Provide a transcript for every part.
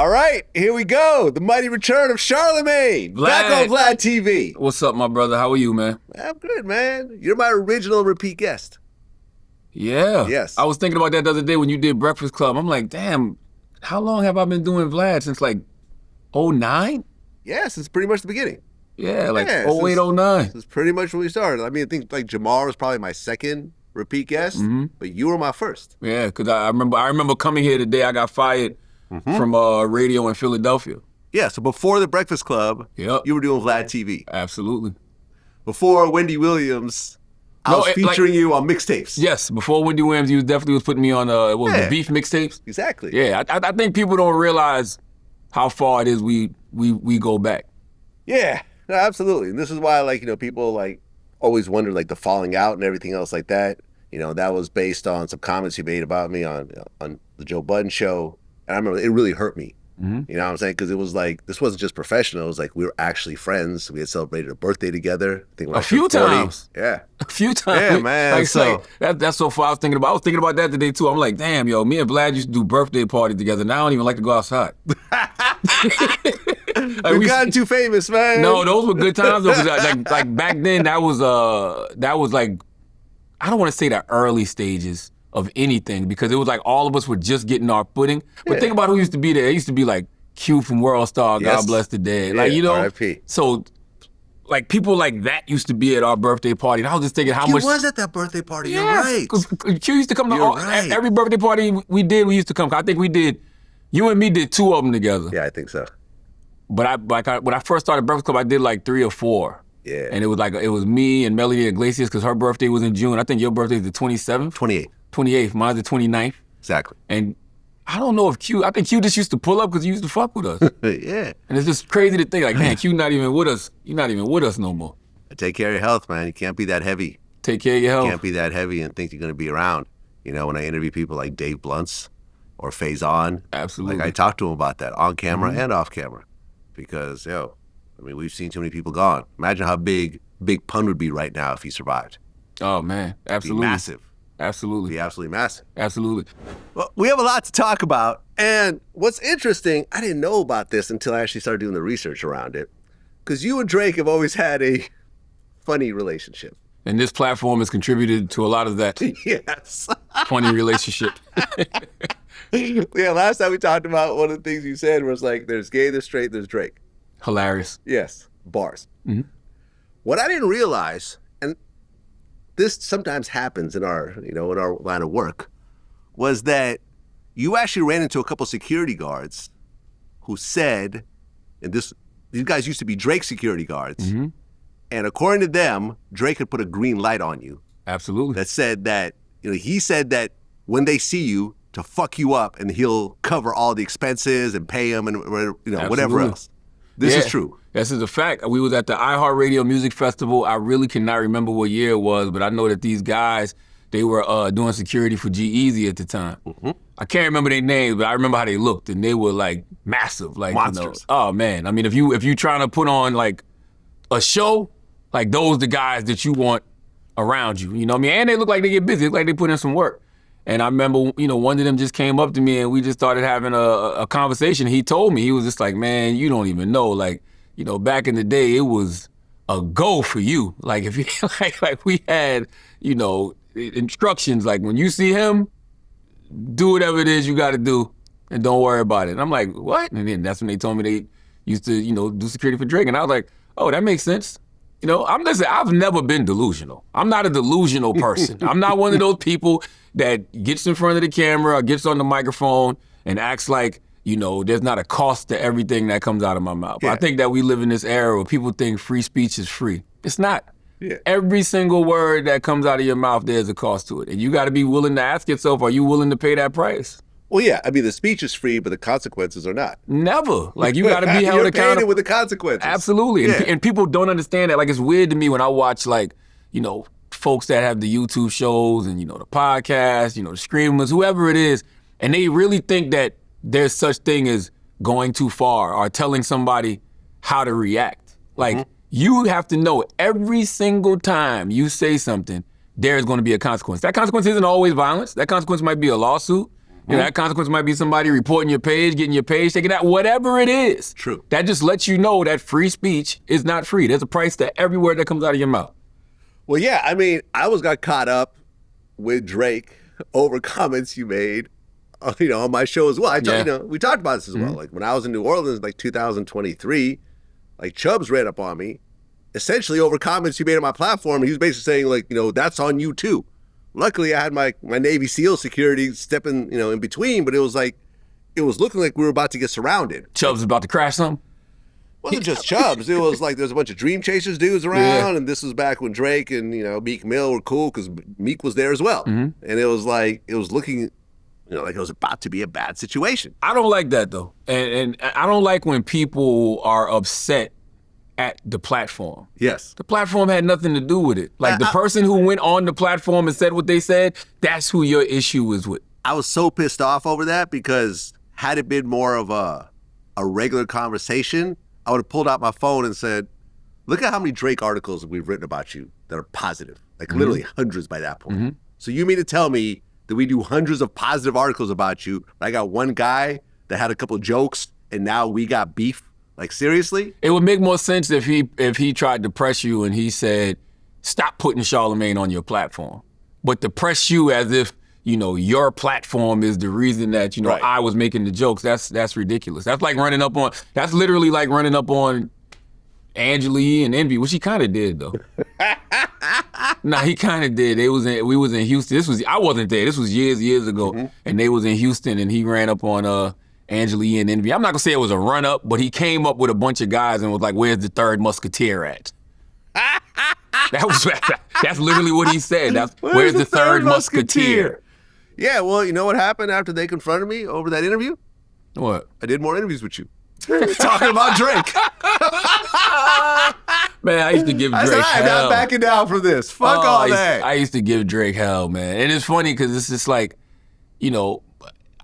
All right, here we go. The mighty return of Charlemagne. Vlad. Back on Vlad TV. What's up, my brother? How are you, man? I'm good, man. You're my original repeat guest. Yeah. Yes. I was thinking about that the other day when you did Breakfast Club. I'm like, damn, how long have I been doing Vlad? Since like 09? Yes, it's pretty much the beginning. Yeah, like Yeah, 08, 09. This is pretty much when we started. I mean, I think like Jamar was probably my second repeat guest, but you were my first. Yeah, because I remember coming here the day I got fired from radio in Philadelphia. Yeah, so before the Breakfast Club, Yep. you were doing Vlad TV. Absolutely. Before Wendy Williams, I was featuring you on mixtapes. Yes, before Wendy Williams, you definitely was putting me on the beef mixtapes. Exactly. Yeah, I think people don't realize how far it is we go back. Yeah, no, absolutely. And this is why, like, people like always wonder like the falling out and everything else like that. That was based on some comments you made about me on the Joe Budden show. And I remember it really hurt me. You know what I'm saying? Because it was like, this wasn't just professional. It was like we were actually friends. We had celebrated a birthday together. I think a few times. Yeah. A few times. Yeah, man. That's so far I was thinking about. I was thinking about that today too. I'm like, damn, yo, me and Vlad used to do birthday parties together. Now I don't even like to go outside. We've gotten too famous, man. No, those were good times though. 'Cause like back then, that was like, I don't want to say the early stages of anything because it was like all of us were just getting our footing. But think about who used to be there. It used to be like Q from World Star, God bless the dead. Yeah, like, R.I.P. So like people like that used to be at our birthday party. And I was just thinking how much. Q was at that birthday party, Yeah, you're right. Because Q used to come to You're every birthday party we did, we used to come. I think you and me did 2 of them together. Yeah, I think so. But when I first started Breakfast Club, I did like 3 or 4. Yeah. And it was me and Melody Iglesias because her birthday was in June. I think your birthday is the 27th? 28th. Mine's the 29th. Exactly. And I don't know if I think Q just used to pull up because he used to fuck with us. Yeah. And it's just crazy to think like, man, Q not even with us. You're not even with us no more. Take care of your health, man. You can't be that heavy. Take care of your health. You can't be that heavy and think you're going to be around. When I interview people like Dave Blunts or Faison. Absolutely. Like I talk to him about that on camera and off camera. Because, we've seen too many people gone. Imagine how big Pun would be right now if he survived. Oh, man. Absolutely. Be massive. Absolutely. Be absolutely massive. Absolutely. Well, we have a lot to talk about. And what's interesting, I didn't know about this until I actually started doing the research around it. Because you and Drake have always had a funny relationship. And this platform has contributed to a lot of that Yes. funny relationship. Yeah, last time we talked about one of the things you said was like, there's gay, there's straight, there's Drake. Hilarious. Yes, bars. What I didn't realize, and this sometimes happens in our line of work, was that you actually ran into a couple security guards who said, and these guys used to be Drake security guards, and according to them, Drake had put a green light on you. Absolutely. That said that, he said that when they see you, to fuck you up, and he'll cover all the expenses and pay them and whatever else. This is true. This is a fact. We was at the iHeartRadio Music Festival. I really cannot remember what year it was, but I know that these guys, they were doing security for G-Eazy at the time. I can't remember their names, but I remember how they looked, and they were like massive, like monsters. Oh man, I mean, if you trying to put on like a show, like those the guys that you want around you. You know what I mean? And they look like they get busy. They look like they put in some work. And I remember, one of them just came up to me and we just started having a conversation. He told me, he was just like, man, you don't even know. Like, back in the day, it was a go for you. Like, if you, like we had, instructions, like when you see him, do whatever it is you got to do and don't worry about it. And I'm like, what? And then that's when they told me they used to, do security for Drake. And I was like, oh, that makes sense. I've never been delusional. I'm not a delusional person. I'm not one of those people that gets in front of the camera or gets on the microphone and acts like, there's not a cost to everything that comes out of my mouth. Yeah. I think that we live in this era where people think free speech is free. It's not. Yeah. Every single word that comes out of your mouth, there's a cost to it. And you got to be willing to ask yourself, are you willing to pay that price? Well, yeah. I mean, the speech is free, but the consequences are not. Never. Like, you got to be held accountable. You're paying it with the consequences. Absolutely. Yeah. And people don't understand that. Like, it's weird to me when I watch, like, folks that have the YouTube shows and, the podcast, the streamers, whoever it is, and they really think that there's such thing as going too far or telling somebody how to react. Like, you have to know every single time you say something, there's going to be a consequence. That consequence isn't always violence. That consequence might be a lawsuit. You know, that consequence might be somebody reporting your page, getting your page taken out, whatever it is. True. That just lets you know that free speech is not free. There's a price to every word that comes out of your mouth. Well, yeah, I mean, I got caught up with Drake over comments you made, on my show as well. We talked about this as well. Like when I was in New Orleans, like 2023, like Chubbs ran up on me, essentially over comments you made on my platform, and he was basically saying like, that's on you too. Luckily, I had my Navy SEAL security stepping, in between, but it was looking like we were about to get surrounded. Chubbs was about to crash something? It wasn't just Chubbs. It was like there's a bunch of Dream Chasers dudes around, and this was back when Drake and Meek Mill were cool because Meek was there as well. And it was looking, like it was about to be a bad situation. I don't like that though, and I don't like when people are upset at the platform. Yes, the platform had nothing to do with it. Like the person who went on the platform and said what they said, that's who your issue is with. I was so pissed off over that because had it been more of a regular conversation, I would have pulled out my phone and said, look at how many Drake articles we've written about you that are positive. Like literally hundreds by that point. So you mean to tell me that we do hundreds of positive articles about you, but I got one guy that had a couple of jokes and now we got beef? Like seriously? It would make more sense if he tried to press you and he said, stop putting Charlemagne on your platform. But to press you as if, your platform is the reason that, right. I was making the jokes, that's ridiculous. That's literally like running up on Angela Yee and Envy, which he kind of did though. Nah, he kind of did. We was in Houston. I wasn't there. This was years ago. And they was in Houston and he ran up on Angela Yee and Envy. I'm not gonna say it was a run up, but he came up with a bunch of guys and was like, where's the third musketeer at? That's literally what he said. Where's the third musketeer? Yeah, well, you know what happened after they confronted me over that interview? What? I did more interviews with you. Talking about Drake. Man, I used to give Drake hell. I'm not backing down from this. Fuck all that. I used to give Drake hell, man. And it's funny because it's just like,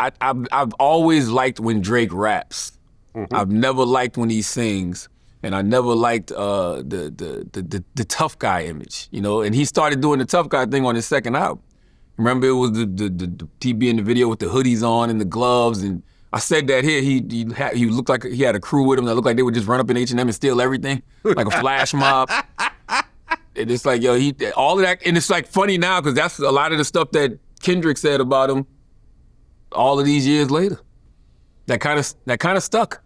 I've always liked when Drake raps. I've never liked when he sings. And I never liked the tough guy image, and he started doing the tough guy thing on his second album. Remember, it was the TB in the video with the hoodies on and the gloves, and I said that here. He looked like he had a crew with him that looked like they would just run up in H&M and steal everything, like a flash mob. And it's like, he all of that, and it's like funny now because that's a lot of the stuff that Kendrick said about him all of these years later. That kind of stuck.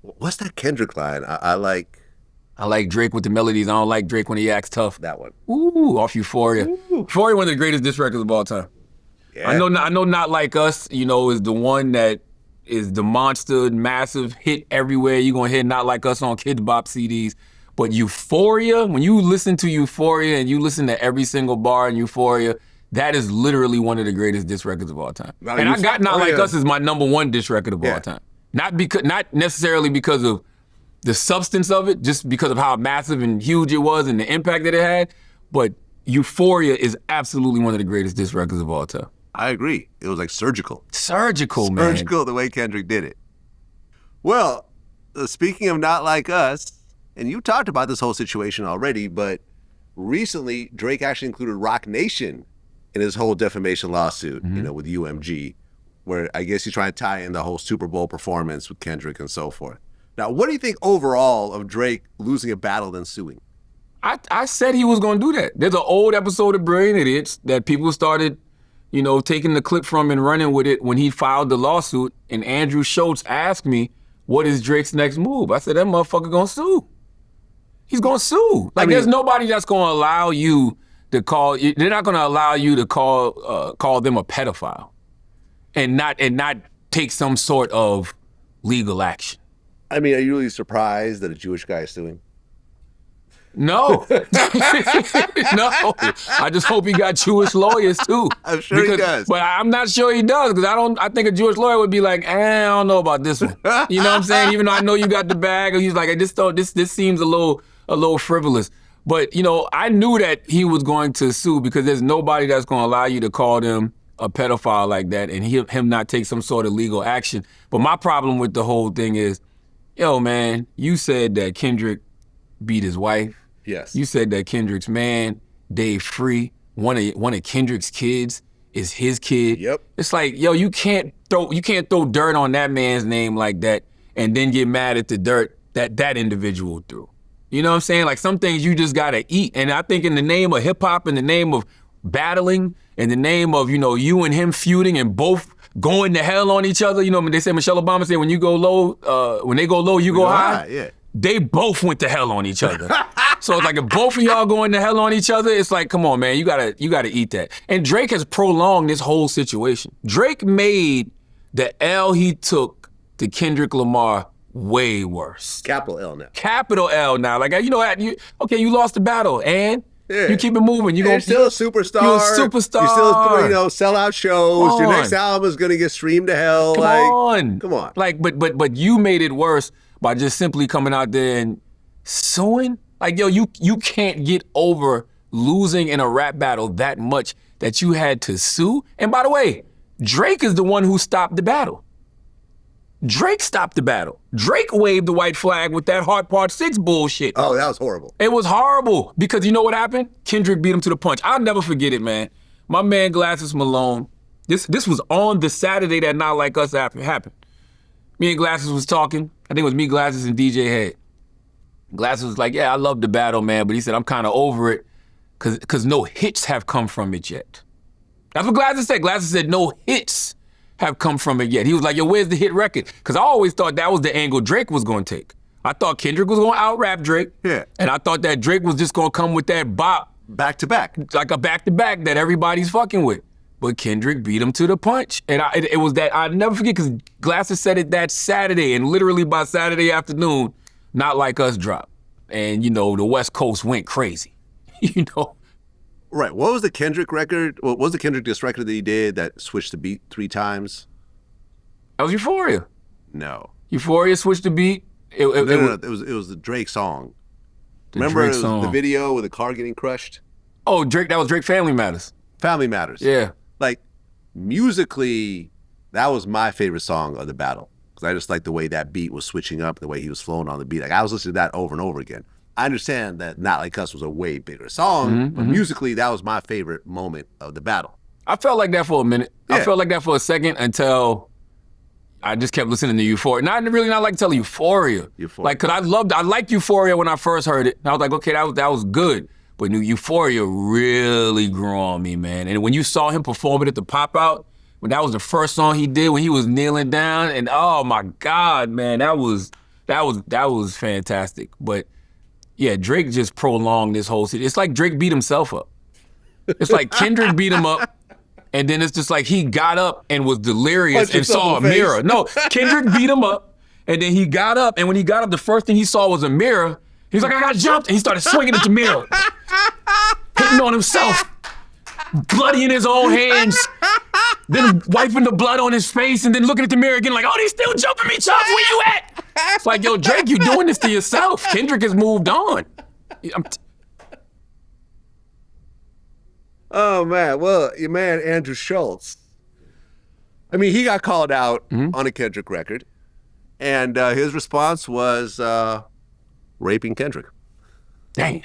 What's that Kendrick line? I like Drake with the melodies. I don't like Drake when he acts tough. That one. Ooh, off Euphoria. Ooh. Euphoria, one of the greatest diss records of all time. Yeah. I know Not Like Us, is the one that is the monster, massive hit everywhere. You're going to hear Not Like Us on Kids Bop CDs. But Euphoria, when you listen to Euphoria and you listen to every single bar in Euphoria, that is literally one of the greatest diss records of all time. And I got Not Like Us as my number one diss record of all time. Not necessarily because of the substance of it, just because of how massive and huge it was and the impact that it had, but Euphoria is absolutely one of the greatest diss records of all time. I agree. It was like surgical. Surgical, man. Surgical the way Kendrick did it. Well, speaking of Not Like Us, and you talked about this whole situation already, but recently Drake actually included Roc Nation in his whole defamation lawsuit, with UMG, where I guess he's trying to tie in the whole Super Bowl performance with Kendrick and so forth. Now, what do you think overall of Drake losing a battle then suing? I said he was going to do that. There's an old episode of Brilliant Idiots that people started, taking the clip from and running with it when he filed the lawsuit, and Andrew Schultz asked me, what is Drake's next move? I said, that motherfucker going to sue. He's going to sue. There's nobody that's going to allow you to call, they're not going to allow you to call them a pedophile and not take some sort of legal action. Are you really surprised that a Jewish guy is suing? No. No. I just hope he got Jewish lawyers too. I'm sure he does. But I'm not sure he does because I think a Jewish lawyer would be like, I don't know about this one. You know what I'm saying? Even though I know you got the bag, he's like, I just thought this seems a little frivolous. But, I knew that he was going to sue because there's nobody that's going to allow you to call them a pedophile like that and him not take some sort of legal action. But my problem with the whole thing is, man, you said that Kendrick beat his wife. Yes. You said that Kendrick's man, Dave Free, one of Kendrick's kids, is his kid. Yep. It's like, yo, you can't throw dirt on that man's name like that and then get mad at the dirt that individual threw. You know what I'm saying? Like, some things you just gotta eat. And I think in the name of hip hop, in the name of battling, in the name of, you and him feuding and both going to hell on each other, they say, Michelle Obama said, when they go low, you go high. Yeah. They both went to hell on each other. So it's like, if both of y'all going to hell on each other, it's like, come on, man, you gotta eat that. And Drake has prolonged this whole situation. Drake made the L he took to Kendrick Lamar way worse. Capital L now. Capital L now. Like, you lost the battle, and you keep it moving. You're still a superstar. You're a superstar. You still, sell out shows. Your next album is gonna get streamed to hell. Come on. Like, but you made it worse by just simply coming out there and suing. Like, yo, you can't get over losing in a rap battle that much that you had to sue. And by the way, Drake is the one who stopped the battle. Drake stopped the battle. Drake waved the white flag with that Hard Part 6 bullshit. Oh, that was horrible. It was horrible because you know what happened? Kendrick beat him to the punch. I'll never forget it, man. My man Glasses Malone, this was on the Saturday that Not Like Us happened. Me and Glasses was talking. I think it was me, Glasses, and DJ Head. Glasses was like, yeah, I love the battle, man, but he said, I'm kind of over it because no hits have come from it yet. That's what Glasses said. Glasses said no hits have come from it yet. He was like, yo, where's the hit record? Because I always thought that was the angle Drake was going to take. I thought Kendrick was going to out-rap Drake. Yeah. And I thought that Drake was just going to come with that bop. Back-to-back. Like a back-to-back that everybody's fucking with. But Kendrick beat him to the punch. And it was that, I'll never forget, because Glasses said it that Saturday, and literally by Saturday afternoon, Not Like Us dropped. And, the West Coast went crazy, Right. What was the Kendrick record? What was the Kendrick diss record that he did that switched the beat 3 times? That was Euphoria. No. Euphoria switched the beat. No. It was the Drake song. Remember Drake song. The video with the car getting crushed? Oh, Drake. That was Drake Family Matters. Family Matters. Yeah. Like, musically, that was my favorite song of the battle. Because I just liked the way that beat was switching up, the way he was flowing on the beat. Like, I was listening to that over and over again. I understand that Not Like Us was a way bigger song, but musically, that was my favorite moment of the battle. I felt like that for a minute. Yeah. I felt like that for a second until I just kept listening to Euphoria. Not like to tell Euphoria. Like, cause I liked Euphoria when I first heard it. And I was like, okay, that was good. But Euphoria really grew on me, man. And when you saw him perform it at the Pop Out, when that was the first song he did, when he was kneeling down, and oh my God, man, that was fantastic. But yeah, Drake just prolonged this whole shit. It's like Drake beat himself up. It's like Kendrick beat him up, and then it's just like he got up and was delirious and saw a mirror. No, Kendrick beat him up, and then he got up, and when he got up, the first thing he saw was a mirror. He's like, I got jumped, and he started swinging at the mirror, hitting on himself, bloody in his own hands, then wiping the blood on his face, and then looking at the mirror again like, oh, they still jumping me, Chubbs, where you at? It's like, yo, Drake, you doing this to yourself. Kendrick has moved on. Oh, man. Well, your man, Andrew Schultz, I mean, he got called out on a Kendrick record, and his response was raping Kendrick. Damn.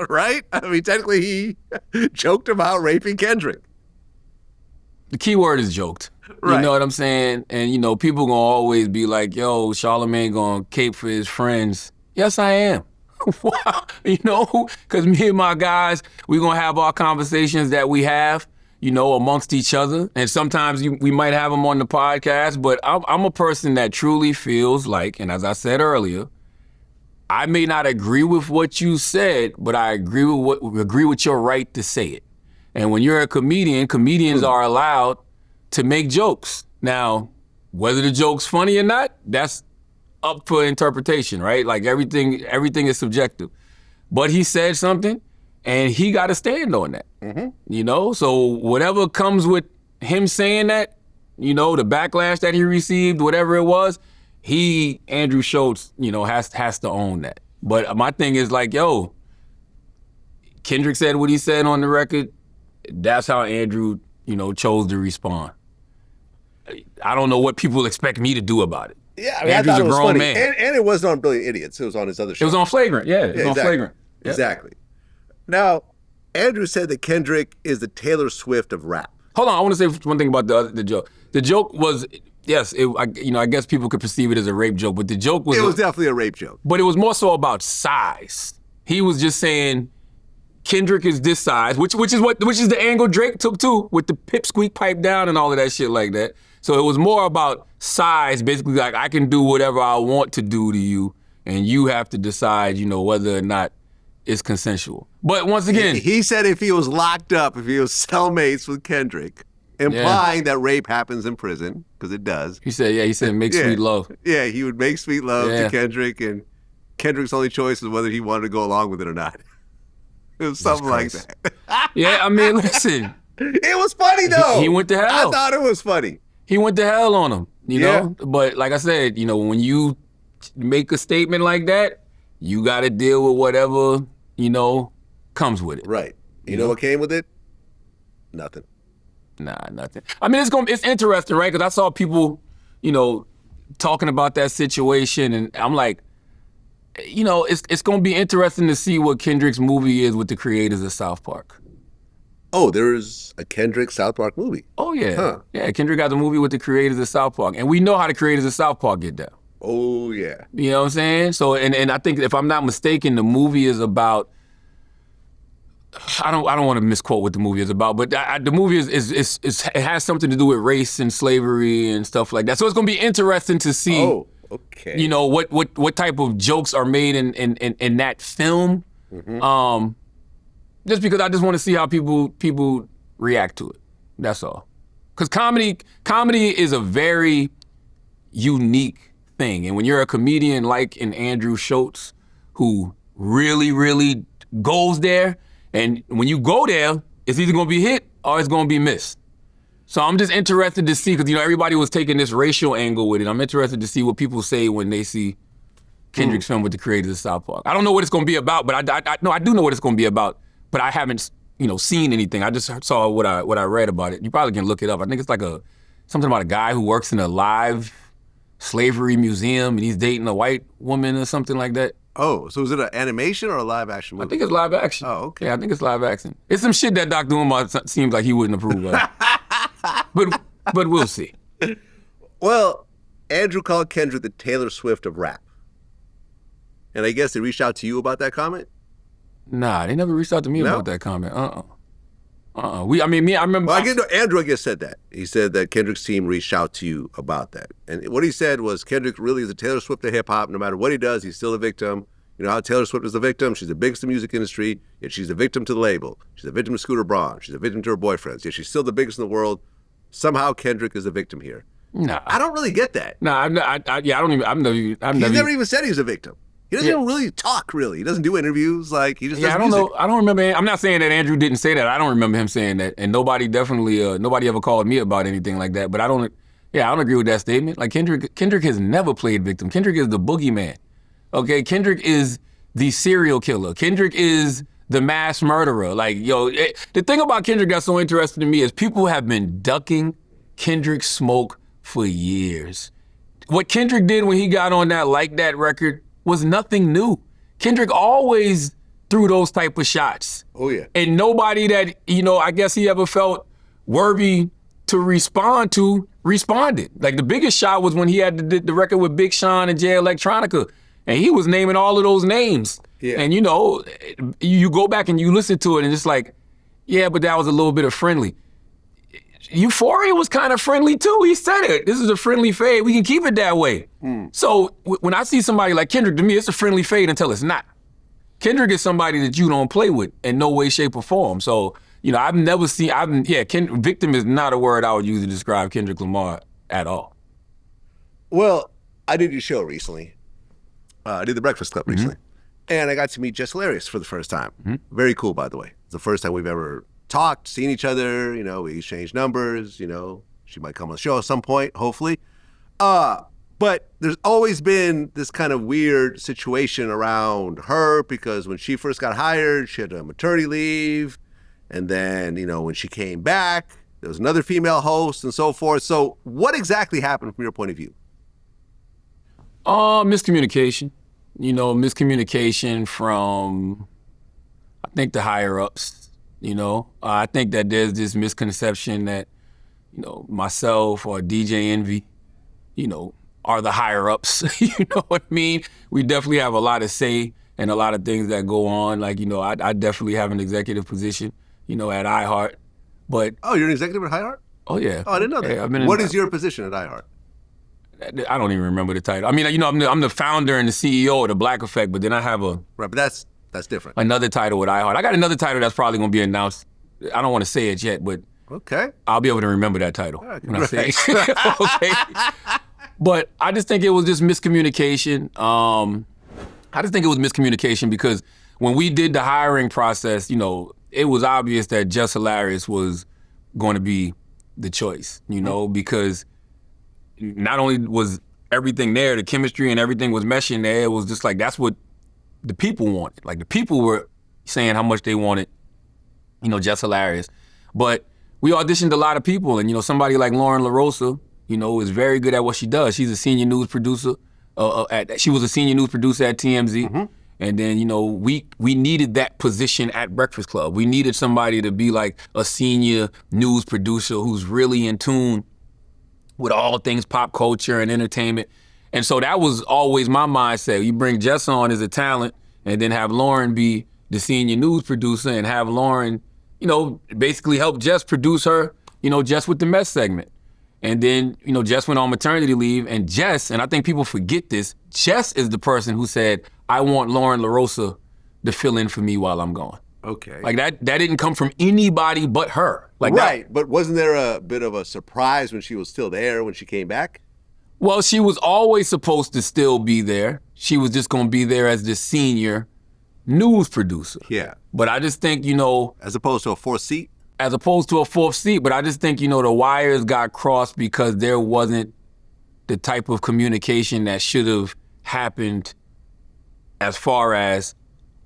Right? I mean, technically, he joked about raping Kendrick. The key word is joked. Right. You know what I'm saying? And, people gonna always be like, yo, Charlemagne gonna cape for his friends. Yes, I am. Wow. Because me and my guys, we gonna have our conversations that we have, amongst each other. And sometimes we might have them on the podcast, but I'm a person that truly feels like, and as I said earlier, I may not agree with what you said, but I agree with your right to say it. And when you're a comedian, comedians are allowed to make jokes. Now, whether the joke's funny or not, that's up for interpretation, right? Like everything is subjective. But he said something, and he got to stand on that. So whatever comes with him saying that, the backlash that he received, whatever it was, Andrew Schultz, has to own that. But my thing is like, yo, Kendrick said what he said on the record. That's how Andrew, chose to respond. I don't know what people expect me to do about it. Yeah, I mean, Andrew's I thought it was a grown funny. man. And it wasn't on Brilliant Idiots. It was on his other show. It was on Flagrant, yeah. It was on exactly. Flagrant. Yep. Exactly. Now, Andrew said that Kendrick is the Taylor Swift of rap. hold on, I want to say one thing about the joke. The joke was, yes, I guess people could perceive it as a rape joke, but the joke was... It was definitely a rape joke. But it was more so about size. He was just saying, Kendrick is this size, which is the angle Drake took too, with the pipsqueak pipe down and all of that shit like that. So it was more about size, basically like I can do whatever I want to do to you, and you have to decide, whether or not it's consensual. But once again, he said if he was locked up, if he was cellmates with Kendrick, implying that rape happens in prison, because it does. He said make sweet love. Yeah, he would make sweet love to Kendrick, and Kendrick's only choice is whether he wanted to go along with it or not. It was something like that. Yeah, I mean, listen. It was funny, though. He went to hell. I thought it was funny. He went to hell on him, you know? But like I said, when you make a statement like that, you got to deal with whatever, comes with it. Right. You know what came with it? Nothing. Nah, nothing. I mean, it's interesting, right? Because I saw people, talking about that situation, and I'm like, it's going to be interesting to see what Kendrick's movie is with the creators of South Park. Oh, there's a Kendrick South Park movie. Oh, yeah. Huh. Yeah, Kendrick got the movie with the creators of South Park. And we know how the creators of South Park get down. Oh, yeah. You know what I'm saying? So, and I think if I'm not mistaken, the movie is about, I don't want to misquote what the movie is about, but the movie it has something to do with race and slavery and stuff like that. So it's going to be interesting to see. Oh, okay. What type of jokes are made in that film. Mm-hmm. Just because I just want to see how people react to it. That's all. Because comedy is a very unique thing. And when you're a comedian like an Andrew Schultz, who really, really goes there, and when you go there, it's either going to be hit or it's going to be missed. So I'm just interested to see, because everybody was taking this racial angle with it. I'm interested to see what people say when they see Kendrick's film with the creators of South Park. I don't know what it's going to be about, but I do know what it's going to be about. But I haven't, seen anything. I just saw what I read about it. You probably can look it up. I think it's like something about a guy who works in a live slavery museum and he's dating a white woman or something like that. Oh, so is it an animation or a live action movie? I think it's live action. Oh, okay. Yeah, I think it's live action. It's some shit that Dr. Umar seems like he wouldn't approve of. But we'll see. Well, Andrew called Kendrick the Taylor Swift of rap. And I guess they reached out to you about that comment? Nah, they never reached out to me about that comment. I remember. Well, Andrew, I guess, said that. He said that Kendrick's team reached out to you about that. And what he said was Kendrick really is a Taylor Swift of hip hop. No matter what he does, he's still a victim. You know how Taylor Swift is the victim? She's the biggest in the music industry, yet she's a victim to the label. She's a victim to Scooter Braun. She's a victim to her boyfriends, yet she's still the biggest in the world. Somehow Kendrick is a victim here. Nah. I don't really get that. Nah, He's never even said he was a victim. He doesn't even really talk, really. He doesn't do interviews. Like, he just does music. I don't remember. I'm not saying that Andrew didn't say that. I don't remember him saying that. And nobody ever called me about anything like that. But I don't agree with that statement. Like, Kendrick has never played victim. Kendrick is the boogeyman. Okay? Kendrick is the serial killer. Kendrick is the mass murderer. Like, the thing about Kendrick that's so interesting to me is people have been ducking Kendrick's smoke for years. What Kendrick did when he got on that Like That record was nothing new. Kendrick always threw those type of shots. Oh, yeah. And nobody that, I guess he ever felt worthy to respond to, responded. Like, the biggest shot was when he had the record with Big Sean and Jay Electronica, and he was naming all of those names. Yeah. And, you go back and you listen to it, and it's like, yeah, but that was a little bit of friendly. Euphoria was kind of friendly too. He said it. This is a friendly fade. We can keep it that way. So when I see somebody like Kendrick, to me, it's a friendly fade until it's not. Kendrick is somebody that you don't play with in no way, shape, or form. So, I've never seen, victim is not a word I would use to describe Kendrick Lamar at all. Well, I did your show recently. I did the Breakfast Club recently. And I got to meet Jess Hilarious for the first time. Very cool, by the way. It's the first time we've ever talked, seen each other, we exchanged numbers, she might come on the show at some point, hopefully. But there's always been this kind of weird situation around her because when she first got hired, she had a maternity leave. And then, when she came back, there was another female host and so forth. So what exactly happened from your point of view? Miscommunication. Miscommunication from, I think, the higher ups. I think that there's this misconception that myself or DJ Envy, are the higher ups. You know what I mean? We definitely have a lot of say and a lot of things that go on. Like, I definitely have an executive position, at iHeart. But oh, you're an executive at iHeart? Oh yeah. Oh, I didn't know that. Yeah, what is your position at iHeart? I don't even remember the title. I mean, I'm the founder and the CEO of the Black Effect, but then I have right, but that's different. Another title with iHeart. I got another title that's probably going to be announced. I don't want to say it yet, but okay, I'll be able to remember that title when I say it. Okay. But I just think it was just miscommunication. I just think it was miscommunication because when we did the hiring process, it was obvious that Just Hilarious was going to be the choice, because not only was everything there, the chemistry and everything was meshing there, it was just like that's what the people wanted. Like the people were saying how much they wanted, Just Hilarious. But we auditioned a lot of people, and somebody like Lauren LaRosa, is very good at what she does. She's a senior news producer. She was a senior news producer at TMZ. Mm-hmm. And then, we needed that position at Breakfast Club. We needed somebody to be like a senior news producer who's really in tune with all things pop culture and entertainment. And so that was always my mindset. You bring Jess on as a talent and then have Lauren be the senior news producer and have Lauren, basically help Jess produce her, Jess with the mess segment. And then, Jess went on maternity leave, and Jess, and I think people forget this, Jess is the person who said, I want Lauren LaRosa to fill in for me while I'm gone. Okay. Like that didn't come from anybody but her. Like right, but wasn't there a bit of a surprise when she was still there when she came back? Well, she was always supposed to still be there. She was just going to be there as the senior news producer. Yeah. But I just think, as opposed to a fourth seat? As opposed to a fourth seat, but I just think, the wires got crossed because there wasn't the type of communication that should have happened as far as,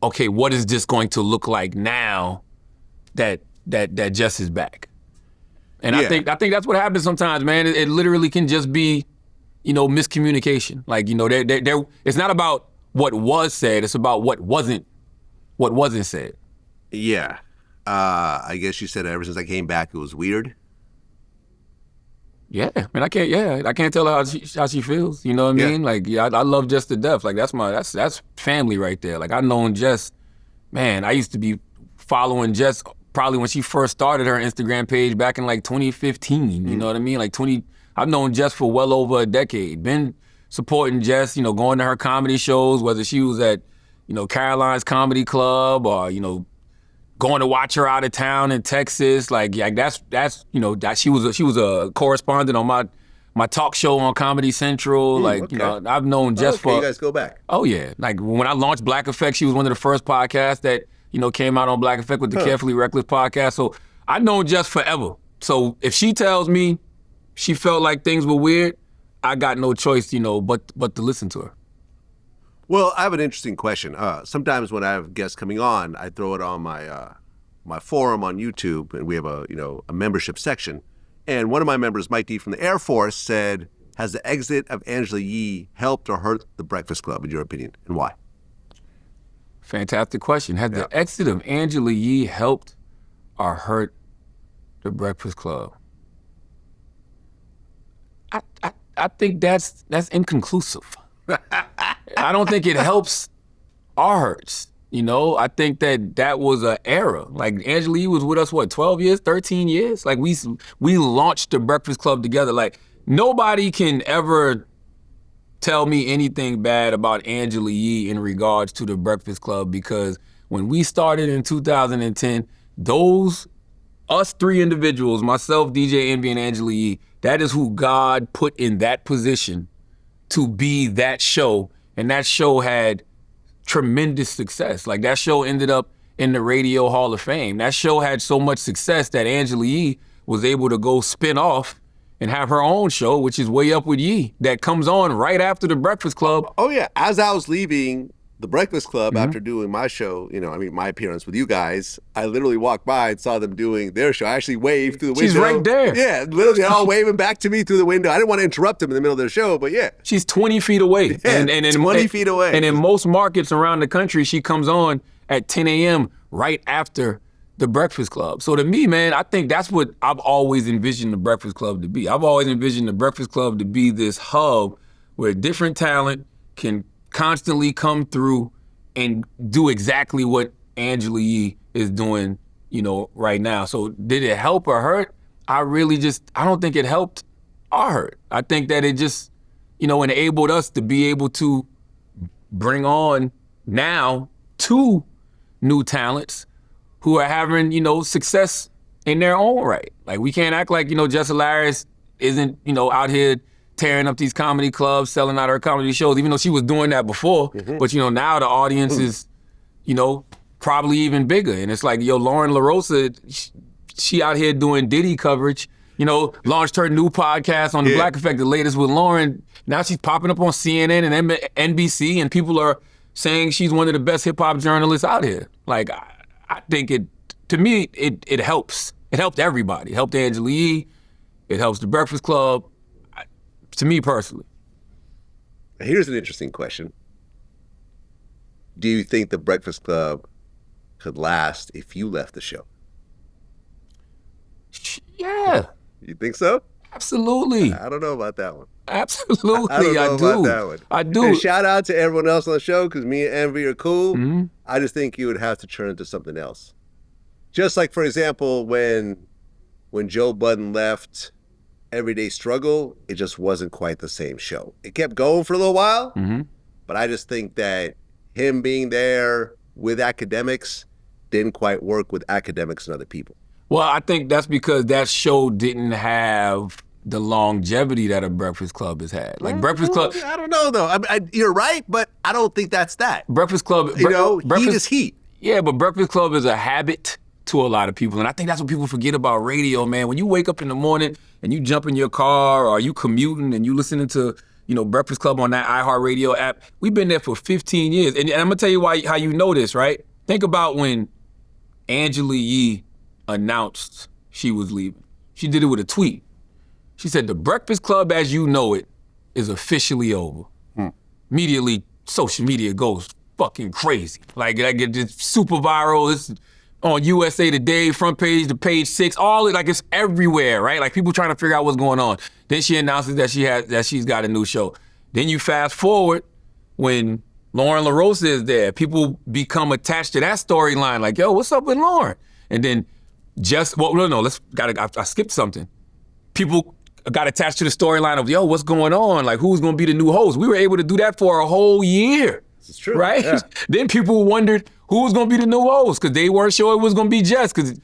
okay, what is this going to look like now that Jess is back? And yeah. I think that's what happens sometimes, man. It literally can just be, miscommunication. Like, there it's not about what was said, it's about what wasn't said. Yeah. I guess you said ever since I came back, it was weird. Yeah, I can't tell her how she feels. You know what I mean? Like, I love Jess to death. Like, that's family right there. Like, I've known Jess, man, I used to be following Jess probably when she first started her Instagram page back in like 2015. You know what I mean? Like I've known Jess for well over a decade. Been supporting Jess, going to her comedy shows, whether she was at, Caroline's Comedy Club or, going to watch her out of town in Texas, like that's that she was a correspondent on my talk show on Comedy Central. Okay. I've known Jess for. You guys go back. Oh yeah, like when I launched Black Effect, she was one of the first podcasts that came out on Black Effect with the Carefully Reckless podcast. So I've known Jess forever. So if she tells me she felt like things were weird, I got no choice, but to listen to her. Well, I have an interesting question. Sometimes when I have guests coming on, I throw it on my forum on YouTube, and we have a membership section. And one of my members, Mike D from the Air Force, said, "Has the exit of Angela Yee helped or hurt the Breakfast Club, in your opinion, and why?" Fantastic question. Has the exit of Angela Yee helped or hurt the Breakfast Club? I think that's inconclusive. I don't think it helps or hurts. I think that was an era. Like Angela Yee was with us, 12 years, 13 years? Like we launched the Breakfast Club together. Like nobody can ever tell me anything bad about Angela Yee in regards to the Breakfast Club, because when we started in 2010, us three individuals, myself, DJ Envy, and Angela Yee, that is who God put in that position to be that show. And that show had tremendous success. Like that show ended up in the Radio Hall of Fame. That show had so much success that Angela Yee was able to go spin off and have her own show, which is Way Up with Yee, that comes on right after the Breakfast Club. Oh yeah, as I was leaving the Breakfast Club after doing my show, my appearance with you guys, I literally walked by and saw them doing their show. I actually waved through the window. She's right there. Yeah, literally all waving back to me through the window. I didn't want to interrupt them in the middle of their show, but yeah. She's 20 feet away. Yeah, 20 feet away. And in most markets around the country, she comes on at 10 a.m. right after the Breakfast Club. So to me, man, I think that's what I've always envisioned the Breakfast Club to be. I've always envisioned the Breakfast Club to be this hub where different talent can constantly come through and do exactly what Angela Yee is doing, right now. So did it help or hurt? I don't think it helped or hurt. I think that it just, enabled us to be able to bring on now 2 new talents who are having, success in their own right. Like, we can't act like, Jess Hilarious isn't, out here tearing up these comedy clubs, selling out her comedy shows, even though she was doing that before. Mm-hmm. But, now the audience is, probably even bigger. And it's like, Lauren LaRosa, she out here doing Diddy coverage, launched her new podcast on The Black Effect, the latest with Lauren. Now she's popping up on CNN and NBC, and people are saying she's one of the best hip-hop journalists out here. Like, I think to me, it helps. It helped everybody. It helped Angela Yee. It helps the Breakfast Club, to me personally. Here's an interesting question. Do you think the Breakfast Club could last if you left the show? Yeah. You think so? Absolutely. I don't know about that one. Absolutely, I don't know do. About that one. I do. And shout out to everyone else on the show, because me and Envy are cool. Mm-hmm. I just think you would have to turn into something else. Just like, for example, when Joe Budden left Everyday Struggle, it just wasn't quite the same show. It kept going for a little while, but I just think that him being there with academics didn't quite work with academics and other people. Well, I think that's because that show didn't have the longevity that a Breakfast Club has had. Like, Breakfast Club... I don't know, though. You're right, but I don't think that's that. Breakfast Club... heat is heat. Yeah, but Breakfast Club is a habit to a lot of people. And I think that's what people forget about radio, man. When you wake up in the morning and you jump in your car, or you commuting and you listening to, Breakfast Club on that iHeartRadio app, we've been there for 15 years. And I'm going to tell you how you know this, right? Think about when Angela Yee announced she was leaving. She did it with a tweet. She said, "The Breakfast Club as you know it is officially over." Immediately, social media goes fucking crazy. Like, I get this super viral. It's on USA Today, front page to page 6, it's everywhere, right? Like, people trying to figure out what's going on. Then she announces that she's got a new show. Then you fast forward when Lauren LaRosa is there. People become attached to that storyline. Like, yo, what's up with Lauren? And then I skipped something. People got attached to the storyline of, yo, what's going on? Like, who's going to be the new host? We were able to do that for a whole year. This is true. Right? Yeah. Then people wondered who was going to be the new host, because they weren't sure it was going to be Jess, because,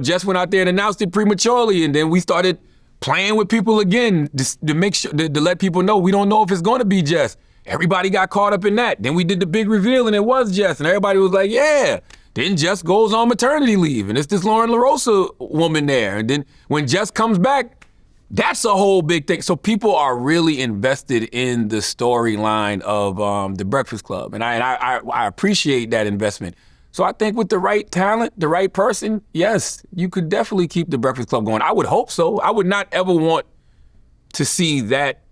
Jess went out there and announced it prematurely, and then we started playing with people again to make sure, to let people know we don't know if it's going to be Jess. Everybody got caught up in that. Then we did the big reveal, and it was Jess, and everybody was like, yeah. Then Jess goes on maternity leave, and it's this Lauren LaRosa woman there. And then when Jess comes back, that's a whole big thing. So people are really invested in the storyline of the Breakfast Club, and I appreciate that investment. So I think with the right talent, the right person, yes, you could definitely keep the Breakfast Club going. I would hope so. I would not ever want to see that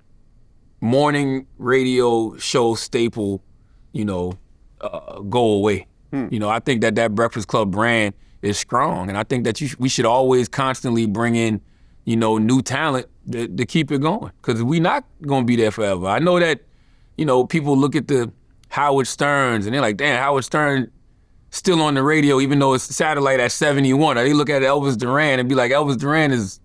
morning radio show staple, go away. I think that Breakfast Club brand is strong, and I think that we should always constantly bring in, new talent to keep it going, because we're not going to be there forever. I know that, people look at the Howard Sterns and they're like, damn, Howard Stern still on the radio even though it's satellite at 71. Or they look at Elvis Duran and be like, Elvis Duran is,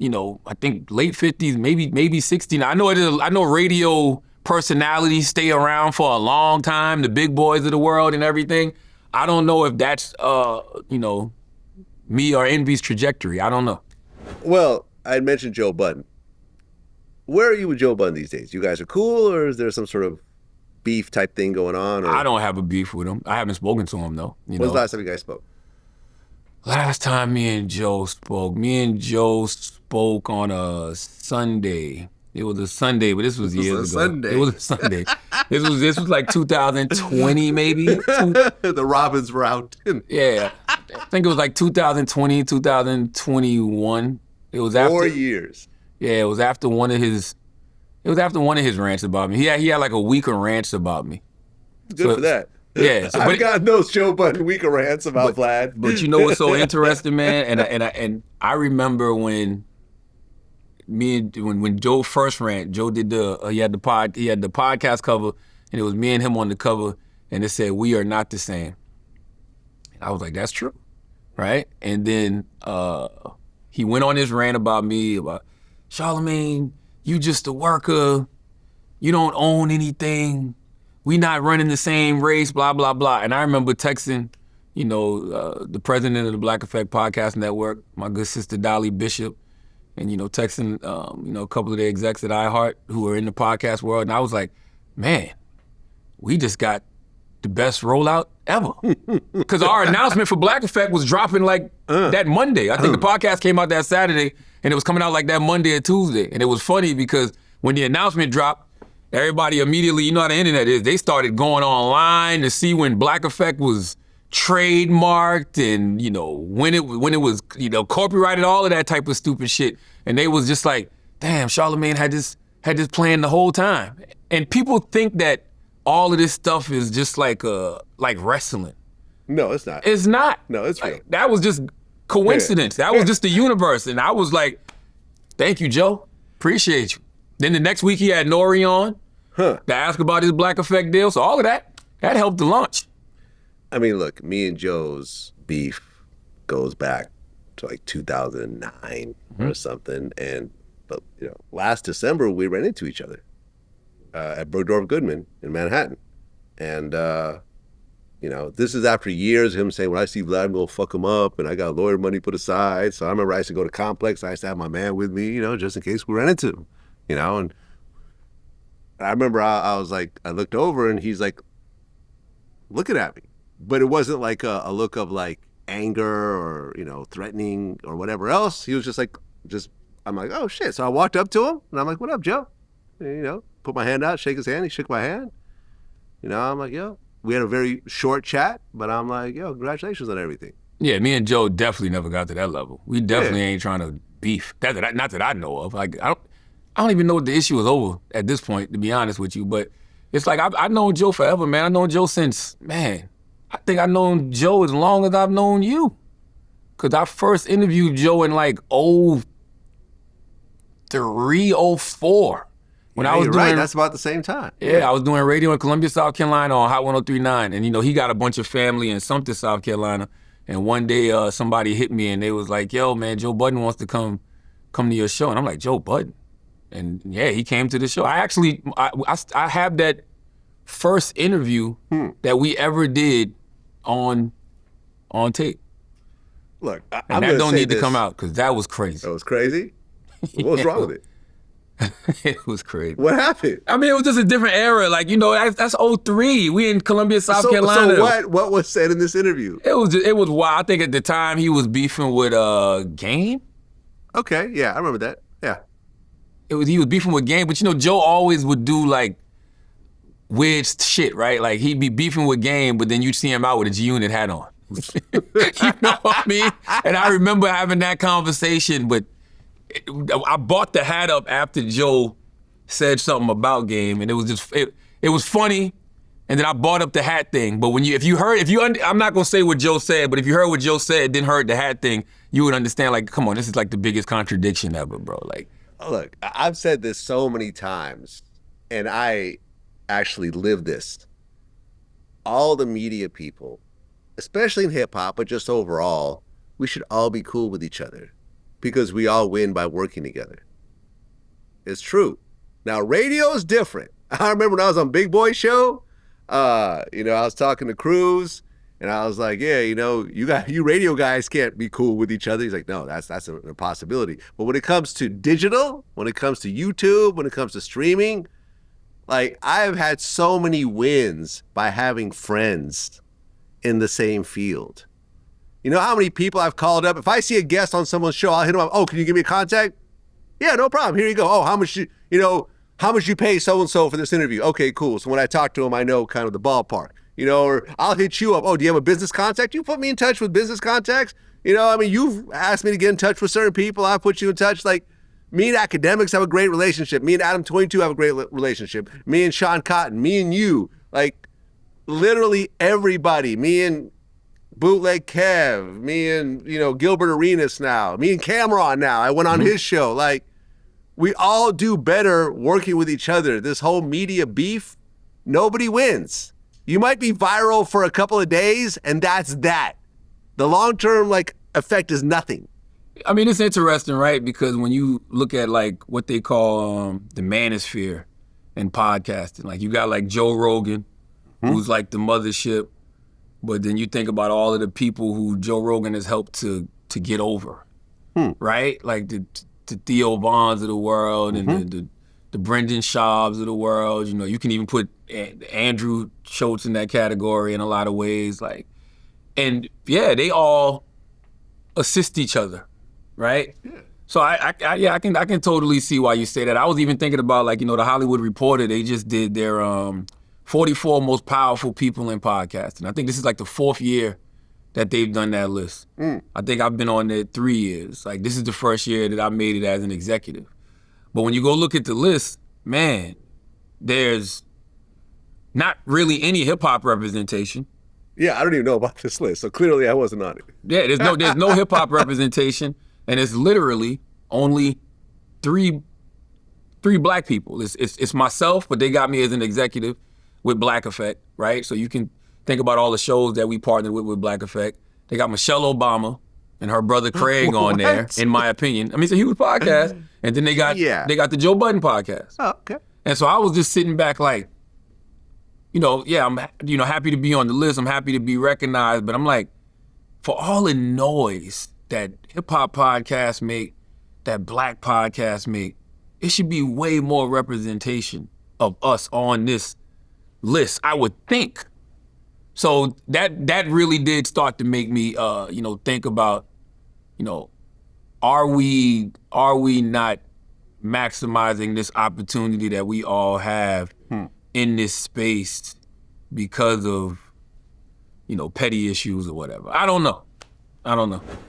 I think late 50s, maybe 60. Now, I know radio personalities stay around for a long time, the big boys of the world and everything. I don't know if that's, me or Envy's trajectory. I don't know. Well, I had mentioned Joe Budden. Where are you with Joe Budden these days? You guys are cool, or is there some sort of beef type thing going on? Or? I don't have a beef with him. I haven't spoken to him, though. When's the last time you guys spoke? Last time me and Joe spoke on a Sunday. It was a Sunday, but this was years ago. Sunday. It was a Sunday. This was like 2020, maybe. The Robins were out. Yeah, I think it was like 2020, 2021. It was after 4 years. Yeah, it was after one of his rants about me. He had like a week of rants about me. Good for that. Yeah, so, I've gotten those Joe Budden weaker rants about Vlad. But you know what's so interesting, man? And I remember when when Joe first ran, Joe did he had the podcast cover, and it was me and him on the cover, and it said, "We are not the same." And I was like, "That's true," right? And then he went on his rant about me, about Charlemagne, you just a worker, you don't own anything, we not running the same race, blah blah blah. And I remember texting, the president of the Black Effect Podcast Network, my good sister Dolly Bishop, and texting a couple of the execs at iHeart who are in the podcast world, and I was like, man, we just got the best rollout ever. Because our announcement for Black Effect was dropping like that Monday. I think the podcast came out that Saturday, and it was coming out like that Monday or Tuesday. And it was funny because when the announcement dropped, everybody immediately, you know how the internet is, they started going online to see when Black Effect was trademarked and, when it was, copyrighted, all of that type of stupid shit. And they was just like, damn, Charlemagne had this plan the whole time. And people think that all of this stuff is just like wrestling. No, it's not. It's not. No, it's real. That was just coincidence. That was just the universe. And I was like, thank you, Joe. Appreciate you. Then the next week he had Nori on to ask about his Black Effect deal. So all of that helped the launch. I mean, look, me and Joe's beef goes back to like 2009 or something. But last December we ran into each other at Bergdorf Goodman in Manhattan. And, this is after years of him saying, when I see Vlad, I'm going to fuck him up, and I got lawyer money put aside. So I remember I used to go to Complex. I used to have my man with me, just in case we ran into him, And I remember I was like, I looked over and he's like, looking at me. But it wasn't like a look of like anger or, threatening or whatever else. He was just like, I'm like, oh shit. So I walked up to him and I'm like, what up, Joe? And, put my hand out, shake his hand. He shook my hand. I'm like, yo, we had a very short chat, but I'm like, yo, congratulations on everything. Yeah, me and Joe definitely never got to that level. We definitely ain't trying to beef. Not that I know of. Like, I don't even know if the issue is over at this point, to be honest with you. But it's like, I've known Joe forever, man. I've known Joe since, man, I think I've known Joe as long as I've known you. Because I first interviewed Joe in like 03, 04. When I was doing, right, that's about the same time. Yeah, I was doing radio in Columbia, South Carolina on Hot 103.9. And, he got a bunch of family in Sumter, South Carolina. And one day somebody hit me and they was like, yo, man, Joe Budden wants to come to your show. And I'm like, Joe Budden? And yeah, he came to the show. I have that first interview that we ever did on tape. Look, and that don't need to come out because that was crazy. That was crazy? What was wrong with it? It was crazy. What happened? I mean, it was just a different era. Like, that's 03. We in Columbia, South Carolina. So what was said in this interview? It was wild. I think at the time he was beefing with Game. Okay, yeah, I remember that. Yeah. He was beefing with Game, but Joe always would do like weird shit, right? Like he'd be beefing with Game, but then you'd see him out with a G-Unit hat on. You know what I mean? And I remember having that conversation, but I bought the hat up after Joe said something about Game, and it was just it was funny. And then I bought up the hat thing. But I'm not gonna say what Joe said, but if you heard what Joe said, then heard the hat thing, you would understand. Like, come on, this is like the biggest contradiction ever, bro. Like, look, I've said this so many times, and I actually live this. All the media people, especially in hip hop, but just overall, we should all be cool with each other. Because we all win by working together. It's true. Now, radio is different. I remember when I was on Big Boy Show, I was talking to Cruz, and I was like, yeah, you radio guys can't be cool with each other. He's like, no, that's an impossibility. But when it comes to digital, when it comes to YouTube, when it comes to streaming, like, I've had so many wins by having friends in the same field. You know how many people I've called up? If I see a guest on someone's show, I'll hit them up. Oh, can you give me a contact? Yeah, no problem. Here you go. Oh, how much you pay so-and-so for this interview? Okay, cool. So when I talk to them, I know kind of the ballpark. Or I'll hit you up. Oh, do you have a business contact? You put me in touch with business contacts. You've asked me to get in touch with certain people. I put you in touch. Like, me and academics have a great relationship. Me and Adam 22 have a great relationship. Me and Sean Cotton, me and you. Like, literally everybody, me and Bootleg Kev, me and, Gilbert Arenas now, me and Cameron now, I went on his show. Like, we all do better working with each other. This whole media beef, nobody wins. You might be viral for a couple of days, and that's that. The long-term, effect is nothing. I mean, it's interesting, right? Because when you look at, what they call the manosphere in podcasting, you got, Joe Rogan, who's, the mothership, but then you think about all of the people who Joe Rogan has helped to get over, right? Like the Theo Vons of the world and the Brendan Schaubs of the world. You can even put Andrew Schultz in that category in a lot of ways. And yeah, they all assist each other, right? Yeah. So I can totally see why you say that. I was even thinking about the Hollywood Reporter. They just did their 44 most powerful people in podcasting. I think this is the 4th year that they've done that list. I think I've been on there 3 years. This is the first year that I made it as an executive. But when you go look at the list, man, there's not really any hip hop representation. Yeah, I don't even know about this list, so clearly I wasn't on it. Yeah, there's no hip hop representation, and it's literally only three black people. It's myself, but they got me as an executive with Black Effect, right? So you can think about all the shows that we partnered with Black Effect. They got Michelle Obama and her brother Craig on there, in my opinion. I mean, it's a huge podcast. And then they got the Joe Budden podcast. Oh, okay. And so I was just sitting back I'm happy to be on the list. I'm happy to be recognized. But I'm for all the noise that hip-hop podcasts make, that black podcasts make, it should be way more representation of us on this list, I would think. So that really did start to make me, think about, are we not maximizing this opportunity that we all have in this space because of, petty issues or whatever? I don't know.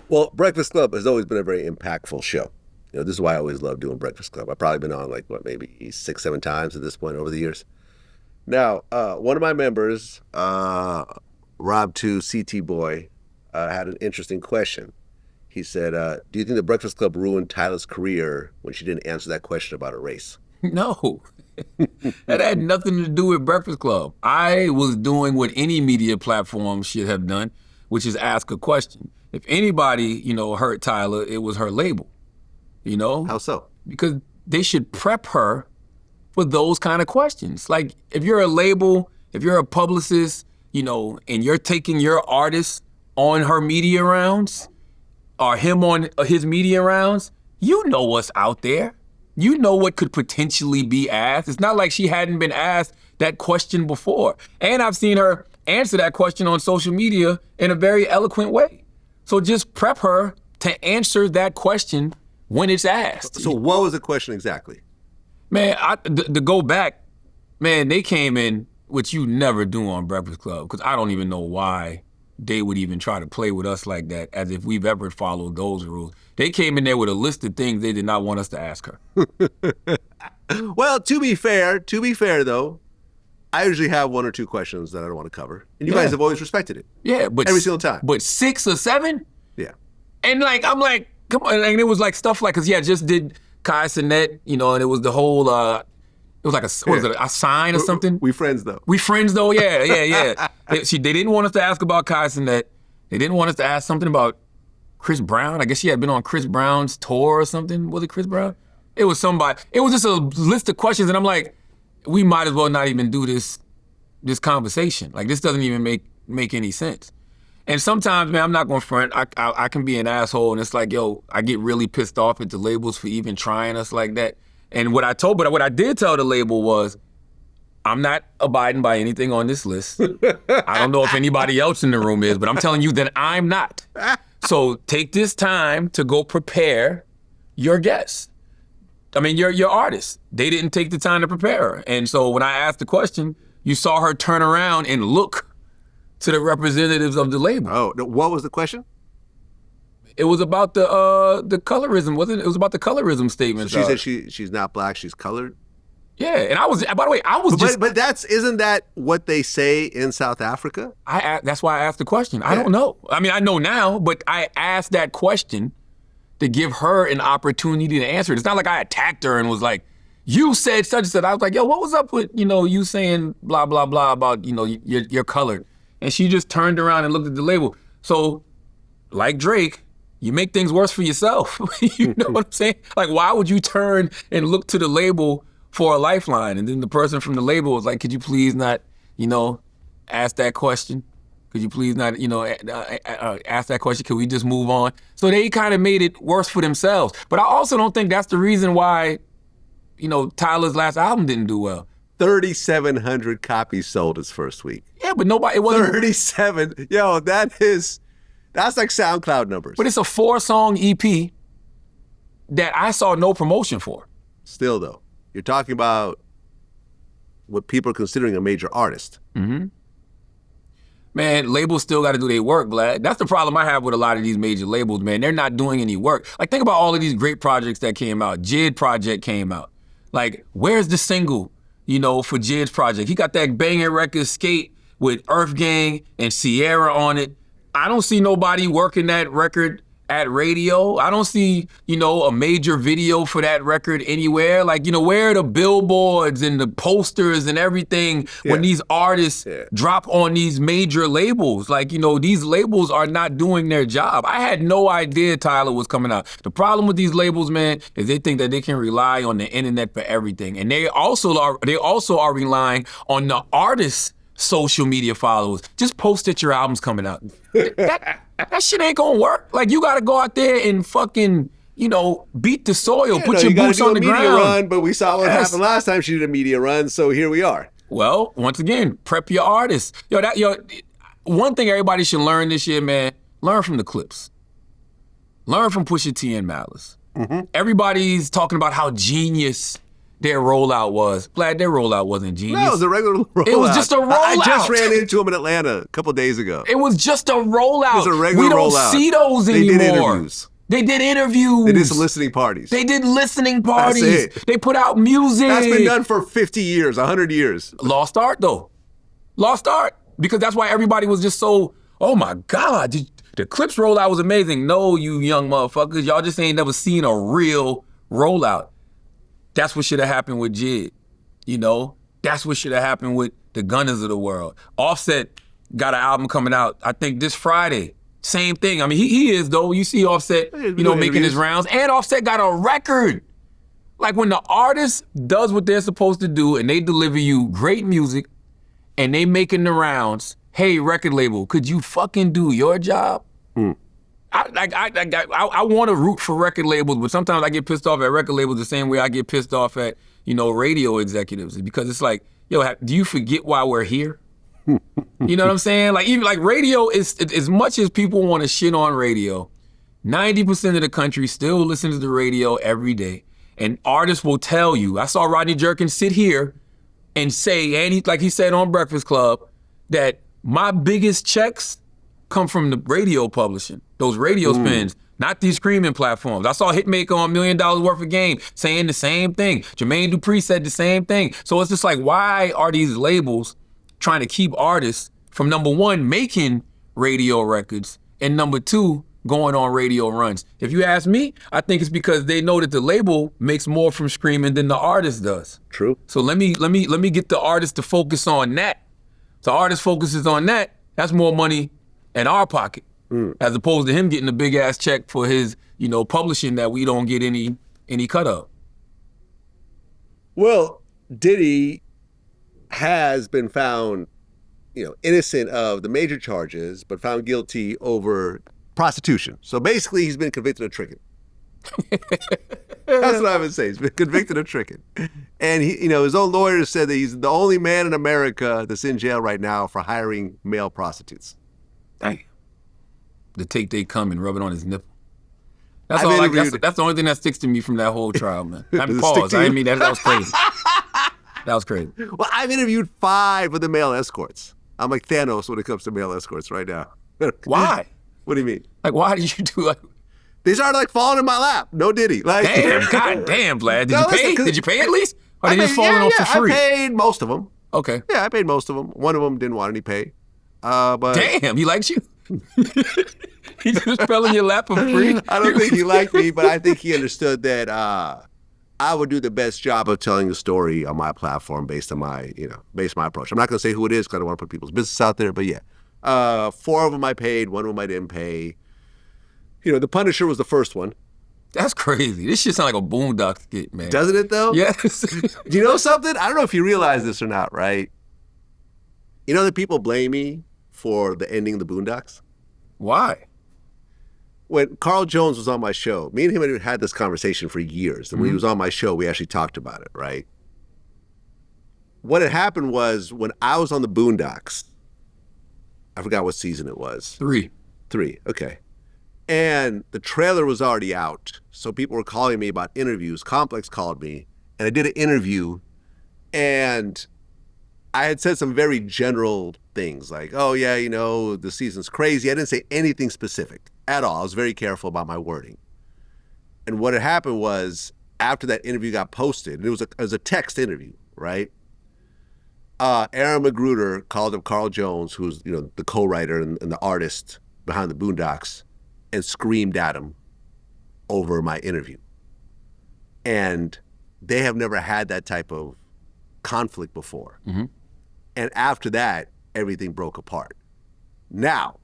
Well, Breakfast Club has always been a very impactful show. This is why I always love doing Breakfast Club. I've probably been on maybe 6, 7 times at this point over the years. Now, one of my members, Rob2 CT Boy, had an interesting question. He said, do you think the Breakfast Club ruined Tyla's career when she didn't answer that question about her race? No. That had nothing to do with Breakfast Club. I was doing what any media platform should have done, which is ask a question. If anybody, hurt Tyla, it was her label, How so? Because they should prep her for those kind of questions. If you're a label, if you're a publicist, and you're taking your artist on her media rounds or him on his media rounds, you know what's out there. You know what could potentially be asked. It's not like she hadn't been asked that question before. And I've seen her answer that question on social media in a very eloquent way. So just prep her to answer that question when it's asked. So what was the question exactly? Man, to go back, man, they came in, which you never do on Breakfast Club, because I don't even know why they would even try to play with us like that, as if we've ever followed those rules. They came in there with a list of things they did not want us to ask her. Well, to be fair though, I usually have 1 or 2 questions that I don't want to cover. And you guys have always respected it. Yeah, but every single time. But 6 or 7? Yeah. And I'm come on, and it was stuff cause I just did Kai Cenat, and it was the whole, it was a sign or something? We friends though. Yeah. They didn't want us to ask about Kai Cenat. They didn't want us to ask something about Chris Brown. I guess she had been on Chris Brown's tour or something. Was it Chris Brown? It was somebody. It was just a list of questions, and I'm we might as well not even do this conversation. This doesn't even make any sense. And sometimes, man, I'm not gonna front. I can be an asshole, and it's I get really pissed off at the labels for even trying us like that. And what I did tell the label was, I'm not abiding by anything on this list. I don't know if anybody else in the room is, but I'm telling you that I'm not. So take this time to go prepare your guests. I mean, your artists. They didn't take the time to prepare her. And so when I asked the question, you saw her turn around and look to the representatives of the label. Oh, what was the question? It was about the colorism, wasn't it? It was about the colorism statement. So she said she's not black, she's colored? Yeah, and I was, by the way, I was just. But isn't that what they say in South Africa? That's why I asked the question. I don't know. I mean, I know now, but I asked that question to give her an opportunity to answer it. It's not like I attacked her and was like, you said such and such. I was like, yo, what was up with, you saying blah, blah, blah about, you're colored. And she just turned around and looked at the label. So, like Drake, you make things worse for yourself. You know what I'm saying? Like, why would you turn and look to the label for a lifeline? And then the person from the label was like, could you please not, ask that question? Could you please not, ask that question? Could we just move on? So they kind of made it worse for themselves. But I also don't think that's the reason why, Tyla's last album didn't do well. 3,700 copies sold his first week. Yeah, but nobody, it wasn't. 37. Yo, that's like SoundCloud numbers. But it's a 4-song EP that I saw no promotion for. Still, though, you're talking about what people are considering a major artist. Mm-hmm. Man, labels still got to do their work, Vlad. That's the problem I have with a lot of these major labels, man. They're not doing any work. Like, think about all of these great projects that came out. Jid project came out. Like, where's the single, for Jid's project? He got that banging record, Skate, with Earth Gang and Sierra on it. I don't see nobody working that record at radio. I don't see, a major video for that record anywhere. Like, where are the billboards and the posters and everything when these artists drop on these major labels? Like, these labels are not doing their job. I had no idea Tyla was coming out. The problem with these labels, man, is they think that they can rely on the internet for everything. And they also are relying on the artists' social media followers. Just post that your album's coming out. That shit ain't gonna work. Like, you gotta go out there and fucking, beat the soil, put your boots on the ground. Media run, but we saw what happened last time she did a media run, so here we are. Well, once again, prep your artists. One thing everybody should learn this year, man, learn from the clips. Learn from Pusha T and Malice. Mm-hmm. Everybody's talking about how genius their rollout was. Vlad, their rollout wasn't genius. No, it was a regular rollout. It was just a rollout. I just ran into him in Atlanta a couple days ago. It was just a rollout. It was a regular rollout. We don't see those anymore. They did interviews. They did interviews. They did some listening parties. They did listening parties. That's it. They put out music. That's been done for 50 years, 100 years. Lost art, though. Lost art. Because that's why everybody was just so, oh my God, the Clips rollout was amazing. No, you young motherfuckers, y'all just ain't never seen a real rollout. That's what should have happened with Jid. That's what should have happened with the Gunners of the world. Offset got an album coming out, I think this Friday. Same thing. I mean, he is, though. You see Offset, making his rounds. And Offset got a record. Like, when the artist does what they're supposed to do and they deliver you great music and they making the rounds, hey, record label, could you fucking do your job? I want to root for record labels, but sometimes I get pissed off at record labels the same way I get pissed off at, radio executives. Because it's like, yo, do you forget why we're here? You know what I'm saying? Like, even like radio is, as much as people want to shit on radio, 90% of the country still listens to the radio every day. And artists will tell you, I saw Rodney Jerkins sit here and say, and he said on Breakfast Club, that my biggest checks come from the radio publishing, those radio spins, not these streaming platforms. I saw Hitmaker on $1 Million Worth of Game saying the same thing. Jermaine Dupri said the same thing. So it's just like, why are these labels trying to keep artists from, number one, making radio records, and number two, going on radio runs? If you ask me, I think it's because they know that the label makes more from streaming than the artist does. True. So let me get the artist to focus on that. So artist focuses on that. That's more money in our pocket, as opposed to him getting a big ass check for his, publishing that we don't get any cut of. Well, Diddy has been found, innocent of the major charges, but found guilty over prostitution. So basically, he's been convicted of tricking. That's what I would say. He's been convicted of tricking. And he, his own lawyer said that he's the only man in America that's in jail right now for hiring male prostitutes. Dang. The take they come and rub it on his nipple. That's the only thing that sticks to me from that whole trial, man. Pause. I didn't mean that. That was crazy. That was crazy. Well, I've interviewed 5 of the male escorts. I'm like Thanos when it comes to male escorts right now. Why? What do you mean? Like, why did you do it? They started falling in my lap. No Diddy. Damn, God damn, Vlad. Did you pay at least? Are they just falling off for free? I paid most of them. Okay. Yeah, I paid most of them. One of them didn't want any pay. But damn, he likes you? He just fell in your lap for free? I don't think he liked me, but I think he understood that I would do the best job of telling the story on my platform based on my approach. I'm not going to say who it is because I don't want to put people's business out there, but yeah. 4 of them I paid, 1 of them I didn't pay. The Punisher was the first one. That's crazy. This shit sound like a Boondocks skit, man. Doesn't it, though? Yes. Do you know something? I don't know if you realize this or not, right? You know that people blame me for the ending of the Boondocks? Why? When Carl Jones was on my show, me and him had had this conversation for years. And when he was on my show, we actually talked about it, right? What had happened was when I was on the Boondocks, I forgot what season it was. 3. 3, okay. And the trailer was already out. So people were calling me about interviews. Complex called me, and I did an interview, and I had said some very general things like, oh yeah, the season's crazy. I didn't say anything specific at all. I was very careful about my wording. And what had happened was after that interview got posted, and it was a text interview, right? Aaron Magruder called up Carl Jones, who's the co-writer and the artist behind the Boondocks, and screamed at him over my interview. And they have never had that type of conflict before. Mm-hmm. And after that, everything broke apart. Now,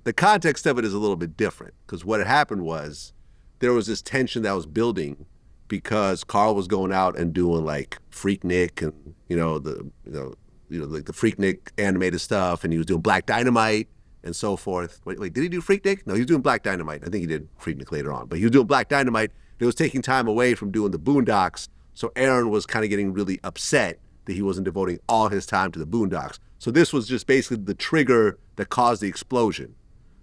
the context of it is a little bit different because what had happened was there was this tension that was building because Carl was going out and doing like Freaknik and the Freaknik animated stuff, and he was doing Black Dynamite and so forth. Wait, did he do Freaknik? No, he was doing Black Dynamite. I think he did Freaknik later on, but he was doing Black Dynamite. It was taking time away from doing the Boondocks, so Aaron was kind of getting really upset that he wasn't devoting all his time to the Boondocks. So this was just basically the trigger that caused the explosion.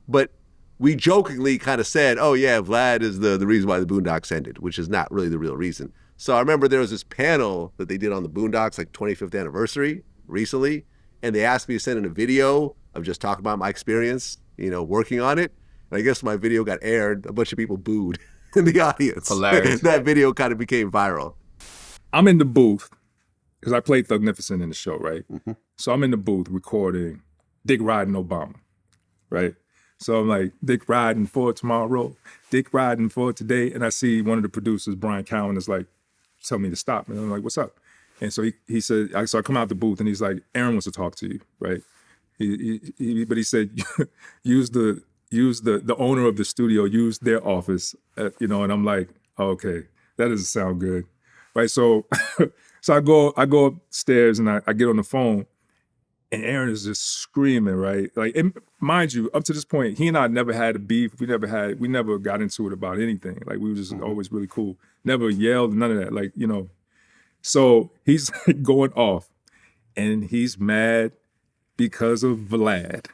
But we jokingly kind of said, oh yeah, Vlad is the reason why the Boondocks ended, which is not really the real reason. So I remember there was this panel that they did on the Boondocks, like 25th anniversary recently, and they asked me to send in a video of just talking about my experience, working on it. And I guess my video got aired. A bunch of people booed in the audience. Hilarious. That video kind of became viral. I'm in the booth because I played Thugnificent in the show, right? Mm-hmm. So I'm in the booth recording Dick riding Obama, right? So I'm like, Dick riding for tomorrow, Dick riding for today. And I see one of the producers, Brian Cowan, is like, tell me to stop. And I'm like, what's up? And so he said, so I come out the booth and he's like, Aaron wants to talk to you, right? But he said, use the owner of the studio, use their office, and I'm like, oh, okay, that doesn't sound good, right? So I go upstairs and I get on the phone, and Aaron is just screaming, right? Like, and mind you, up to this point, he and I never had a beef. We never got into it about anything. Like, we were just always really cool. Never yelled, none of that. Like, So he's going off, and he's mad because of Vlad.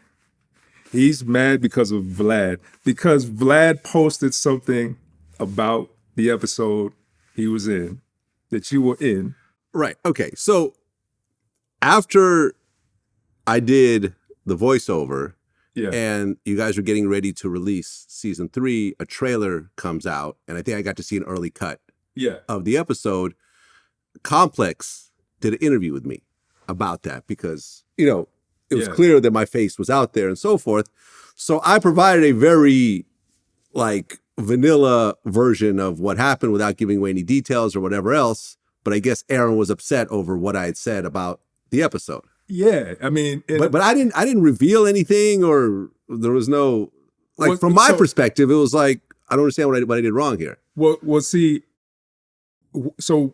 He's mad because of Vlad. Because Vlad posted something about the episode he was in, that you were in. Right. Okay. So after I did the voiceover, and you guys were getting ready to release season 3, a trailer comes out, and I think I got to see an early cut of the episode. Complex did an interview with me about that because, it was clear that my face was out there and so forth. So I provided a very vanilla version of what happened without giving away any details or whatever else. But I guess Aaron was upset over what I had said about the episode. Yeah, I mean, but I didn't reveal anything, or there was no from my perspective, it was like I don't understand what I did wrong here. Well, see, so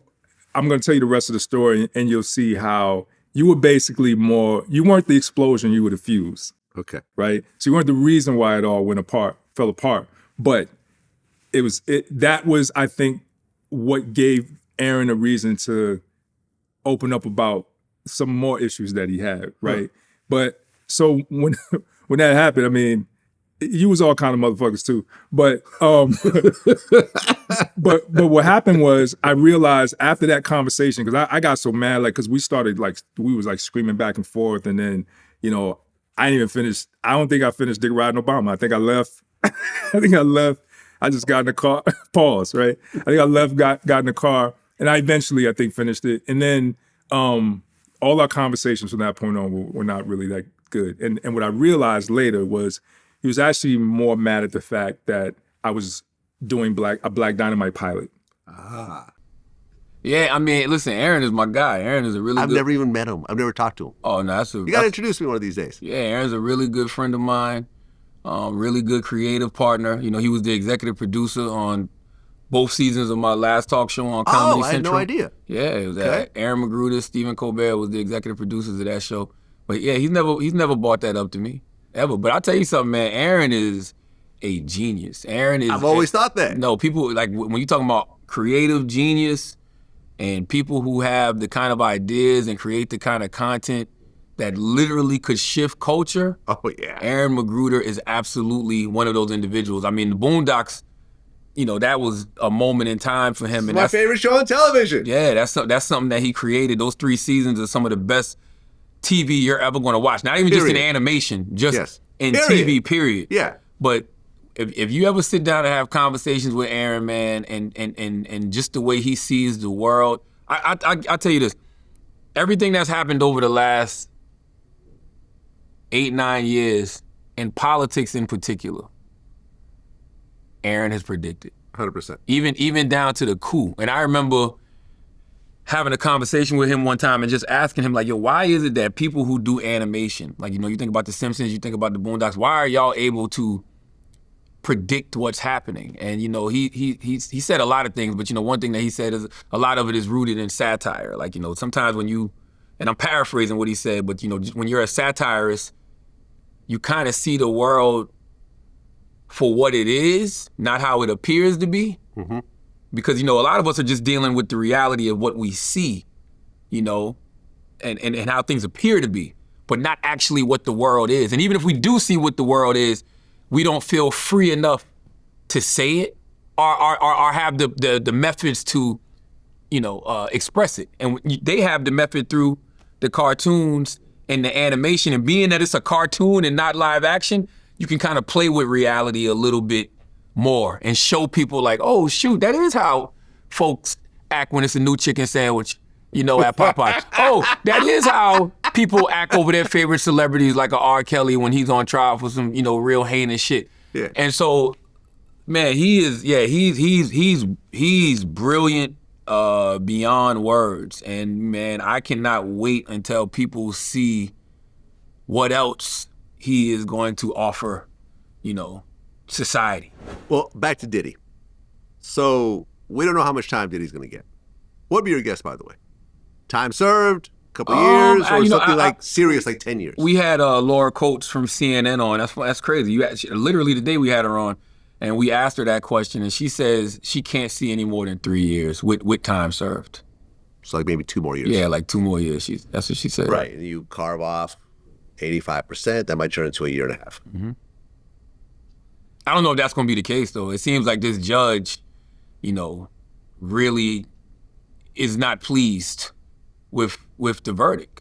I'm going to tell you the rest of the story, and you'll see how you were basically you weren't the explosion, you were the fuse. Okay. Right? So you weren't the reason why it all fell apart. But that was, I think, what gave Aaron a reason to open up about some more issues that he had, right? But so when that happened, I mean, you was all kind of motherfuckers too. But but what happened was I realized after that conversation, because I got so mad, because we started we was screaming back and forth, and then I didn't even finish. I don't think I finished Dick Riding Obama. I think I left. I just got in the car. Pause. Right. I think I left. Got in the car, And I eventually, I think, finished it. And then all our conversations from that point on were not really that good. And what I realized later was he was actually more mad at the fact that I was doing a Black Dynamite pilot. Ah. Yeah, I mean, listen, Aaron is my guy. Aaron is a really I've good... never even met him. I've never talked to him. Oh, no, You got to introduce me one of these days. Yeah, Aaron's a really good friend of mine. Really good creative partner. You know, he was the executive producer on both seasons of my last talk show on Comedy Central. I had no idea. Yeah, it was Aaron Magruder, Stephen Colbert was the executive producers of that show. But yeah, he's never brought that up to me, ever. But I'll tell you something, man, Aaron is a genius. I've always thought that. No, people, like, when you're talking about creative genius and people who have the kind of ideas and create the kind of content that literally could shift culture. Oh, yeah. Aaron Magruder is absolutely one of those individuals. I mean, the Boondocks, you know, that was a moment in time for him. It's my favorite show on television. Yeah, that's something that he created. Those 3 seasons are some of the best TV you're ever going to watch. Not even just in animation, just in TV, period. Yeah. But if you ever sit down and have conversations with Aaron, man, and just the way he sees the world, I'll tell you this. Everything that's happened over the last 8-9 years, in politics in particular, Aaron has predicted. 100%. Even down to the coup. And I remember having a conversation with him one time and just asking him, like, yo, why is it that people who do animation, like, you know, you think about The Simpsons, you think about the Boondocks, why are y'all able to predict what's happening? And, you know, he said a lot of things, but, you know, one thing that he said is a lot of it is rooted in satire. Like, you know, sometimes when you, and I'm paraphrasing what he said, but, you know, when you're a satirist, you kind of see the world for what it is, not how it appears to be. Mm-hmm. Because, you know, a lot of us are just dealing with the reality of what we see, you know, and how things appear to be, but not actually what the world is. And even if we do see what the world is, we don't feel free enough to say it or have the methods to, you know, express it. And they have the method through the cartoons and the animation. And being that it's a cartoon and not live action, you can kind of play with reality a little bit more and show people like, oh, shoot, that is how folks act when it's a new chicken sandwich, you know, at Popeyes. Oh, that is how people act over their favorite celebrities like a R. Kelly when he's on trial for some, you know, real heinous shit. Yeah. And so, man, he's brilliant beyond words. And man, I cannot wait until people see what else he is going to offer, you know, society. Well, back to Diddy. So we don't know how much time Diddy's going to get. What would be your guess, by the way? Time served, a couple years, or something serious, like 10 years? We had Laura Coates from CNN on. That's crazy. Literally today we had her on, and we asked her that question, and she says she can't see any more than 3 years with time served. So like maybe 2 more years. Yeah, like 2 more years. That's what she said. Right, and you carve off 85%, that might turn into a year and a half. Mm-hmm. I don't know if that's going to be the case, though. It seems like this judge, you know, really is not pleased with the verdict.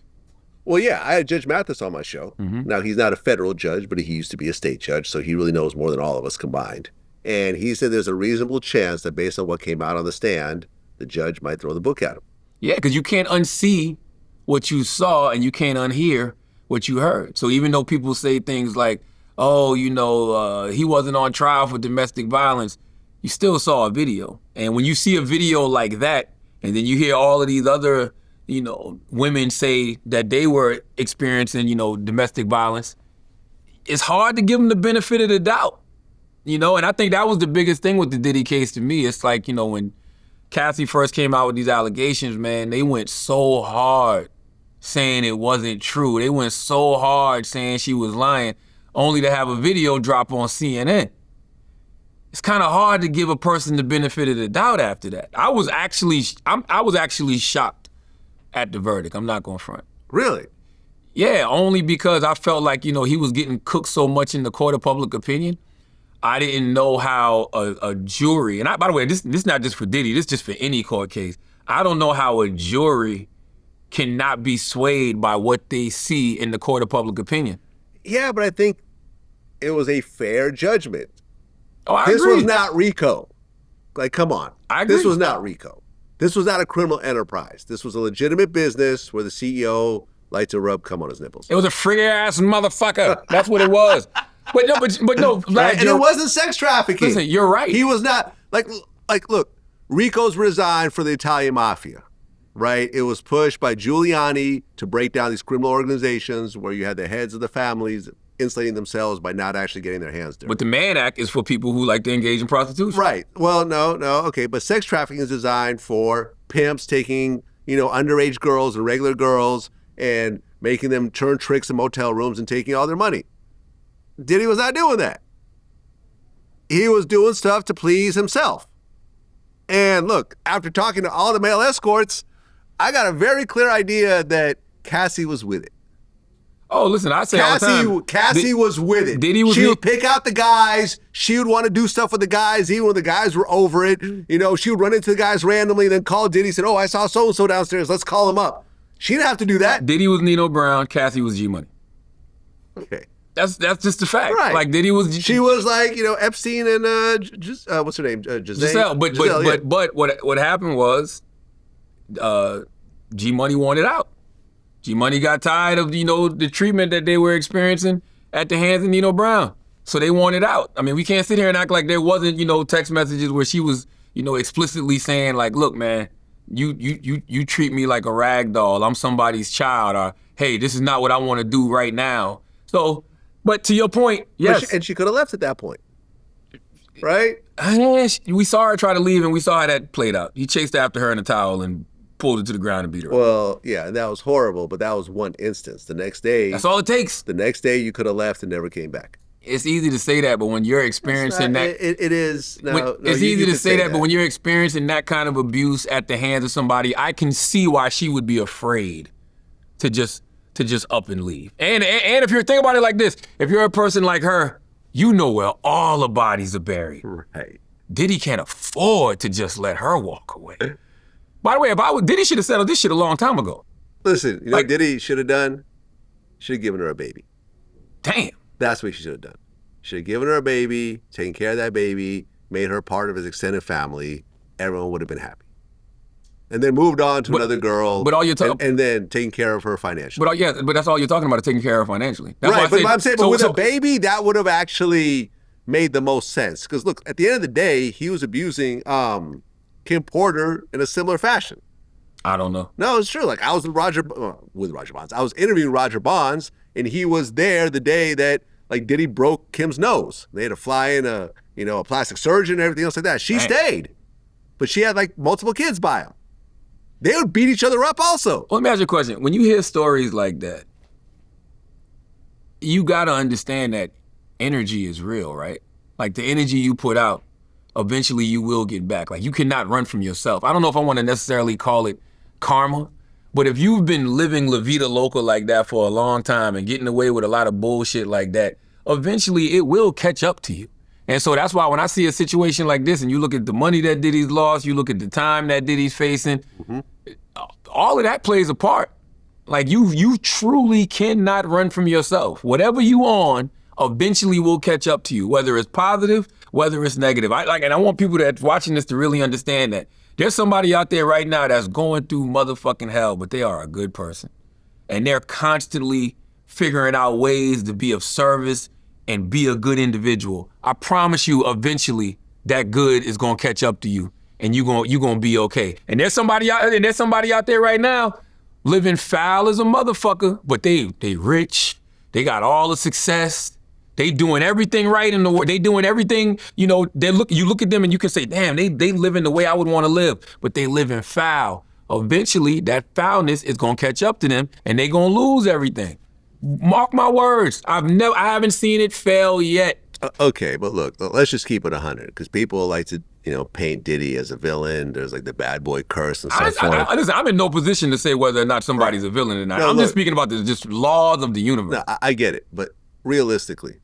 Well, yeah, I had Judge Mathis on my show. Mm-hmm. Now, he's not a federal judge, but he used to be a state judge, so he really knows more than all of us combined. And he said there's a reasonable chance that based on what came out on the stand, the judge might throw the book at him. Yeah, because you can't unsee what you saw and you can't unhear what you heard. So even though people say things like, oh, you know, he wasn't on trial for domestic violence, you still saw a video. And when you see a video like that, and then you hear all of these other, you know, women say that they were experiencing, you know, domestic violence, it's hard to give them the benefit of the doubt, you know? And I think that was the biggest thing with the Diddy case to me. It's like, you know, when Cassie first came out with these allegations, man, they went so hard saying it wasn't true. They went so hard saying she was lying, only to have a video drop on CNN. It's kind of hard to give a person the benefit of the doubt after that. I was actually shocked at the verdict. I'm not gonna front. Really? Yeah, only because I felt like, you know, he was getting cooked so much in the court of public opinion. I didn't know how a jury, and by the way, this is not just for Diddy, this is just for any court case. I don't know how a jury cannot be swayed by what they see in the court of public opinion. Yeah, but I think it was a fair judgment. Oh, I agree. This was not RICO. Like, come on. I agree. This was not RICO. This was not a criminal enterprise. This was a legitimate business where the CEO liked to rub cum on his nipples. It was a friggy-ass motherfucker. That's what it was. But no, Vlad, Right? And it wasn't sex trafficking. Listen, you're right. He was not, like, look, Rico's resigned for the Italian mafia, right? It was pushed by Giuliani to break down these criminal organizations where you had the heads of the families insulating themselves by not actually getting their hands dirty. But the Mann Act is for people who like to engage in prostitution. Right. Well, no, okay. But sex trafficking is designed for pimps taking, underage girls and regular girls and making them turn tricks in motel rooms and taking all their money. Diddy was not doing that. He was doing stuff to please himself. And look, after talking to all the male escorts, I got a very clear idea that Cassie was with it. Oh, listen, I say all the time. Cassie was with it. She would pick out the guys. She would want to do stuff with the guys, even when the guys were over it. She would run into the guys randomly, then call Diddy, said, oh, I saw so-and-so downstairs. Let's call him up. She didn't have to do that. Diddy was Nino Brown. Cassie was G-Money. Okay. That's just a fact. Right. Like Diddy was. She was like, Epstein and what's her name? Giselle. But what happened was, G-Money wanted out. G-Money got tired of, the treatment that they were experiencing at the hands of Nino Brown. So they wanted out. I mean, we can't sit here and act like there wasn't, text messages where she was, explicitly saying like, look, man, you treat me like a rag doll. I'm somebody's child. Or, hey, this is not what I want to do right now. So, but to your point, yes. And she could have left at that point, right? We saw her try to leave and we saw how that played out. He chased after her in a towel and pulled her to the ground and beat her up. Well, yeah, that was horrible, but that was one instance. The next day... That's all it takes. The next day, you could have left and never came back. It's easy to say that, but when you're experiencing that... It is. It's easy to say that, but when you're experiencing that kind of abuse at the hands of somebody, I can see why she would be afraid to just up and leave. And if you're thinking about it like this, if you're a person like her, you know where all the bodies are buried. Right. Diddy can't afford to just let her walk away. By the way, Diddy should have settled this shit a long time ago. Listen, what Diddy should have done? Should have given her a baby. Damn. That's what he should have done. Should have given her a baby, taken care of that baby, made her part of his extended family. Everyone would have been happy. And then moved on to another girl. But all you're talking, and then taking care of her financially. But that's all you're talking about, is taking care of her financially. That's right. But I'm saying, with a baby, that would have actually made the most sense. Because look, at the end of the day, he was abusing Kim Porter in a similar fashion. I don't know. No, it's true. Like, I was with Roger Bonds. I was interviewing Roger Bonds, and he was there the day that Diddy broke Kim's nose. They had to fly in a plastic surgeon and everything else like that. She stayed, but she had multiple kids by him. They would beat each other up also. Well, let me ask you a question. When you hear stories like that, you got to understand that energy is real, right? Like, the energy you put out, eventually you will get back. Like, you cannot run from yourself. I don't know if I want to necessarily call it karma, but if you've been living La Vida Loca like that for a long time and getting away with a lot of bullshit like that, eventually it will catch up to you. And so that's why when I see a situation like this and you look at the money that Diddy's lost, you look at the time that Diddy's facing, all of that plays a part. Like, you truly cannot run from yourself. Whatever you on eventually will catch up to you, whether it's positive, whether it's negative. And I want people that's watching this to really understand that there's somebody out there right now that's going through motherfucking hell, but they are a good person. And they're constantly figuring out ways to be of service and be a good individual. I promise you, eventually, that good is gonna catch up to you, and you gonna be okay. And there's somebody out there right now living foul as a motherfucker, but they rich, they got all the success, they doing everything right in the world, they doing everything, you look at them and you can say, damn, they living the way I would want to live, but they living foul. Eventually, that foulness is gonna catch up to them, and they gonna lose everything. Mark my words. I haven't seen it fail yet. Okay, but look, let's just keep it 100, because people like to, paint Diddy as a villain. There's the bad boy curse and so forth. Listen, I'm in no position to say whether or not somebody's a villain or not. I'm just speaking about the just laws of the universe. No, I get it, but realistically,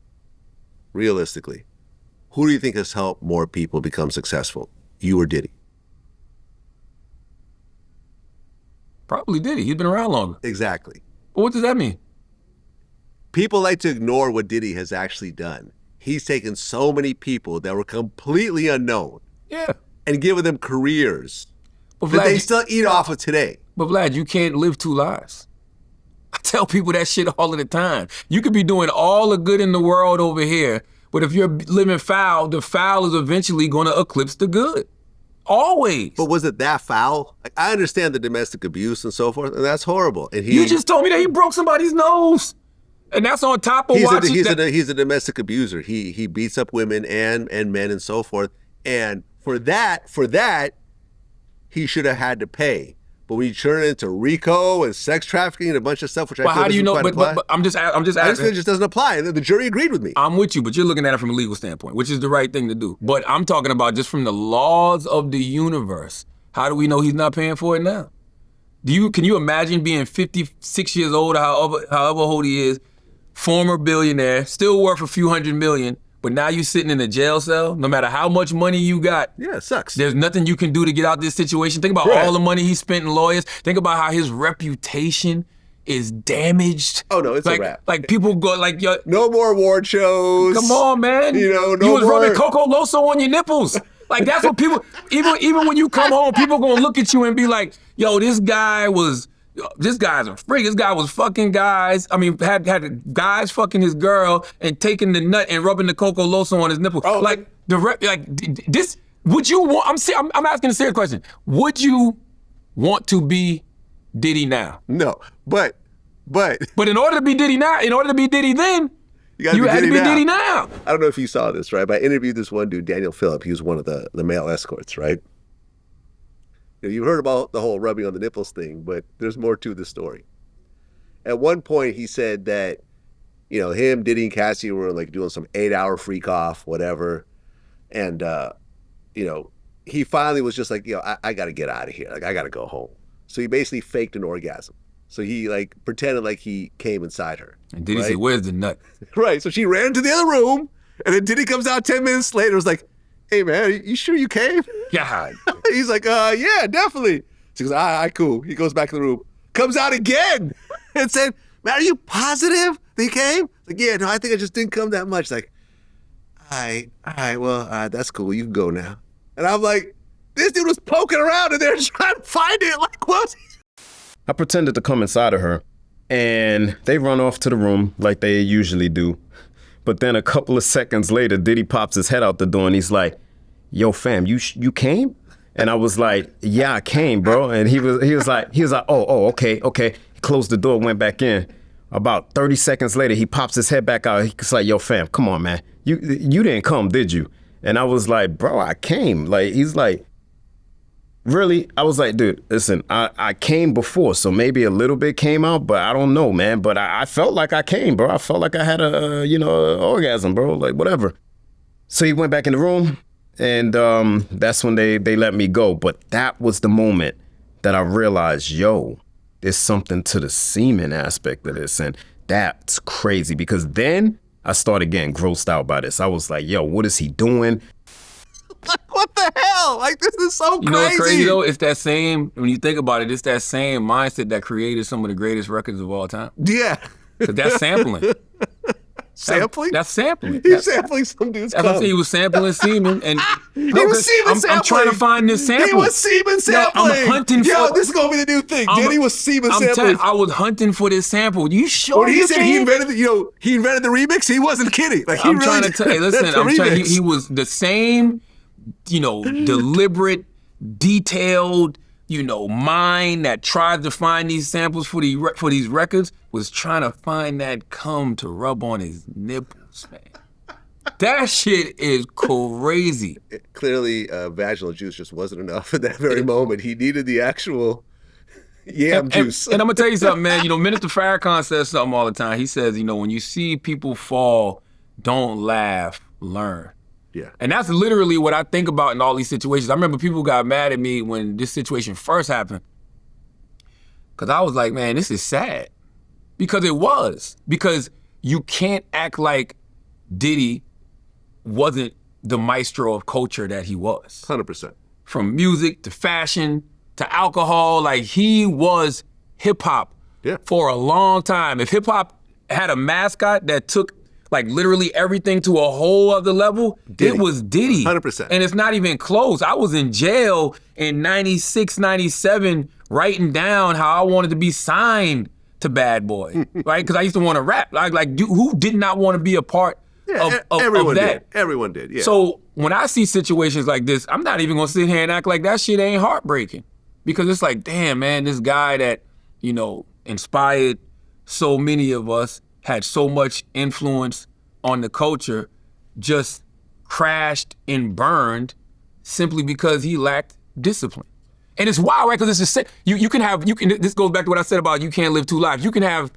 who do you think has helped more people become successful? You or Diddy? Probably Diddy. He's been around longer. Exactly. But what does that mean? People like to ignore what Diddy has actually done. He's taken so many people that were completely unknown. Yeah. And given them careers. But that Vlad, they still eat off of today. But Vlad, you can't live two lives. I tell people that shit all of the time. You could be doing all the good in the world over here, but if you're living foul, the foul is eventually going to eclipse the good. Always. But was it that foul? Like, I understand the domestic abuse and so forth, and that's horrible. And You just told me that he broke somebody's nose. And that's on top of watching. He's a domestic abuser. He beats up women and men and so forth. And for that, he should have had to pay. But when you turn it into RICO and sex trafficking and a bunch of stuff, which I feel how do you know? but I'm just asking. It just doesn't apply. The jury agreed with me. I'm with you, but you're looking at it from a legal standpoint, which is the right thing to do. But I'm talking about just from the laws of the universe. How do we know he's not paying for it now? Can you imagine being 56 years old, however old he is, former billionaire, still worth a few $100 million, but now you're sitting in a jail cell, no matter how much money you got. Yeah, it sucks. There's nothing you can do to get out this situation. Think about all the money he spent in lawyers. Think about how his reputation is damaged. Oh, no, it's a wrap. Like people go like, yo, no more award shows. come on, man. You was rubbing Coco Loso on your nipples. Like that's what people, even when you come home, people gonna look at you and be like, yo, this guy's a freak. This guy was fucking guys. I mean, had guys fucking his girl and taking the nut and rubbing the Coco Loso on his nipple. Oh, like this. Would you want? I'm asking a serious question. Would you want to be Diddy now? No, but in order to be Diddy now, in order to be Diddy then, you had to be Diddy now. I don't know if you saw this, right? But I interviewed this one dude, Daniel Phillip. He was one of the male escorts, right? You've heard about the whole rubbing on the nipples thing, but there's more to the story. At one point, he said that, him, Diddy, and Cassie were like doing some 8-hour freak off, whatever. And, he finally was just like, I got to get out of here. Like, I got to go home. So he basically faked an orgasm. So he like pretended like he came inside her. And Diddy said, where's the nut? Right. So she ran to the other room, and then Diddy comes out 10 minutes later, was like, hey, man, you sure you came? God. He's like, yeah, definitely. She goes, all right, cool. He goes back to the room, comes out again and said, man, are you positive that he came? Like, yeah, no, I think I just didn't come that much. Like, all right, well, that's cool. You can go now. And I'm like, this dude was poking around in there trying to find it. Like, what? I pretended to come inside of her, and they run off to the room like they usually do. But then a couple of seconds later, Diddy pops his head out the door and he's like, yo, fam, you came? And I was like, yeah, I came, bro. And he was like, oh, okay. He closed the door, went back in. About 30 seconds later, he pops his head back out. He's like, yo, fam, come on, man. You didn't come, did you? And I was like, bro, I came. Like, he's like, really? I was like, dude, listen, I came before, so maybe a little bit came out, but I don't know, man. But I felt like I came, bro. I felt like I had a orgasm, bro, like whatever. So he went back in the room, and that's when they let me go. But that was the moment that I realized, yo, there's something to the semen aspect of this, and that's crazy, because then I started getting grossed out by this. I was like, yo, what is he doing? Like, what the hell? Like, this is so crazy. You know what's crazy, though? It's that same, when you think about it, it's that same mindset that created some of the greatest records of all time. Yeah. Because that's sampling. Sampling? That's sampling. He's sampling some dude's cum. He was sampling semen. And he was semen sampling. I'm trying to find this sample. He was semen sampling. I'm hunting for... Yo, this is going to be the new thing. Diddy was semen sampling. I was hunting for this sample. You sure? When he said he invented the remix, he wasn't kidding. Like, I'm trying to tell you, listen, he was the same... deliberate, detailed, mind that tried to find these samples for these records was trying to find that cum to rub on his nipples, man. That shit is crazy. Clearly, vaginal juice just wasn't enough at that very moment. He needed the actual yam juice. And I'm gonna tell you something, man. Minister Farrakhan says something all the time. He says, when you see people fall, don't laugh, learn. Yeah. And that's literally what I think about in all these situations. I remember people got mad at me when this situation first happened. Because I was like, man, this is sad. Because it was. Because you can't act like Diddy wasn't the maestro of culture that he was. 100%. From music to fashion to alcohol, like he was hip hop for a long time. If hip hop had a mascot that took, like literally everything to a whole other level, Diddy. it was Diddy. 100%. And it's not even close. I was in jail in 96, 97, writing down how I wanted to be signed to Bad Boy, right? Because I used to want to rap. Who did not want to be a part of everyone that? did. Everyone did, yeah. So when I see situations like this, I'm not even gonna sit here and act like that shit ain't heartbreaking. Because it's like, damn, man, this guy that, inspired so many of us, had so much influence on the culture, just crashed and burned simply because he lacked discipline. And it's wild, right? Because it's this goes back to what I said about you can't live two lives. You can have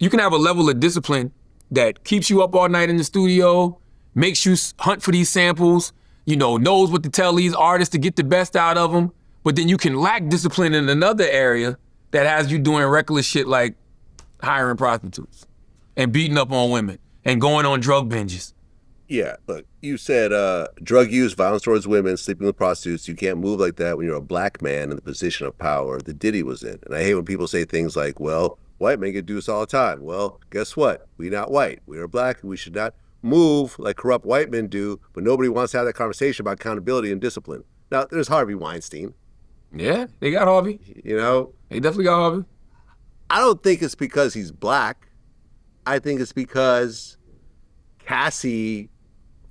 a level of discipline that keeps you up all night in the studio, makes you hunt for these samples, knows what to tell these artists to get the best out of them. But then you can lack discipline in another area that has you doing reckless shit like hiring prostitutes and beating up on women and going on drug binges. Yeah, look, you said drug use, violence towards women, sleeping with prostitutes. You can't move like that when you're a black man in the position of power that Diddy was in. And I hate when people say things like, well, white men get do this all the time. Well, guess what? We not white. We are black and we should not move like corrupt white men do, but nobody wants to have that conversation about accountability and discipline. Now, there's Harvey Weinstein. Yeah, they got Harvey. They definitely got Harvey. I don't think it's because he's black. I think it's because Cassie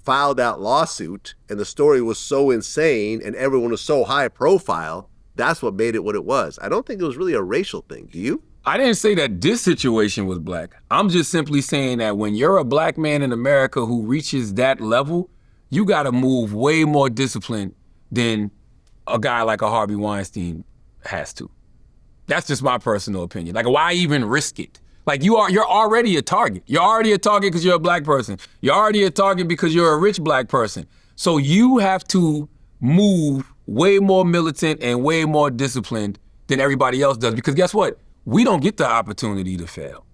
filed that lawsuit and the story was so insane and everyone was so high profile. That's what made it what it was. I don't think it was really a racial thing. Do you? I didn't say that this situation was black. I'm just simply saying that when you're a black man in America who reaches that level, you got to move way more disciplined than a guy like a Harvey Weinstein has to. That's just my personal opinion. Like, why even risk it? Like, you're already a target. You're already a target because you're a black person. You're already a target because you're a rich black person. So you have to move way more militant and way more disciplined than everybody else does. Because guess what? We don't get the opportunity to fail.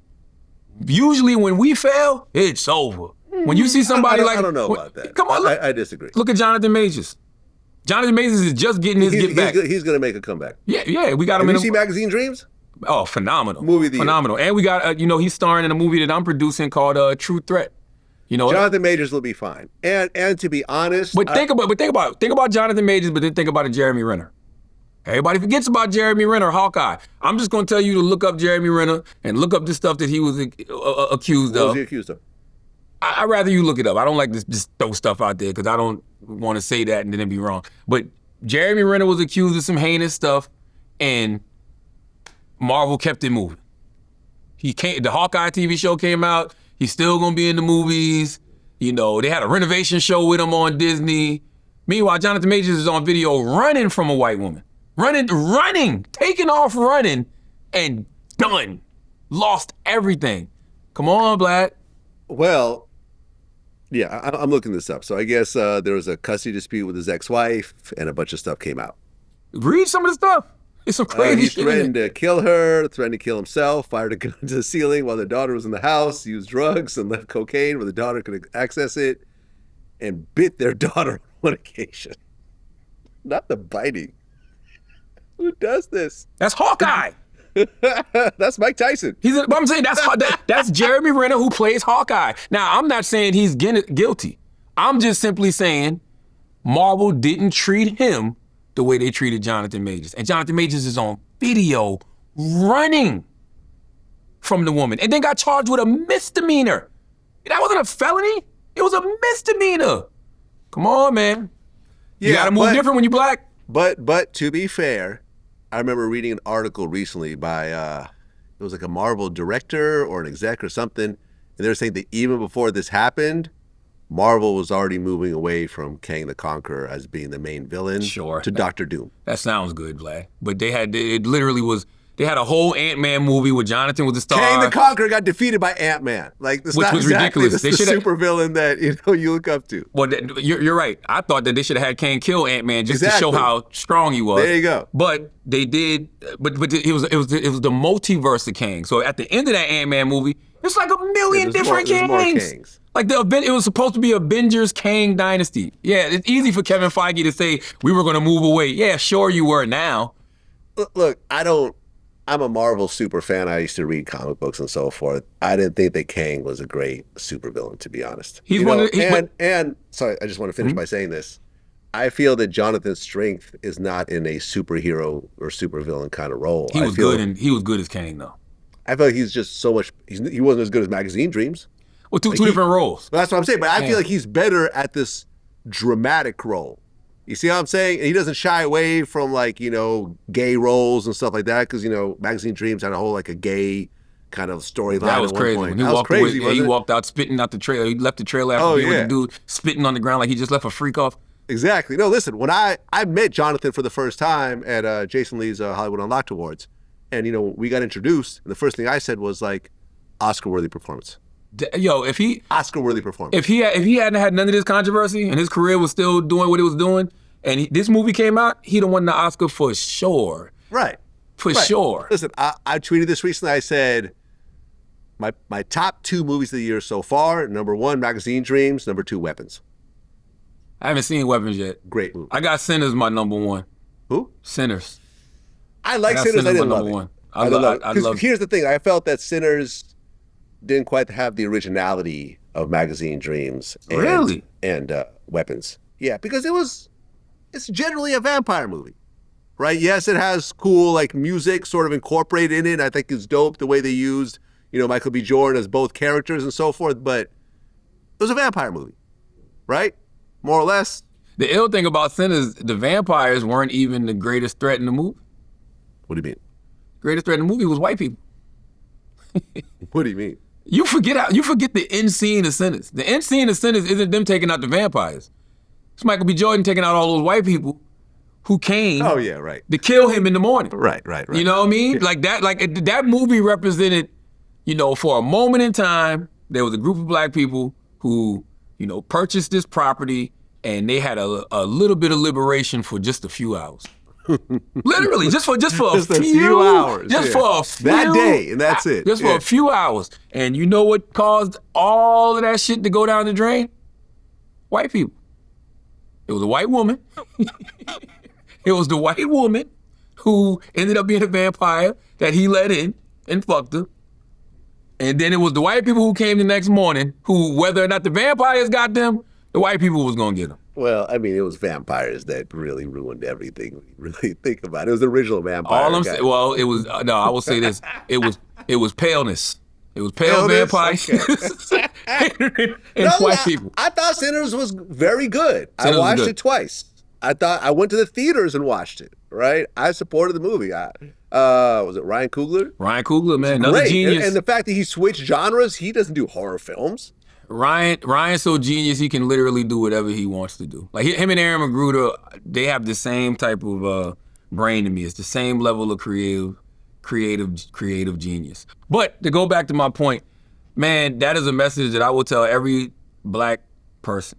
Usually when we fail, it's over. When you see somebody I don't know about that. Come on, look. I disagree. Look at Jonathan Majors. Jonathan Majors is just getting his get back. He's going to make a comeback. Yeah, we got him Have in you seen Magazine Dreams? Oh, phenomenal. Movie of the year. Phenomenal. And we got, he's starring in a movie that I'm producing called True Threat. Jonathan Majors will be fine. And to be honest... But think about Jonathan Majors, but then think about Jeremy Renner. Everybody forgets about Jeremy Renner, Hawkeye. I'm just going to tell you to look up Jeremy Renner and look up the stuff that he was accused of. What was he accused of? I'd rather you look it up. I don't like to just throw stuff out there because I don't want to say that and then be wrong. But Jeremy Renner was accused of some heinous stuff, and Marvel kept it moving. The Hawkeye TV show came out. He's still gonna be in the movies. They had a renovation show with him on Disney. Meanwhile, Jonathan Majors is on video running from a white woman. Running, taking off running, and done. Lost everything. Come on, Vlad. Well, yeah, I'm looking this up. So I guess there was a custody dispute with his ex-wife and a bunch of stuff came out. Read some of the stuff. It's some crazy shit. He threatened to kill her, threatened to kill himself, fired a gun to the ceiling while the daughter was in the house, used drugs and left cocaine where the daughter could access it, and bit their daughter on one occasion. Not the biting. Who does this? That's Hawkeye. That's Mike Tyson. I'm saying that's Jeremy Renner who plays Hawkeye. Now, I'm not saying he's guilty. I'm just simply saying Marvel didn't treat him the way they treated Jonathan Majors. And Jonathan Majors is on video running from the woman and then got charged with a misdemeanor. That wasn't a felony. It was a misdemeanor. Come on, man. You gotta move different when you're black. But to be fair, I remember reading an article recently by, it was like a Marvel director or an exec or something, and they were saying that even before this happened, Marvel was already moving away from Kang the Conqueror as being the main villain to Dr. Doom. That sounds good, Vlad. But they had a whole Ant-Man movie where Jonathan was the star. Kang the Conqueror got defeated by Ant-Man. Like, this which was exactly ridiculous. the super villain that you look up to. Well, you're right. I thought that they should have had Kang kill Ant-Man just to show how strong he was. There you go. But they did. But it was the multiverse of Kang. So at the end of that Ant-Man movie, it's like a million different Kangs. Like it was supposed to be Avengers Kang Dynasty. Yeah, it's easy for Kevin Feige to say we were going to move away. Yeah, sure you were now. Look, I don't I'm a Marvel super fan. I used to read comic books and so forth. I didn't think that Kang was a great supervillain, to be honest. He's one of the, and sorry, I just want to finish by saying this. I feel that Jonathan's strength is not in a superhero or supervillain kind of role. He was good as Kang though. I feel like he's just so much. He wasn't as good as Magazine Dreams. Well, two different roles. That's what I'm saying. But I feel like he's better at this dramatic role. You see how I'm saying? And he doesn't shy away from like, gay roles and stuff like that because, Magazine Dreams had a whole like a gay kind of storyline. That was crazy. When he walked away, he walked out spitting out the trailer. He left the trailer after being with the dude spitting on the ground like he just left a freak off. Exactly. No, listen, when I met Jonathan for the first time at Jason Lee's Hollywood Unlocked Awards, and, we got introduced, and the first thing I said was like, Oscar-worthy performance. Yo, Oscar-worthy performance. If he hadn't had none of this controversy and his career was still doing what it was doing, and this movie came out, he'd have won the Oscar for sure. Right. For sure. Listen, I tweeted this recently. I said, my top 2 movies of the year so far, number 1, Magazine Dreams, number 2, Weapons. I haven't seen Weapons yet. Great movie. I got Sinners my number 1. Who? Sinners. I like Sinners. I didn't love it. I love it. Here's the thing. I felt that Sinners didn't quite have the originality of Magazine Dreams and Weapons. Yeah, because it's generally a vampire movie, right? Yes, it has cool like music sort of incorporated in it. I think it's dope the way they used, Michael B. Jordan as both characters and so forth, but it was a vampire movie, right? More or less. The ill thing about Sinners, the vampires weren't even the greatest threat in the movie. What do you mean? Greatest threat in the movie was white people. What do you mean? You forget the end scene of Sinners. The end scene of Sinners isn't them taking out the vampires. It's Michael B. Jordan taking out all those white people who came to kill him in the morning. Right. You know what I mean? Yeah. That movie represented, for a moment in time, there was a group of black people who, purchased this property and they had a little bit of liberation for just a few hours. Literally, just for a few hours. Just for a few that day, and that's it. Just for a few hours. And you know what caused all of that shit to go down the drain? White people. It was a white woman. It was the white woman who ended up being a vampire that he let in and fucked her. And then it was the white people who came the next morning who, whether or not the vampires got them, the white people was gonna get them. Well, I mean, it was vampires that really ruined everything when you really think about it. It was the original vampire. All I'm saying, well, it was, no, I will say this. It was paleness. It was pale vampires and white people. I thought Sinners was very good. I watched it twice. I went to the theaters and watched it, right? I supported the movie. Was it Ryan Coogler? Ryan Coogler, man, another genius. And the fact that he switched genres, he doesn't do horror films. Ryan's so genius, he can literally do whatever he wants to do. Like him and Aaron McGruder, they have the same type of brain to me. It's the same level of creative genius. But to go back to my point, man, that is a message that I will tell every black person.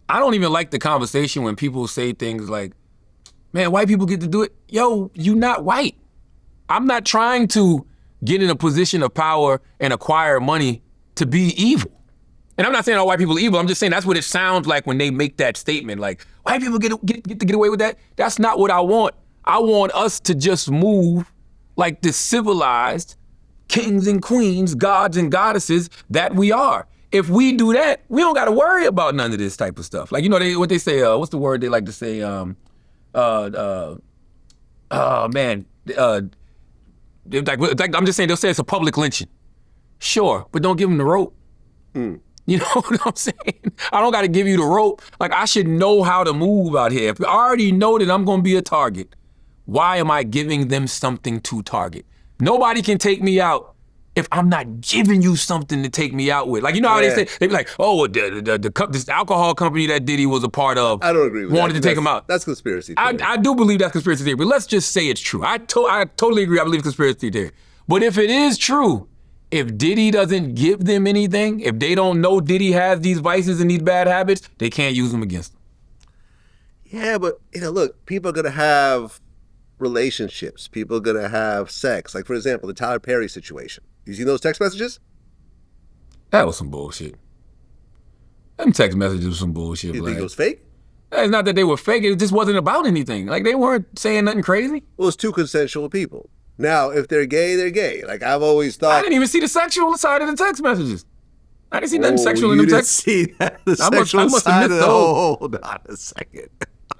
I don't even like the conversation when people say things like, man, white people get to do it. Yo, you not white. I'm not trying to get in a position of power and acquire money to be evil. And I'm not saying all white people are evil. I'm just saying that's what it sounds like when they make that statement. Like, white people get to get away with that? That's not what I want. I want us to just move like the civilized kings and queens, gods and goddesses that we are. If we do that, we don't got to worry about none of this type of stuff. Like, what they say, what's the word they like to say? I'm just saying, they'll say it's a public lynching. Sure, but don't give them the rope. You know what I'm saying? I don't got to give you the rope. Like, I should know how to move out here. If I already know that I'm going to be a target, why am I giving them something to target? Nobody can take me out if I'm not giving you something to take me out with. Like, how they say, they be like, oh, this alcohol company that Diddy was a part of, I don't agree with wanted to take him out. That's conspiracy theory. I do believe that's conspiracy theory, but let's just say it's true. I totally agree. I believe it's conspiracy theory. But if it is true, if Diddy doesn't give them anything, if they don't know Diddy has these vices and these bad habits, they can't use them against them. Yeah, but, look, people are going to have relationships. People are going to have sex. Like, for example, the Tyler Perry situation. You see those text messages? That was some bullshit. Them text messages were some bullshit. You think it was fake? It's not that they were fake. It just wasn't about anything. Like, they weren't saying nothing crazy. Well, it's two consensual people. Now, if they're gay, they're gay. Like I've always I thought. didn't even see the sexual side of the text messages. I didn't see nothing sexual in you them didn't texts. see that, the I must sexual have side of missed the those. Hold on a second.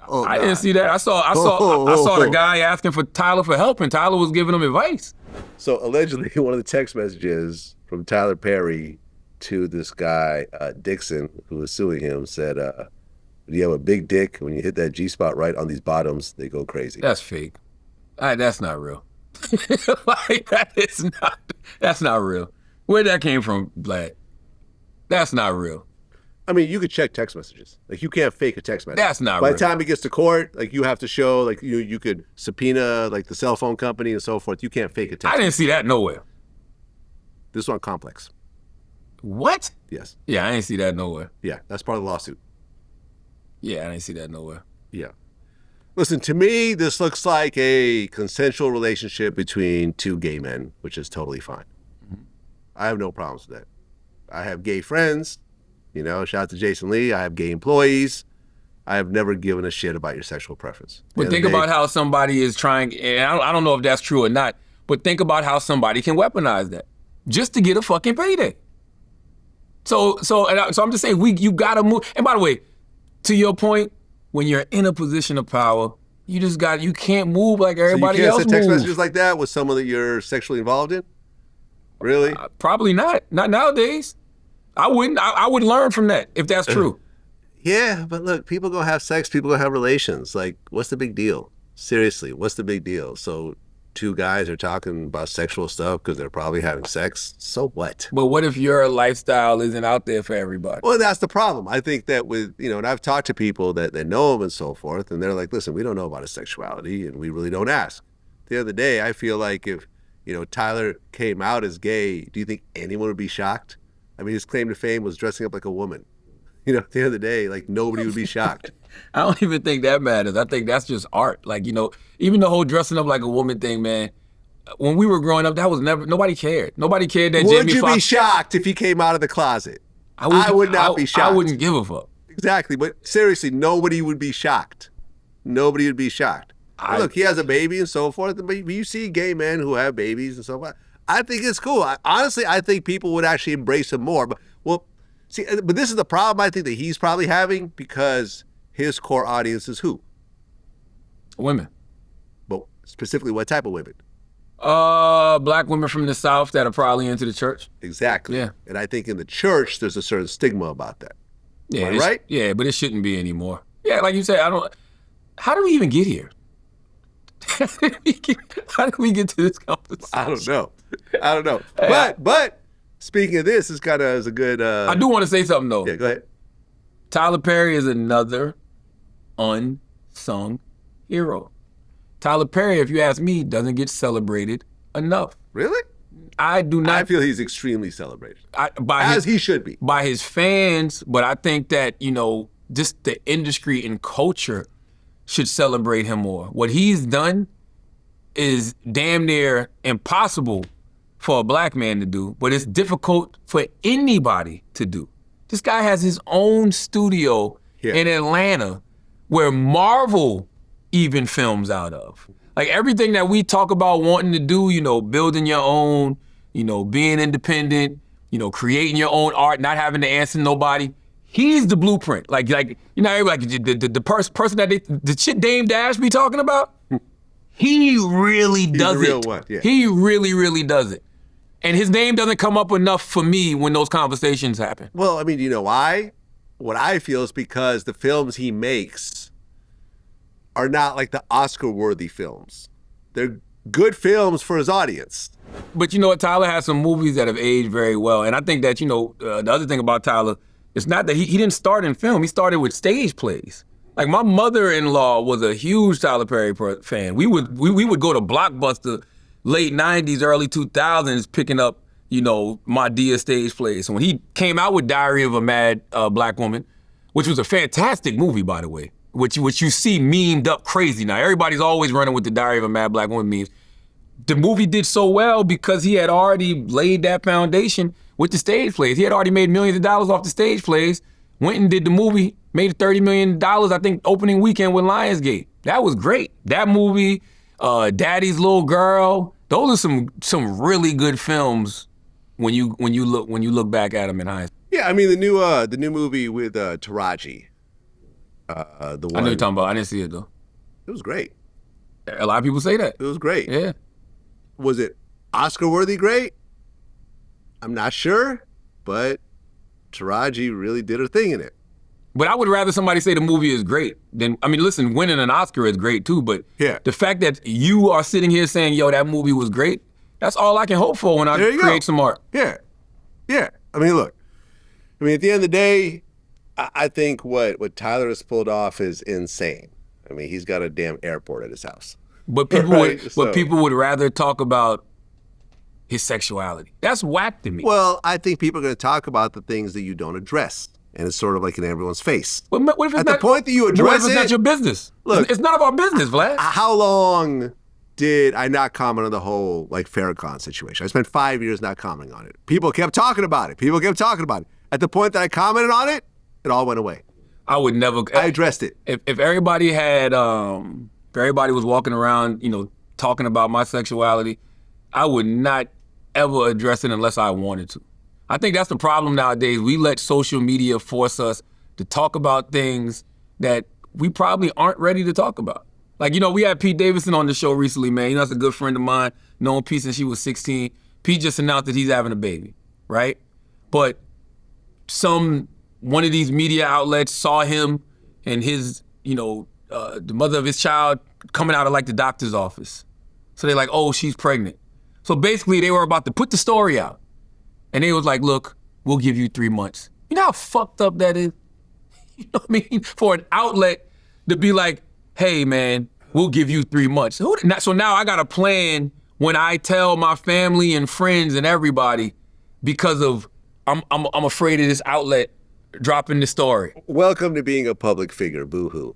I didn't see that. I saw the guy asking for Tyler for help, and Tyler was giving him advice. So allegedly, one of the text messages from Tyler Perry to this guy Dixon, who was suing him, said, "You have a big dick. When you hit that G spot right on these bottoms, they go crazy." That's fake. That's not real. Like that's not real. Where that came from, Vlad? That's not real. I mean, you could check text messages. Like you can't fake a text message. That's not By real. the time it gets to court, like you have to show, like you could subpoena like the cell phone company and so forth. You can't fake a text. I didn't see that nowhere. This one complex. What? Yes. Yeah, I didn't see that nowhere. Yeah, that's part of the lawsuit. Yeah, I didn't see that nowhere. Yeah. Listen, to me, this looks like a consensual relationship between two gay men, which is totally fine. Mm-hmm. I have no problems with that. I have gay friends, shout out to Jason Lee. I have gay employees. I have never given a shit about your sexual preference. But think about how somebody is trying, and I don't know if that's true or not, but think about how somebody can weaponize that just to get a fucking payday. So I'm just saying, you gotta move. And by the way, to your point, when you're in a position of power, you can't move like everybody else. else So you can't send text moves. messages like that with someone that you're sexually involved in? Really? Probably not. Not nowadays. I wouldn't. I would learn from that if that's true. Yeah, but look, people gonna have sex, people gonna have relations. Like, what's the big deal? Seriously, what's the big deal? So two guys are talking about sexual stuff because they're probably having sex. So what? But what if your lifestyle isn't out there for everybody? Well, that's the problem. I think that with, and I've talked to people that know him and so forth, and they're like, listen, we don't know about his sexuality and we really don't ask. At the end of the day, I feel like if, Tyler came out as gay, do you think anyone would be shocked? I mean, his claim to fame was dressing up like a woman. At the end of the day, like nobody would be shocked. I don't even think that matters. I think that's just art. Like, even the whole dressing up like a woman thing, man, when we were growing up, that was nobody cared. Nobody cared that Would Jamie you Foxx. be shocked if he came out of the closet? I would not be shocked. I wouldn't give a fuck. Exactly. But seriously, nobody would be shocked. Nobody would be shocked. Look, he has a baby and so forth, but you see gay men who have babies and so forth. I think it's cool. Honestly, I think people would actually embrace him more. But this is the problem I think that he's probably having because his core audience is who? Women. But specifically, what type of women? Black women from the South that are probably into the church. Exactly. Yeah. And I think in the church, there's a certain stigma about that. Yeah. Right? Yeah, but it shouldn't be anymore. Yeah, like you said, how do we even get here? How did we get to this conversation? I don't know. But speaking of this, it's a good. I do want to say something though. Yeah, go ahead. Tyler Perry is another unsung hero. Tyler Perry, if you ask me, doesn't get celebrated enough. Really? I do not. I feel he's extremely celebrated. He should be. By his fans, but I think that, just the industry and culture should celebrate him more. What he's done is damn near impossible for a black man to do, but it's difficult for anybody to do. This guy has his own studio in Atlanta where Marvel even films out of. Like everything that we talk about wanting to do, building your own, being independent, creating your own art, not having to answer nobody. He's the blueprint. Like the person that the shit Dame Dash be talking about, he really does it. He's the real one, yeah. He really, really does it. And his name doesn't come up enough for me when those conversations happen. Well, I mean, you know why? What I feel is because the films he makes are not like the Oscar-worthy films. They're good films for his audience. But you know what? Tyler has some movies that have aged very well. And I think that, the other thing about Tyler, it's not that he didn't start in film. He started with stage plays. Like my mother-in-law was a huge Tyler Perry fan. We would go to Blockbuster late 90s, early 2000s picking up, my dear stage plays. So when he came out with Diary of a Mad Black Woman, which was a fantastic movie, by the way, which you see memed up crazy now. Everybody's always running with the Diary of a Mad Black Woman memes. The movie did so well because he had already laid that foundation with the stage plays. He had already made millions of dollars off the stage plays, went and did the movie, made $30 million, I think, opening weekend with Lionsgate. That was great. That movie, Daddy's Little Girl, Those are some really good films when you look back at them in hindsight. Yeah, I mean the new movie with Taraji. The one I know you're talking about. I didn't see it though. It was great. A lot of people say that. It was great. Yeah. Was it Oscar-worthy great? I'm not sure, but Taraji really did her thing in it. But I would rather somebody say the movie is great than, I mean, listen, winning an Oscar is great too, but the fact that you are sitting here saying, yo, that movie was great, that's all I can hope for when I create some art. Yeah. Yeah. I mean, look, at the end of the day, I think what Tyler has pulled off is insane. I mean, he's got a damn airport at his house. But people would rather talk about his sexuality. That's whack to me. Well, I think people are going to talk about the things that you don't address. And it's sort of like in everyone's face. What if it's the point that you address what if it's not your business? Look, it's none of our business, Vlad. How long did I not comment on the whole like Farrakhan situation? I spent 5 years not commenting on it. People kept talking about it. At the point that I commented on it, it all went away. I would never. I addressed it. If everybody had, if everybody was walking around, talking about my sexuality, I would not ever address it unless I wanted to. I think that's the problem nowadays. We let social media force us to talk about things that we probably aren't ready to talk about. Like, we had Pete Davidson on the show recently, man. That's a good friend of mine, known Pete since she was 16. Pete just announced that he's having a baby, right? But one of these media outlets saw him and his, the mother of his child coming out of like the doctor's office. So they're like, oh, she's pregnant. So basically they were about to put the story out. And they was like, look, we'll give you 3 months. You know how fucked up that is? You know what I mean? For an outlet to be like, hey, man, we'll give you 3 months. So now I got a plan when I tell my family and friends and everybody because of I'm afraid of this outlet dropping the story. Welcome to being a public figure, boo-hoo.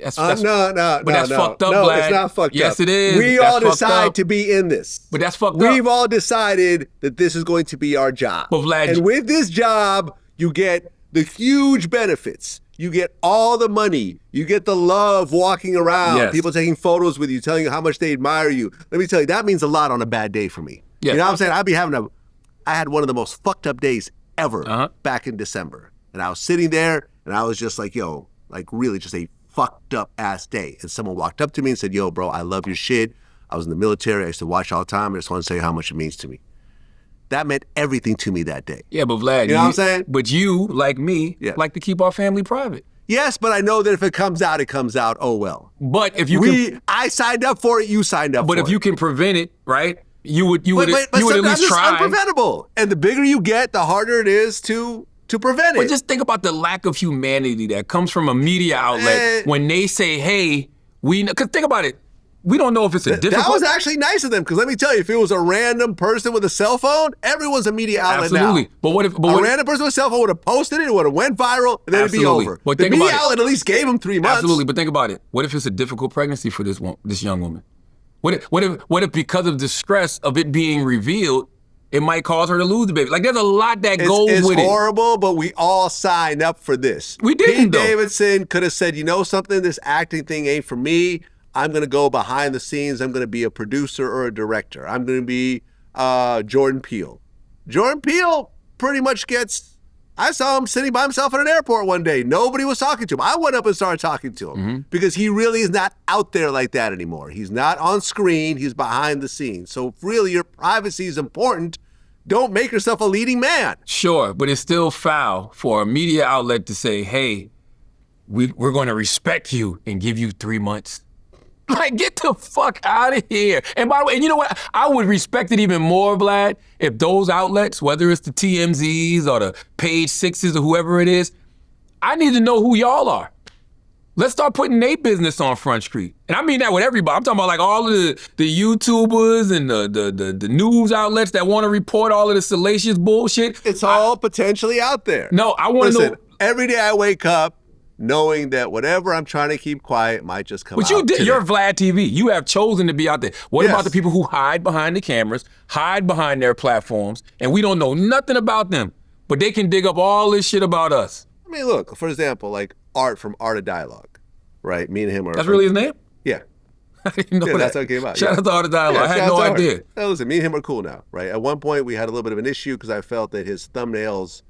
That's fucked up, Vlad. It's not fucked up. Yes, it is. We all decide to be in this. But that's fucked up. We've all decided that this is going to be our job. But Vlad, and with this job, you get the huge benefits. You get all the money. You get the love walking around. Yes. People taking photos with you, telling you how much they admire you. Let me tell you, that means a lot on a bad day for me. Yes. You know what I'm saying? I had one of the most fucked up days ever back in December. And I was sitting there and I was just like, yo, like really just a fucked up ass day. And someone walked up to me and said, yo, bro, I love your shit. I was in the military. I used to watch all the time. I just want to tell you how much it means to me. That meant everything to me that day. Yeah, but Vlad, you know what I'm saying? But you, like me, like to keep our family private. Yes, but I know that if it comes out, it comes out. Oh, well. But if you I signed up for it, you signed up for it. But if you can prevent it, right, you would at least try. It's unpreventable. And the bigger you get, the harder it is to prevent it. But just think about the lack of humanity that comes from a media outlet when they say, hey, because think about it. We don't know if it's a difficult... That was actually nice of them, because let me tell you, if it was a random person with a cell phone, everyone's a media outlet Absolutely. now. But what if... a random person with a cell phone would have posted it would have went viral, and then it'd be over. But the media outlet at least gave them 3 months. Absolutely, but think about it. What if it's a difficult pregnancy for this young woman? What if because of the stress of it being revealed, it might cause her to lose the baby? Like, there's a lot that goes with it. It's horrible, but we all signed up for this. We didn't, though. Pete Davidson could have said, you know something, this acting thing ain't for me. I'm going to go behind the scenes. I'm going to be a producer or a director. I'm going to be Jordan Peele. Jordan Peele pretty much gets... I saw him sitting by himself at an airport one day. Nobody was talking to him. I went up and started talking to him because he really is not out there like that anymore. He's not on screen. He's behind the scenes. So if really your privacy is important, don't make yourself a leading man. Sure, but it's still foul for a media outlet to say, hey, we're going to respect you and give you 3 months. Like, get the fuck out of here. And by the way, and you know what? I would respect it even more, Vlad, if those outlets, whether it's the TMZs or the Page Sixes or whoever it is, I need to know who y'all are. Let's start putting their business on Front Street. And I mean that with everybody. I'm talking about like all of the YouTubers and the news outlets that want to report all of the salacious bullshit. It's all potentially out there. No, I want to know. Every day I wake up knowing that whatever I'm trying to keep quiet might just come out. But you did. You're Vlad TV. You have chosen to be out there. What about the people who hide behind the cameras, hide behind their platforms, and we don't know nothing about them, but they can dig up all this shit about us? I mean, look, for example, like Art from Art of Dialogue, right? Me and him are... That's really his name? Yeah. I didn't know Yeah, that. that's how it came out. Shout out to Art of Dialogue. I had shout no out to Art. idea. Now, listen, me and him are cool now, right? At one point, we had a little bit of an issue because I felt that his thumbnails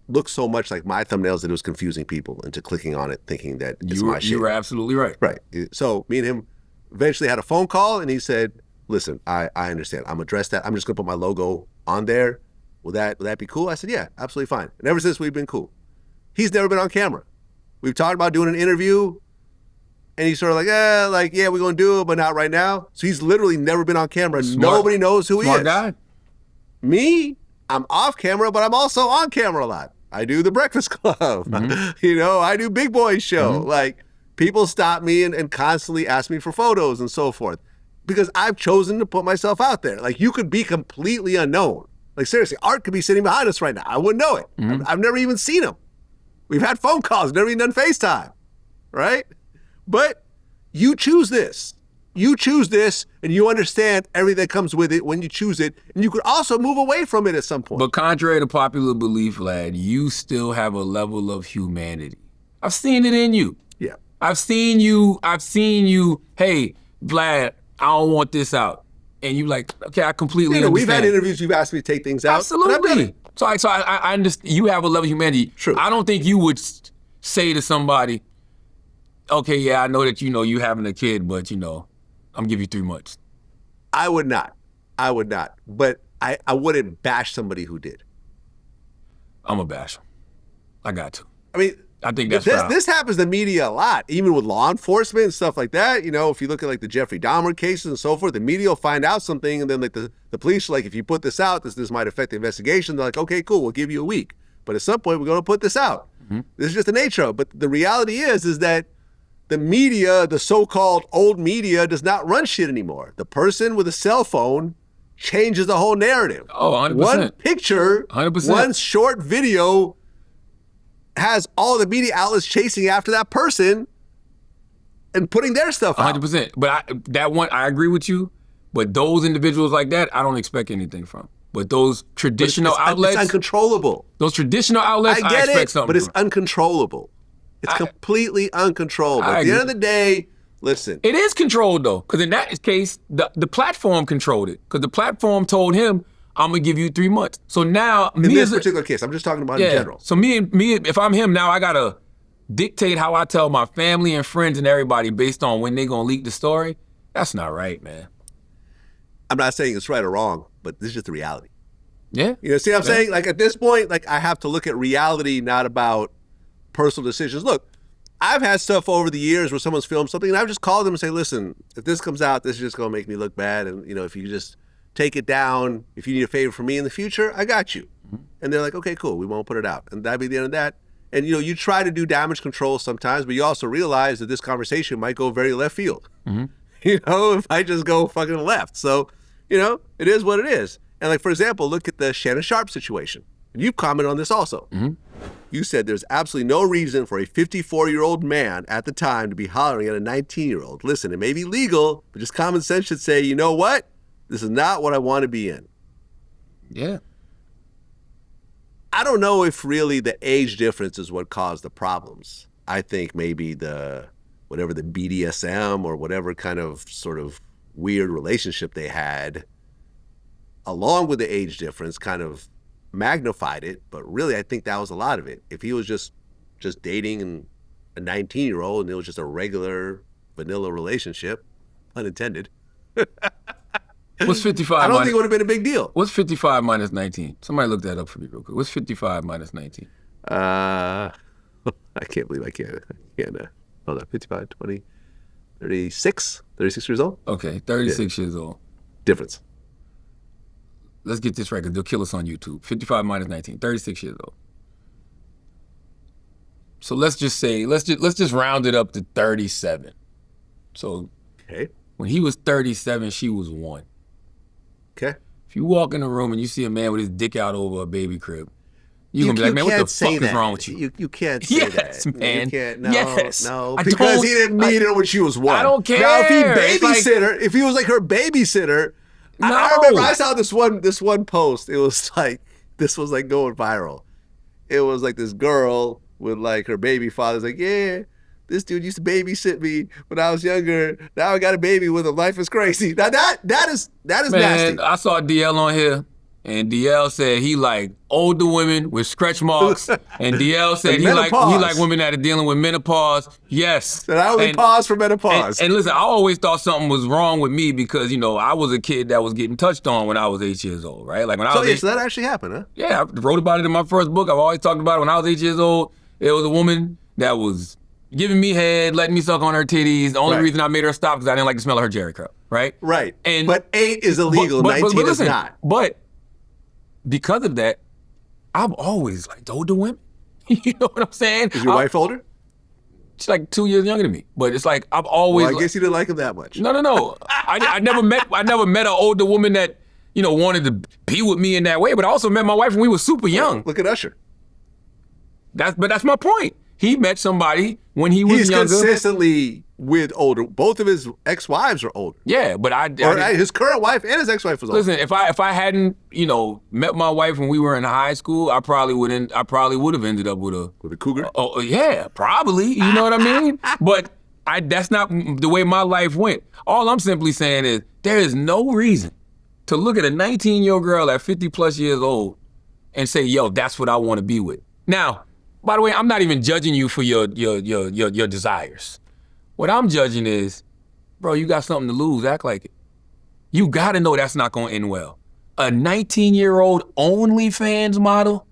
looked so much like my thumbnails that it was confusing people into clicking on it, thinking that it's my shit. You were absolutely right. Right. So me and him eventually had a phone call, and he said, listen, I understand. I'm address that. I'm just going to put my logo on there. Will that be cool? I said, yeah, absolutely fine. And ever since, we've been cool. He's never been on camera. We've talked about doing an interview, and he's sort of like, yeah, we're going to do it, but not right now. So he's literally never been on camera. Nobody knows who he is. Smart guy. Me, I'm off camera, but I'm also on camera a lot. I do the Breakfast Club. I do Big Boy Show. Like, people stop me and constantly ask me for photos and so forth because I've chosen to put myself out there. Like, you could be completely unknown. Like, seriously, Art could be sitting behind us right now. I wouldn't know it. I've never even seen him. We've had phone calls, never even done FaceTime, right? But you choose this. You choose this, and you understand everything that comes with it when you choose it, and you could also move away from it at some point. But contrary to popular belief, lad, you still have a level of humanity. I've seen it in you. Yeah. I've seen you, hey, Vlad, I don't want this out. And you like, okay, I completely understand. We've had interviews, you've asked me to take things out. Absolutely. So I understand, you have a level of humanity. True. I don't think you would say to somebody, okay, yeah, I know that you having a kid, but I'm gonna give you 3 months. I would not. But I wouldn't bash somebody who did. I'm a bash. I got to. I mean, I think that's foul. This happens to media a lot, even with law enforcement and stuff like that. If you look at like the Jeffrey Dahmer cases and so forth, the media will find out something, and then like the police are like, if you put this out, this might affect the investigation. They're like, okay, cool, we'll give you a week. But at some point, we're going to put this out. This is just the nature of it. But the reality is that the media, the so-called old media, does not run shit anymore. The person with a cell phone changes the whole narrative. Oh, 100%. One picture, 100%. one short video has all the media outlets chasing after that person and putting their stuff out. 100%. But I agree with you. But those individuals like that, I don't expect anything from. But those traditional outlets, it's uncontrollable. Those traditional outlets, I expect something. But it's uncontrollable. It's completely uncontrollable. At the end of the day, listen. It is controlled though, because in that case, the platform controlled it. Because the platform told him, I'm gonna give you 3 months. So now, in this particular case, I'm just talking about in general. So me, if I'm him now, I gotta dictate how I tell my family and friends and everybody based on when they gonna leak the story. That's not right, man. I'm not saying it's right or wrong, but this is just the reality. Yeah. See what I'm saying? Like at this point, like I have to look at reality, not about personal decisions. Look, I've had stuff over the years where someone's filmed something and I've just called them and say, listen, if this comes out, this is just going to make me look bad. And, if you just take it down, if you need a favor from me in the future, I got you. And they're like, okay, cool. We won't put it out. And that'd be the end of that. And, you try to do damage control sometimes, but you also realize that this conversation might go very left field. It might just go fucking left. So, it is what it is. And like, for example, look at the Shannon Sharpe situation. And you've commented on this also. You said there's absolutely no reason for a 54-year-old man at the time to be hollering at a 19-year-old. Listen, it may be legal, but just common sense should say, you know what? This is not what I want to be in. Yeah. I don't know if really the age difference is what caused the problems. I think maybe whatever the BDSM or whatever kind of sort of weird relationship they had, along with the age difference, kind of magnified it. But really, I think that was a lot of it. If he was just dating a 19-year-old and it was just a regular vanilla relationship, unintended. What's 55? I don't think it would have been a big deal. What's 55 minus 19? Somebody look that up for me real quick. What's 55 minus 19? I can't believe I can't. Hold on, 55, 20, 36 years old? Okay, 36 years old. Difference. Let's get this right, because they'll kill us on YouTube. 55 minus 19, 36 years old. So let's just round it up to 37. So when he was 37, she was 1. Okay. If you walk in a room and you see a man with his dick out over a baby crib, you're going to be like, man, what the fuck is wrong with you? You can't say that. Yes, man. You can't, no. I Because he didn't meet her when she was 1. I don't care. Now, if if he was like her babysitter, No. I remember I saw this one post. It was like, this was like going viral. It was like this girl with like her baby father's like, yeah, this dude used to babysit me when I was younger. Now I got a baby with him. Life is crazy. Now that is Man, nasty. I saw DL on here, and DL said he like older women with stretch marks, and DL said he like women that are dealing with menopause. Yes. And I only pause for menopause. And listen, I always thought something was wrong with me because, you know, I was a kid that was getting touched on when I was 8 years old, right? Like when I was so that actually happened, huh? Yeah, I wrote about it in my first book. I've always talked about it. When I was 8 years old, there was a woman that was giving me head, letting me suck on her titties. The only reason I made her stop because I didn't like the smell of her Jerry curl, right? Right. But 8 is illegal, 19 is not. But because of that, I've always liked older women. You know what I'm saying? Is your wife older? She's like 2 years younger than me. But it's like I've always. Well, I guess you didn't like him that much. No. I never met an older woman that, you know, wanted to be with me in that way. But I also met my wife when we were super young. Look at Usher. That's my point. He met somebody when he was younger. He's consistently with older. Both of his ex-wives are older. Yeah, but his current wife and his ex-wife was older. Listen, if I hadn't, you know, met my wife when we were in high school, I probably would have ended up with a cougar. Oh yeah, probably. You know what I mean? But that's not the way my life went. All I'm simply saying is there is no reason to look at a 19-year-old girl at 50 plus years old and say, yo, that's what I want to be with. Now, by the way, I'm not even judging you for your desires. What I'm judging is, bro, you got something to lose, act like it. You gotta know that's not gonna end well. A 19-year-old OnlyFans model,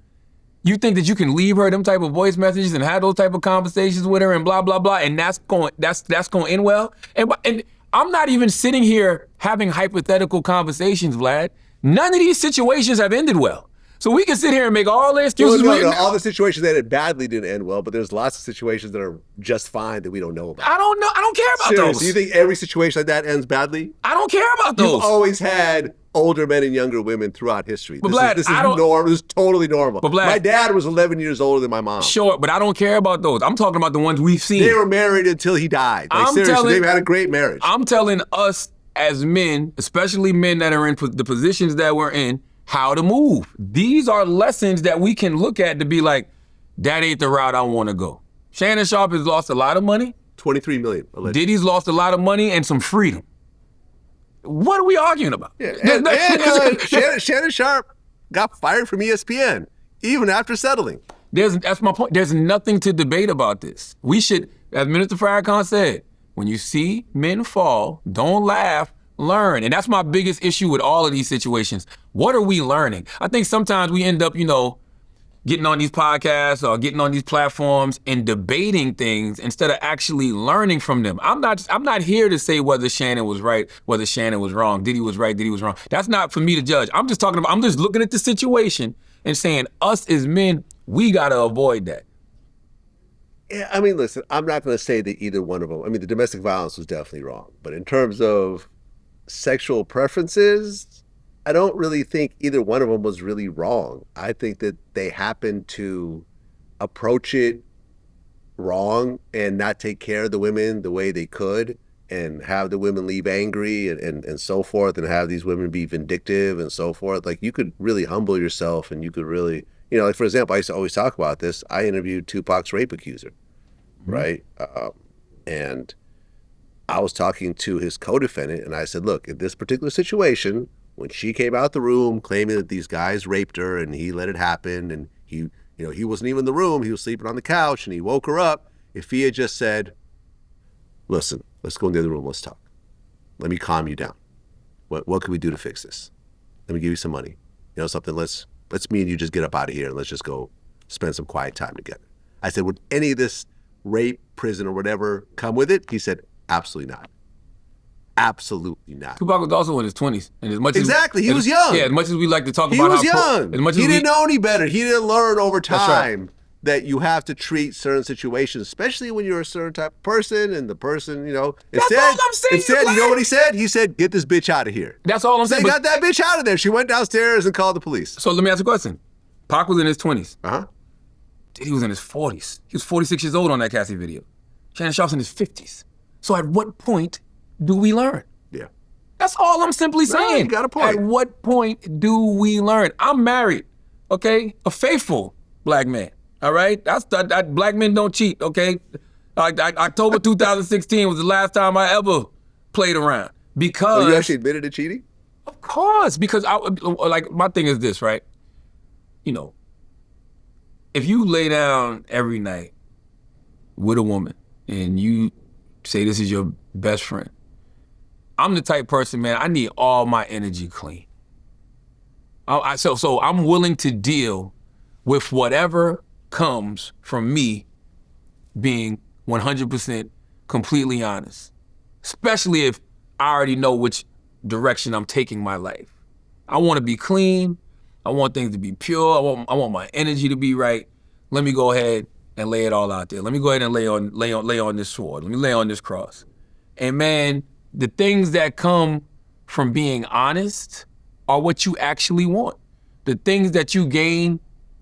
you think that you can leave her them type of voice messages and have those type of conversations with her and blah, blah, blah, and that's gonna end well? And I'm not even sitting here having hypothetical conversations, Vlad. None of these situations have ended well. So we can sit here and make all the excuses. All the situations that it badly didn't end well, but there's lots of situations that are just fine that we don't know about. I don't know. I don't care about Seriously, those. You think every situation like that ends badly? I don't care about those. You've always had older men and younger women throughout history. But Vlad, this is normal. This is totally normal. But Vlad, my dad was 11 years older than my mom. Sure, but I don't care about those. I'm talking about the ones we've seen. They were married until he died. Like, seriously, they've had a great marriage. I'm telling us as men, especially men that are in the positions that we're in, how to move. These are lessons that we can look at to be like, that ain't the route I want to go. Shannon Sharpe has lost a lot of money. 23 million. Allegedly. Diddy's lost a lot of money and some freedom. What are we arguing about? Yeah, Shannon Sharpe got fired from ESPN, even after settling. That's my point. There's nothing to debate about this. We should, as Minister Farrakhan said, when you see men fall, don't laugh, learn. And that's my biggest issue with all of these situations. What are we learning? I think sometimes we end up, you know, getting on these podcasts or getting on these platforms and debating things instead of actually learning from them. I'm not here to say whether Shannon was right, whether Shannon was wrong, Diddy was right, Diddy was wrong. That's not for me to judge. I'm just looking at the situation and saying, us as men, we gotta avoid that. Yeah, I mean, listen, I'm not gonna say that either one of them, I mean, the domestic violence was definitely wrong, but in terms of sexual preferences, I don't really think either one of them was really wrong. I think that they happened to approach it wrong and not take care of the women the way they could and have the women leave angry and so forth and have these women be vindictive and so forth. Like, you could really humble yourself and you could really, you know, like, for example, I used to always talk about this. I interviewed Tupac's rape accuser, right? And I was talking to his co-defendant and I said, look, in this particular situation, when she came out the room claiming that these guys raped her and he let it happen and he wasn't even in the room, he was sleeping on the couch and he woke her up. If he had just said, listen, let's go in the other room, let's talk. Let me calm you down. What can we do to fix this? Let me give you some money. You know something, let's me and you just get up out of here and let's just go spend some quiet time together. I said, would any of this rape, prison or whatever come with it? He said, absolutely not. Absolutely not. Tupac was also in his 20s. And as much he was young. Yeah, as much as we like to talk he about was young. He didn't know any better. He didn't learn over time that you have to treat certain situations, especially when you're a certain type of person and the person, you know. That's all I'm saying. Instead, you know what he said? He said, get this bitch out of here. That's all I'm saying. They got that bitch out of there. She went downstairs and called the police. So let me ask you a question. Pac was in his 20s. Uh-huh. Diddy was in his 40s. He was 46 years old on that Cassie video. Shannon Sharpe's in his 50s. So at what point do we learn? Yeah. That's all I'm simply saying. You got a point. At what point do we learn? I'm married, okay? A faithful black man, all right? That black men don't cheat, okay? October 2016 was the last time I ever played around. Because Well, you actually admitted to cheating? of course, because my thing is this, right? You know, if you lay down every night with a woman and you say this is your best friend, I'm the type person, man, I need all my energy clean. So I'm willing to deal with whatever comes from me being 100% completely honest, especially if I already know which direction I'm taking my life. I want to be clean. I want things to be pure. I want my energy to be right. Let me go ahead and lay it all out there. Let me go ahead and lay on this sword. Let me lay on this cross. And man, the things that come from being honest are what you actually want. The things that you gain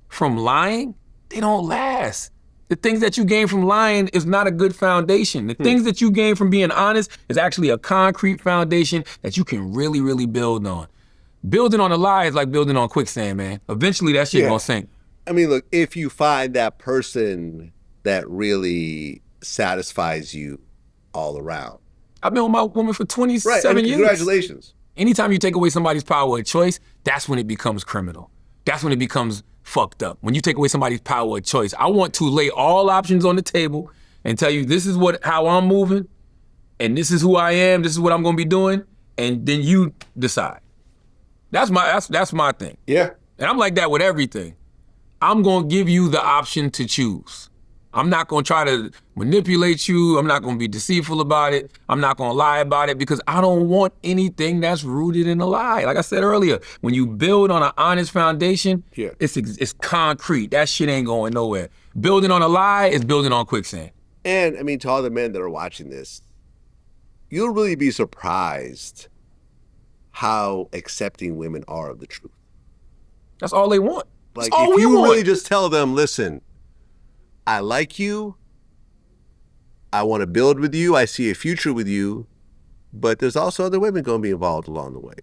from lying, they don't last. The things that you gain from lying is not a good foundation. The things that you gain from being honest is actually a concrete foundation that you can really, really build on. Building on a lie is like building on quicksand, man. Eventually that shit gonna sink. I mean, look, if you find that person that really satisfies you all around. I've been with my woman for 27 Right, I mean, years. congratulations. Anytime you take away somebody's power of choice, that's when it becomes criminal. That's when it becomes fucked up. When you take away somebody's power of choice, I want to lay all options on the table and tell you this is how I'm moving, and this is who I am, this is what I'm gonna be doing, and then you decide. That's my thing. Yeah. And I'm like that with everything. I'm gonna give you the option to choose. I'm not gonna try to manipulate you. I'm not gonna be deceitful about it. I'm not gonna lie about it because I don't want anything that's rooted in a lie. Like I said earlier, when you build on an honest foundation, it's concrete. That shit ain't going nowhere. Building on a lie is building on quicksand. And I mean, to all the men that are watching this, you'll really be surprised how accepting women are of the truth. That's all they want. Like, That's all if we you want. really just tell them, listen, I like you, I want to build with you, I see a future with you, but there's also other women going to be involved along the way.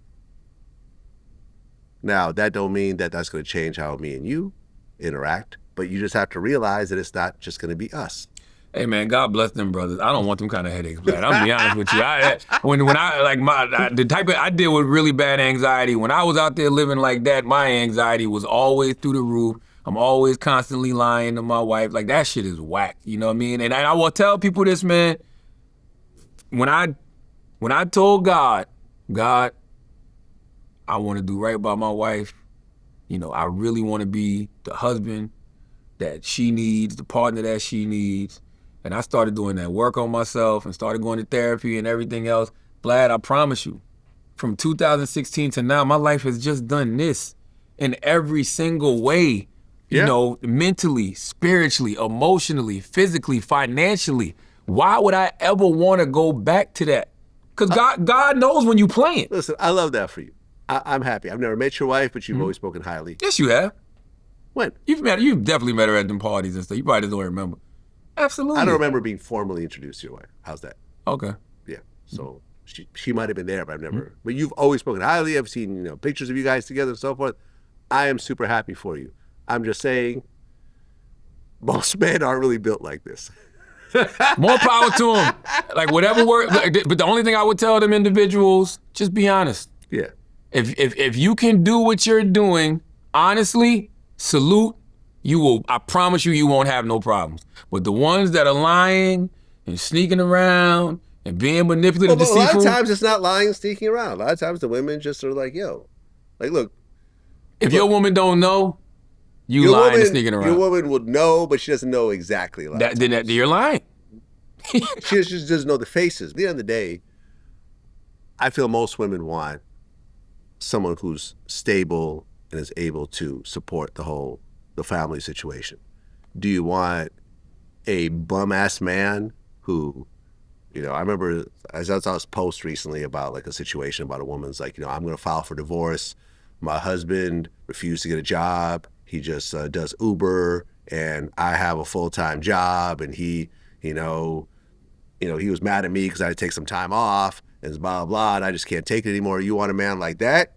Now, that don't mean that that's going to change how me and you interact, but you just have to realize that it's not just going to be us. Hey man, God bless them brothers. I don't want them kind of headaches, man. I'm gonna be honest with you. I deal with really bad anxiety. When I was out there living like that, my anxiety was always through the roof. I'm always constantly lying to my wife. Like that shit is whack. You know what I mean? And I will tell people this, man. When I told God, I want to do right by my wife. You know, I really want to be the husband that she needs, the partner that she needs. And I started doing that work on myself and started going to therapy and everything else. Vlad, I promise you, from 2016 to now, my life has just done this in every single way. You know, mentally, spiritually, emotionally, physically, financially. Why would I ever want to go back to that? Because God knows when you playing. Listen, I love that for you. I'm happy. I've never met your wife, but you've always spoken highly. Yes, you have. When? You've definitely met her at them parties and stuff. You probably just don't remember. Absolutely. I don't remember being formally introduced to your wife. How's that? Okay. Yeah. So she might have been there, but I've never. But you've always spoken highly. I've seen pictures of you guys together and so forth. I am super happy for you. I'm just saying, most men aren't really built like this. More power to them. Like whatever work. But the only thing I would tell them individuals, just be honest. Yeah. If you can do what you're doing honestly, salute. I promise you won't have no problems. But the ones that are lying and sneaking around and being manipulative, deceitful. A lot of times it's not lying and sneaking around. A lot of times the women just are like, look. If your woman don't know, you lying and sneaking around. Your woman would know, but she doesn't know exactly. Then you're lying. She just doesn't know the faces. At the end of the day, I feel most women want someone who's stable and is able to support the family situation. Do you want a bum-ass man who, I remember I saw this post recently about like a situation about a woman's like, I'm going to file for divorce. My husband refused to get a job. He just does Uber, and I have a full-time job, and he was mad at me because I had to take some time off, and blah, blah, blah, and I just can't take it anymore. You want a man like that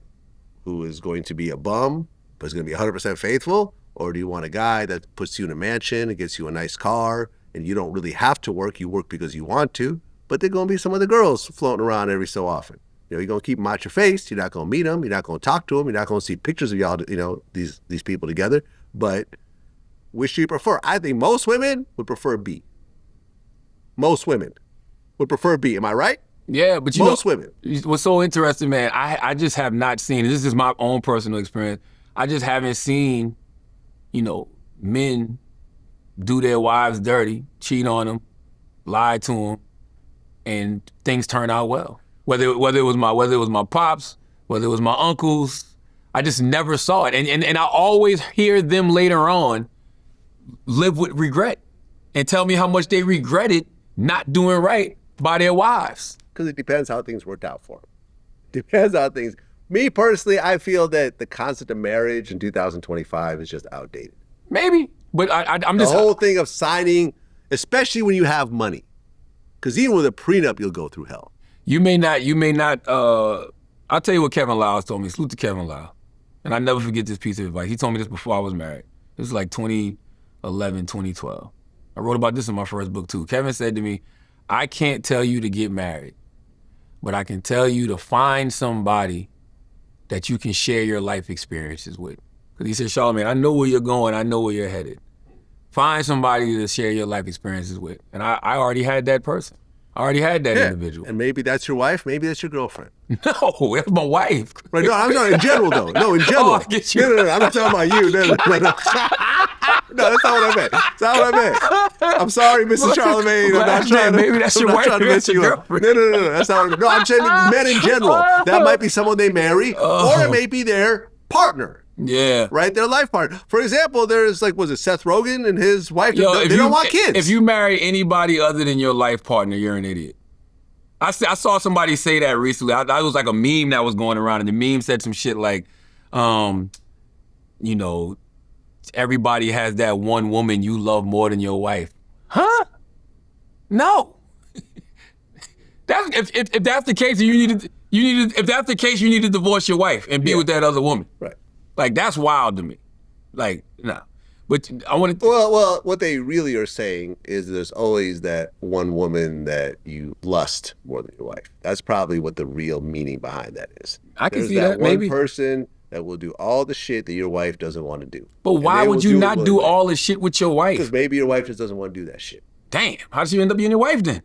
who is going to be a bum, but is going to be 100% faithful? Or do you want a guy that puts you in a mansion and gets you a nice car and you don't really have to work. You work because you want to. But there are going to be some other girls floating around every so often. You know, you're going to keep them out your face. You're not going to meet them. You're not going to talk to them. You're not going to see pictures of y'all, you know, these people together. But which do you prefer? I think most women would prefer B. Most women would prefer B. Am I right? Yeah, but most women. What's so interesting, man, I just have not seen, this is my own personal experience, I just haven't seen, you know, men do their wives dirty, cheat on them, lie to them, and things turn out well. Whether it was my pops, whether it was my uncles, I just never saw it. And I always hear them later on live with regret and tell me how much they regretted not doing right by their wives. Because it depends how things worked out for them. Depends how things. Me personally, I feel that the concept of marriage in 2025 is just outdated. Maybe, but I'm just the whole thing of signing, especially when you have money, because even with a prenup, you'll go through hell. You may not. I'll tell you what Kevin Lyles told me. Salute to Kevin Lyles, and I never forget this piece of advice. He told me this before I was married. This was like 2011, 2012. I wrote about this in my first book too. Kevin said to me, "I can't tell you to get married, but I can tell you to find somebody that you can share your life experiences with." Because he said, "Charlamagne, I know where you're going. I know where you're headed. Find somebody to share your life experiences with." And I already had that person. I already had that individual. And maybe that's your wife. Maybe that's your girlfriend. No, that's my wife. Right? No, I'm not in general though. No, in general. Oh, I get you. No, I'm not talking about you. No, that's not what I meant. That's not what I meant. I'm sorry, Mrs. Charlemagne. I'm not trying to. Maybe that's your wife. That's your girlfriend. No. That's not what I meant. No, I'm saying men in general. That might be someone they marry, or it may be their partner. Yeah. Right? Their life partner. For example, there's like, was it Seth Rogen and his wife? They don't want kids. If you marry anybody other than your life partner, you're an idiot. I saw somebody say that recently. I was like a meme that was going around, and the meme said some shit like, you know, everybody has that one woman you love more than your wife. Huh? No. If that's the case, if that's the case, you need to divorce your wife and be with that other woman. Right. Like, that's wild to me. Like, nah. But I want to... Well, what they really are saying is there's always that one woman that you lust more than your wife. That's probably what the real meaning behind that is. I can see that maybe. One person that will do all the shit that your wife doesn't want to do. But why would you not do all the shit with your wife? Because maybe your wife just doesn't want to do that shit. Damn. How does she end up being your wife then?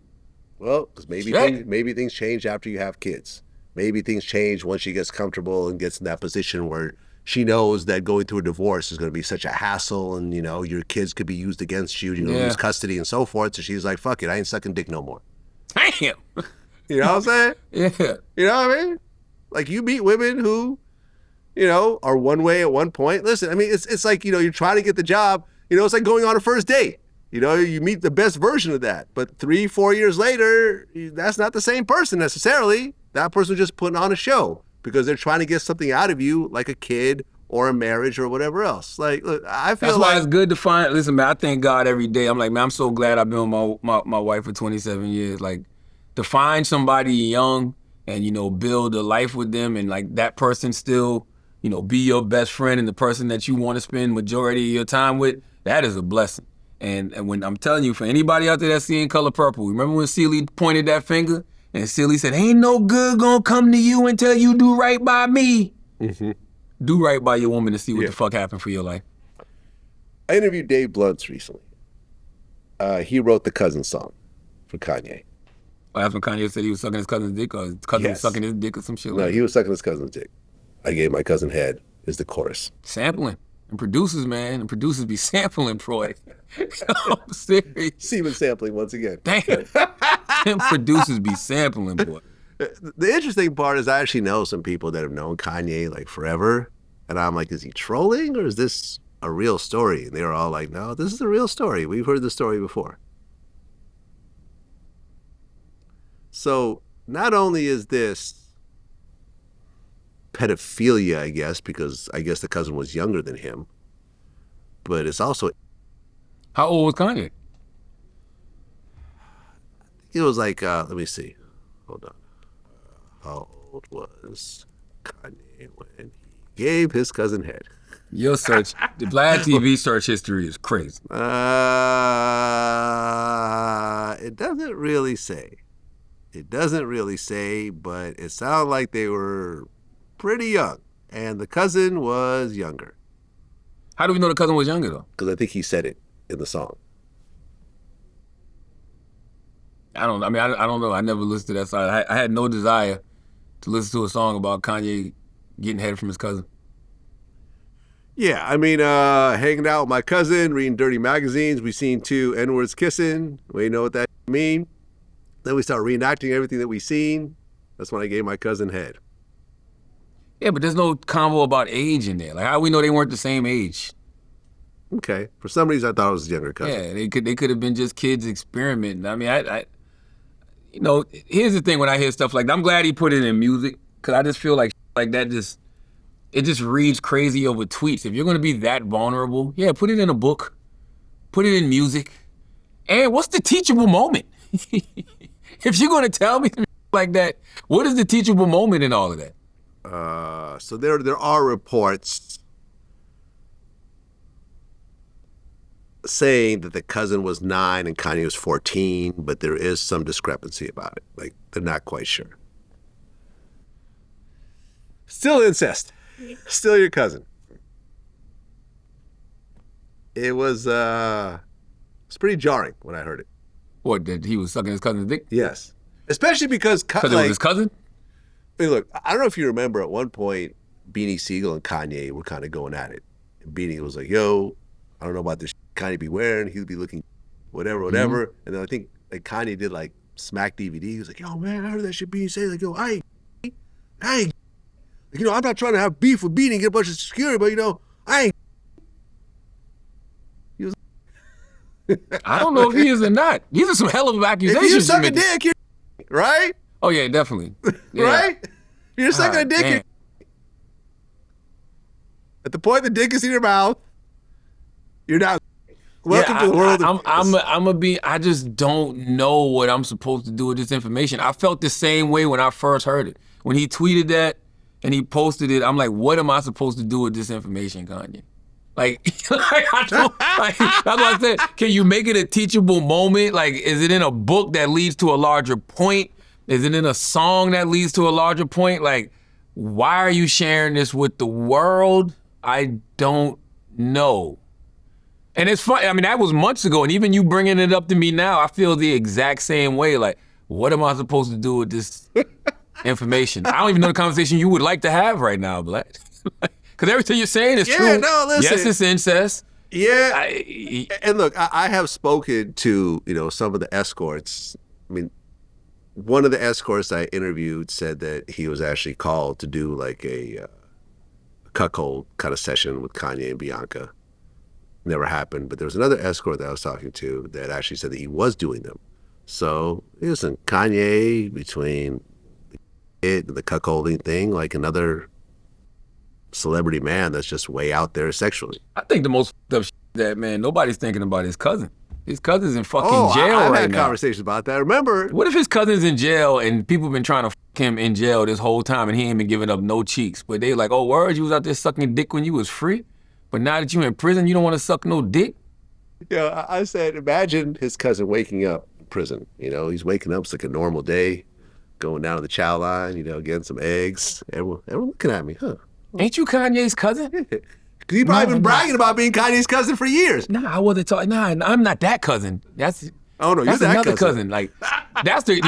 Well, because maybe things change after you have kids. Maybe things change once she gets comfortable and gets in that position where she knows that going through a divorce is going to be such a hassle, and you know your kids could be used against you, lose custody and so forth. So she's like, "Fuck it, I ain't sucking dick no more." Damn. You know what I'm saying? Yeah. You know what I mean? Like you meet women who, you know, are one way at one point. Listen, I mean, it's like, you know, you're trying to get the job. You know, it's like going on a first date. You know, you meet the best version of that, but 3-4 years later, that's not the same person necessarily. That person was just putting on a show because they're trying to get something out of you, like a kid or a marriage or whatever else. Like, look, I feel that's why it's good to find. Listen, man, I thank God every day. I'm like, man, I'm so glad I've been with my wife for 27 years. Like, to find somebody young and, you know, build a life with them, and like that person still, you know, be your best friend and the person that you want to spend majority of your time with, that is a blessing. And when I'm telling you, for anybody out there that's seeing Color Purple, remember when Celie pointed that finger and Celie said, "Ain't no good gonna come to you until you do right by me." Mm-hmm. Do right by your woman to see what the fuck happened for your life. I interviewed Dave Blunts recently. He wrote the Cousin song for Kanye. Oh, that's when Kanye said he was sucking his cousin's dick, or his cousin was sucking his dick or some shit like that? No, he was sucking his cousin's dick. I gave my cousin head is the chorus. Sampling. And producers, man, and producers be sampling, Troy. I'm serious. Semen sampling once again. Damn. Them producers be sampling, boy. The interesting part is I actually know some people that have known Kanye like forever. And I'm like, is he trolling or is this a real story? And they were all like, no, this is a real story. We've heard the story before. So not only is this pedophilia, I guess, because I guess the cousin was younger than him, but it's also... How old was Kanye? It was like, let me see. Hold on. How old was Kanye when he gave his cousin head? Your search, the Vlad TV search history is crazy. It doesn't really say. It doesn't really say, but it sounded like they were pretty young, and the cousin was younger. How do we know the cousin was younger though? Because I think he said it in the song. I don't know. I never listened to that side. I had no desire to listen to a song about Kanye getting head from his cousin. Yeah, I mean, hanging out with my cousin, reading dirty magazines. We seen two N-words kissing. We know what that mean. Then we start reenacting everything that we seen. That's when I gave my cousin head. Yeah, but there's no convo about age in there. Like, how do we know they weren't the same age? Okay. For some reason, I thought it was his younger cousin. Yeah, they could have been just kids experimenting. I mean, I you know, here's the thing when I hear stuff like that. I'm glad he put it in music because I just feel like that it just reads crazy over tweets. If you're going to be that vulnerable, yeah, put it in a book, put it in music. And what's the teachable moment? If you're going to tell me like that, what is the teachable moment in all of that? So there are reports saying that the cousin was 9 and Kanye was 14, but there is some discrepancy about it. Like, they're not quite sure. Still incest. Still your cousin. It was pretty jarring when I heard it. What, that he was sucking his cousin's dick? Yes. Especially because it was his cousin? I mean, look, I don't know if you remember at one point, Beanie Siegel and Kanye were kind of going at it. And Beanie was like, yo, I don't know about this Kanye be wearing. He'd be looking whatever. Mm-hmm. And then I think like Kanye did like Smack DVD. He was like, yo, man, I heard that shit Beanie say. Like, yo, I ain't, you know, I'm not trying to have beef with Beanie and get a bunch of security, but, you know, I ain't. He was I don't know if he is or not. These are some hell of accusations. If you suck a dick, you're right? Oh, yeah, definitely. Yeah. Right? You're sucking a dick. Damn. At the point the dick is in your mouth, you're not. Welcome to the world. I just don't know what I'm supposed to do with this information. I felt the same way when I first heard it. When he tweeted that and he posted it, I'm like, what am I supposed to do with this information, Kanye? Like, that's what I said. Can you make it a teachable moment? Like, is it in a book that leads to a larger point? Is it in a song that leads to a larger point? Like, why are you sharing this with the world? I don't know. And it's funny, I mean, that was months ago, and even you bringing it up to me now, I feel the exact same way. Like, what am I supposed to do with this information? I don't even know the conversation you would like to have right now, Vlad. Because everything you're saying is true. Yeah, no, listen. Yes, it's incest. Yeah. And look, I have spoken to, you know, some of the escorts. I mean, one of the escorts I interviewed said that he was actually called to do like a cuckold kind of session with Kanye and Bianca. Never happened. But there was another escort that I was talking to that actually said that he was doing them. So, listen, Kanye, between it and the cuckolding thing, like another celebrity man that's just way out there sexually. I think the most f***ed up shit that, man, nobody's thinking about his cousin. His cousin's in fucking jail I've right had now. conversations about that. Remember? What if his cousin's in jail and people have been trying to f*** him in jail this whole time and he ain't been giving up no cheeks? But they like, oh, word, you was out there sucking dick when you was free? But now that you in prison, you don't want to suck no dick? Yeah, I said, imagine his cousin waking up in prison. You know, he's waking up, it's like a normal day, going down to the chow line, you know, getting some eggs. Everyone looking at me, huh? Ain't you Kanye's cousin? Because he's probably been bragging about being Kanye's cousin for years. Nah, I wasn't talking. Nah, I'm not that cousin. That's oh no, you're that's that another cousin. Like that's the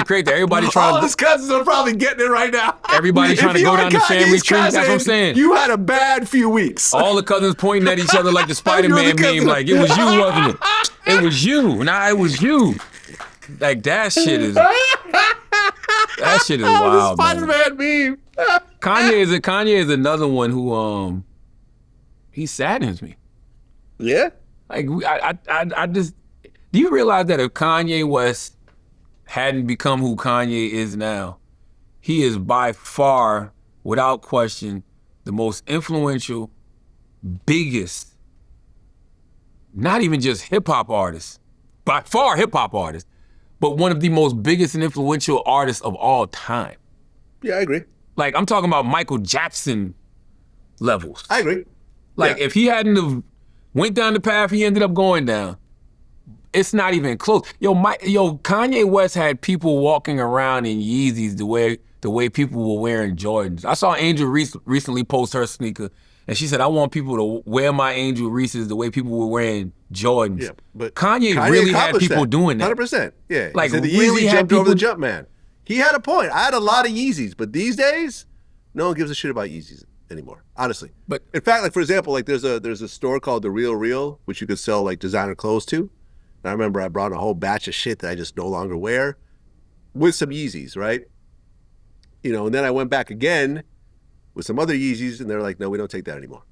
crazy thing. Everybody trying all his cousins are probably getting it right now. Everybody trying to go down the family tree. That's what I'm saying. You had a bad few weeks. All the cousins pointing at each other like the Spider-Man meme. Like it was you, wasn't it? It was you. Nah, it was you. Like that shit is wild. Spider-Man meme. Kanye is another one who he saddens me. Yeah. Like I just, do you realize that if Kanye West hadn't become who Kanye is now, he is by far, without question, the most influential, biggest, not even just hip hop artist, by far hip hop artist, but one of the most biggest and influential artists of all time. Yeah, I agree. Like, I'm talking about Michael Jackson levels. I agree. Like, Yeah. if he hadn't have went down the path he ended up going down, it's not even close. Kanye West had people walking around in Yeezys the way people were wearing Jordans. I saw Angel Reese recently post her sneaker, and she said, I want people to wear my Angel Reeses the way people were wearing Jordans. Yeah, but Kanye really had people doing that. 100%. Yeah. Like, He said the really Yeezy had jumped over the people- jump man. He had a point. I had a lot of Yeezys, but these days, no one gives a shit about Yeezys anymore, honestly. But- in fact, like, for example, like there's a store called The Real Real, which you could sell like designer clothes to. And I remember I brought a whole batch of shit that I just no longer wear with some Yeezys, right? And then I went back again with some other Yeezys, and they're like, no, we don't take that anymore.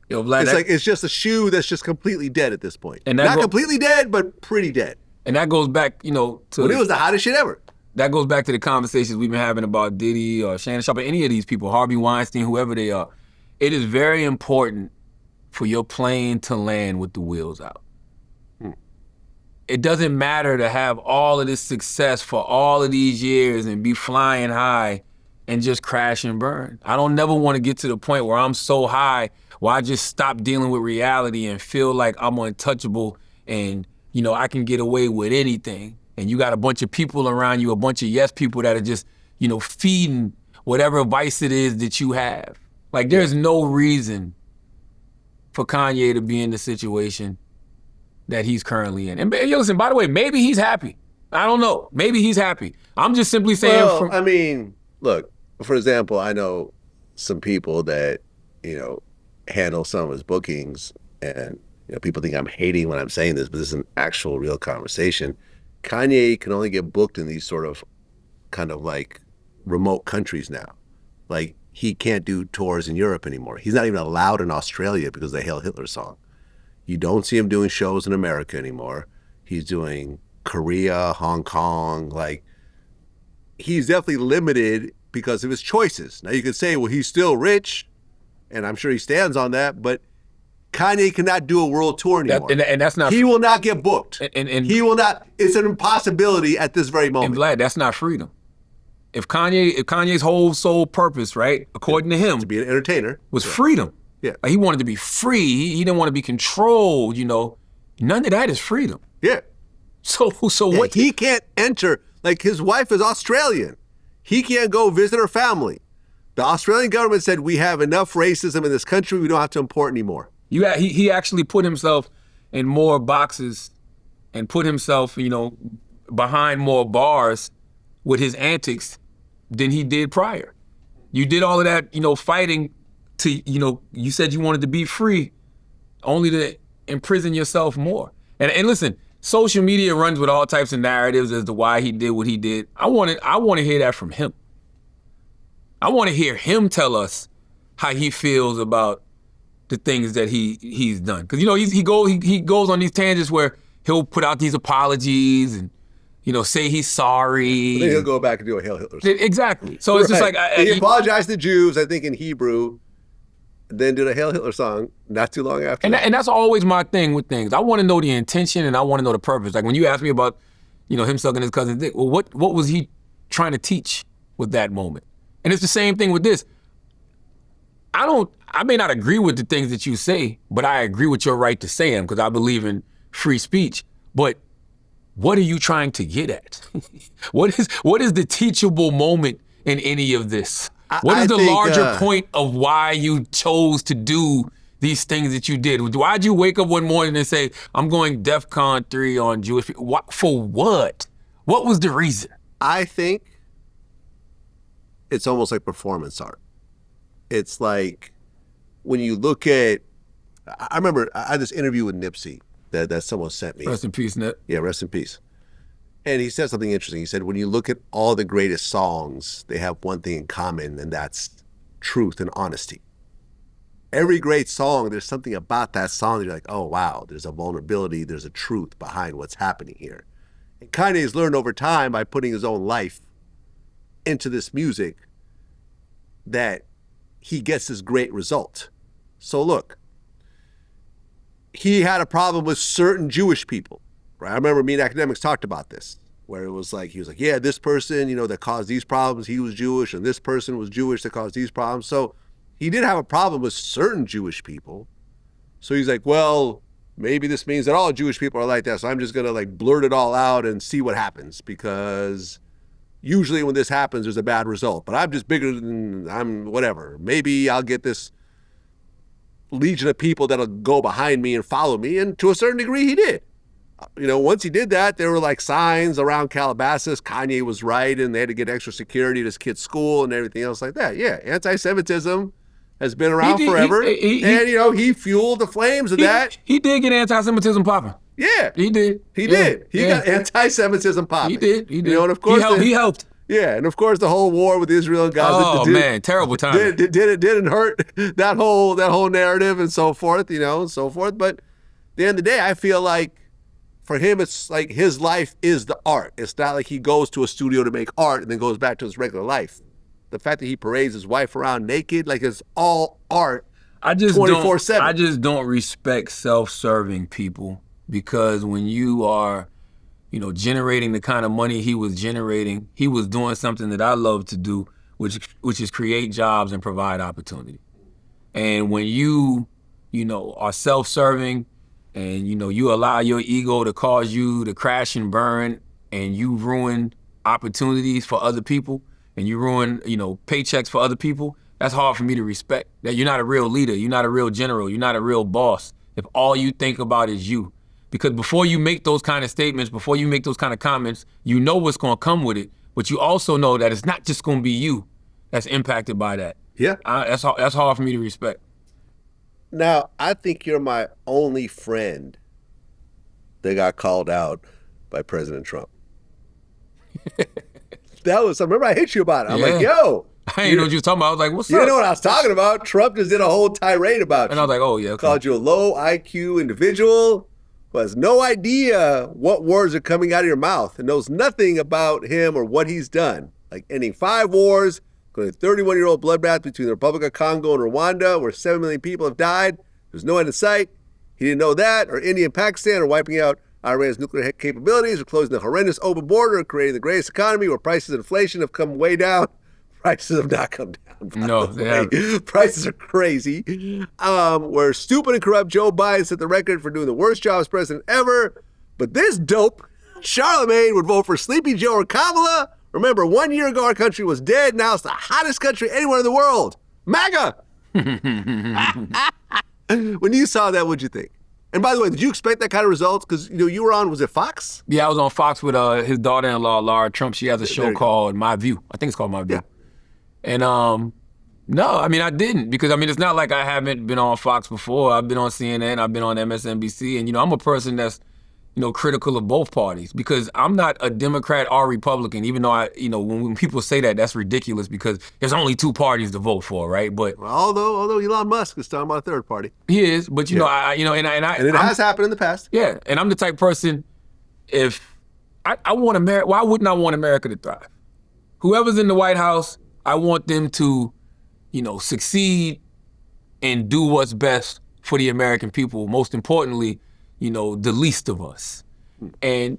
Yo, Vlad, It's just a shoe that's just completely dead at this point. And that Not completely dead, but pretty dead. and that goes back, to But it was the hottest shit ever. that goes back to the conversations we've been having about Diddy or Shannon Sharpe, any of these people, Harvey Weinstein, whoever they are. It is very important for your plane to land with the wheels out. It doesn't matter to have all of this success for all of these years and be flying high and just crash and burn. I don't never want to get to the point where I'm so high where I just stop dealing with reality and feel like I'm untouchable and, I can get away with anything. And you got a bunch of people around you, a bunch of yes people that are just, feeding whatever vice it is that you have. Like, there's no reason for Kanye to be in the situation that he's currently in. And listen, by the way, maybe he's happy. I don't know. Maybe he's happy. I'm just simply saying. Well, I mean, look, for example, I know some people that, handle some of his bookings, and, people think I'm hating when I'm saying this, but this is an actual real conversation. Kanye can only get booked in these sort of kind of like remote countries now. Like, he can't do tours in Europe anymore. He's not even allowed in Australia because of the Hail Hitler song. You don't see him doing shows in America anymore. He's doing Korea, Hong Kong. Like, he's definitely limited because of his choices. Now, you could say, well, he's still rich, and I'm sure he stands on that, but Kanye cannot do a world tour anymore. And that's not. He will not get booked. And he will not. It's an impossibility at this very And moment. Vlad, that's not freedom. If Kanye's whole sole purpose, right, according to him, To be an entertainer. was freedom. Yeah. Like, he wanted to be free. He didn't want to be controlled. None of that is freedom. Yeah. So what? He can't enter. Like, his wife is Australian. He can't go visit her family. The Australian government said, we have enough racism in this country. We don't have to import anymore. He actually put himself in more boxes and put himself, behind more bars with his antics than he did prior. You did all of that, fighting to, you said you wanted to be free, only to imprison yourself more. And listen, social media runs with all types of narratives as to why he did what he did. I want to hear that from him. I want to hear him tell us how he feels about the things that he's done. Because, he goes on these tangents where he'll put out these apologies and, say he's sorry. Then he'll go back and do a Hail Hitler song. Exactly. So it's just like... he apologized to Jews, I think, in Hebrew, then did a Hail Hitler song not too long after that. And that's always my thing with things. I want to know the intention and I want to know the purpose. Like, when you ask me about, him sucking his cousin's dick, well, what was he trying to teach with that moment? And it's the same thing with this. I may not agree with the things that you say, but I agree with your right to say them because I believe in free speech. But what are you trying to get at? What is the teachable moment in any of this? What is the larger point of why you chose to do these things that you did? Why'd you wake up one morning and say, I'm going DEFCON 3 on Jewish people? For what? What was the reason? I think it's almost like performance art. It's like when you look at, I remember I had this interview with Nipsey that someone sent me. Rest in peace, Nip. Yeah, rest in peace. And he said something interesting. He said, when you look at all the greatest songs, they have one thing in common, and that's truth and honesty. Every great song, there's something about that song that you're like, oh, wow, there's a vulnerability, there's a truth behind what's happening here. And Kanye's learned over time by putting his own life into this music that he gets this great result. So look, he had a problem with certain Jewish people, right? I remember me and Academics talked about this, where it was like, he was like, yeah, this person, that caused these problems, he was Jewish, and this person was Jewish that caused these problems. So he did have a problem with certain Jewish people. So he's like, well, maybe this means that all Jewish people are like that. So I'm just going to like blurt it all out and see what happens, because usually when this happens, there's a bad result. But I'm just bigger than I'm whatever. Maybe I'll get this legion of people that'll go behind me and follow me. And to a certain degree, he did. You know, once he did that, there were like signs around Calabasas. Kanye was right, and they had to get extra security at his kid's school and everything else like that. Yeah, anti-Semitism has been around forever. And, you know, he fueled the flames of that. He did get anti-Semitism popping. Yeah. He did. He did. He got anti-Semitism popping. He did. You know, and of course he helped. Yeah, and of course the whole war with Israel and Gaza. Oh man, terrible time. Didn't hurt that whole narrative and so forth, you know, and so forth. But at the end of the day, I feel like for him, it's like his life is the art. It's not like he goes to a studio to make art and then goes back to his regular life. The fact that he parades his wife around naked, like it's all art. 24/7. I just don't respect self-serving people, because when you are, you know, generating the kind of money he was generating, he was doing something that I love to do, which is create jobs and provide opportunity. And when you know, are self-serving and, you know, you allow your ego to cause you to crash and burn, and you ruin opportunities for other people, and you ruin, you know, paychecks for other people, that's hard for me to respect. That you're not a real leader, you're not a real general, you're not a real boss if all you think about is you. Because before you make those kind of statements, before you make those kind of comments, you know what's going to come with it, but you also know that it's not just going to be you that's impacted by that. Yeah. That's hard for me to respect. Now, I think you're my only friend that got called out by President Trump. Remember I hit you about it. I'm like, yo. I didn't know what you was talking about. I was like, what's up? You know what I was talking about? Trump just did a whole tirade about you. And I was like, oh, yeah. Okay. Called you a low IQ individual who has no idea what words are coming out of your mouth and knows nothing about him or what he's done. Like ending 5 wars, including a 31-year-old bloodbath between the Republic of Congo and Rwanda, where 7 million people have died. There's no end in sight. He didn't know that, or India and Pakistan are wiping out Iran's nuclear capabilities, or closing the horrendous open border, or creating the greatest economy where prices and inflation have come way down. Prices have not come down. No, they haven't. Prices are crazy. Where stupid and corrupt Joe Biden set the record for doing the worst job as president ever. But this dope, Charlemagne, would vote for Sleepy Joe or Kamala. Remember, 1 year ago our country was dead. Now it's the hottest country anywhere in the world. MAGA! When you saw that, what'd you think? And by the way, did you expect that kind of results? Because you were on, was it Fox? Yeah, I was on Fox with his daughter-in-law, Laura Trump. She has a show called My View. I think it's called My View. Yeah. And no, I mean, I didn't, because I mean, it's not like I haven't been on Fox before. I've been on CNN, I've been on MSNBC, and I'm a person that's, critical of both parties, because I'm not a Democrat or Republican, even though when people say that, that's ridiculous, because there's only 2 parties to vote for, right? But although Elon Musk is talking about a third party, he is, but and it has happened in the past. Yeah, and I'm the type of person, if I want America, why wouldn't I want America to thrive? Whoever's in the White House, I want them to, succeed and do what's best for the American people. Most importantly, the least of us. And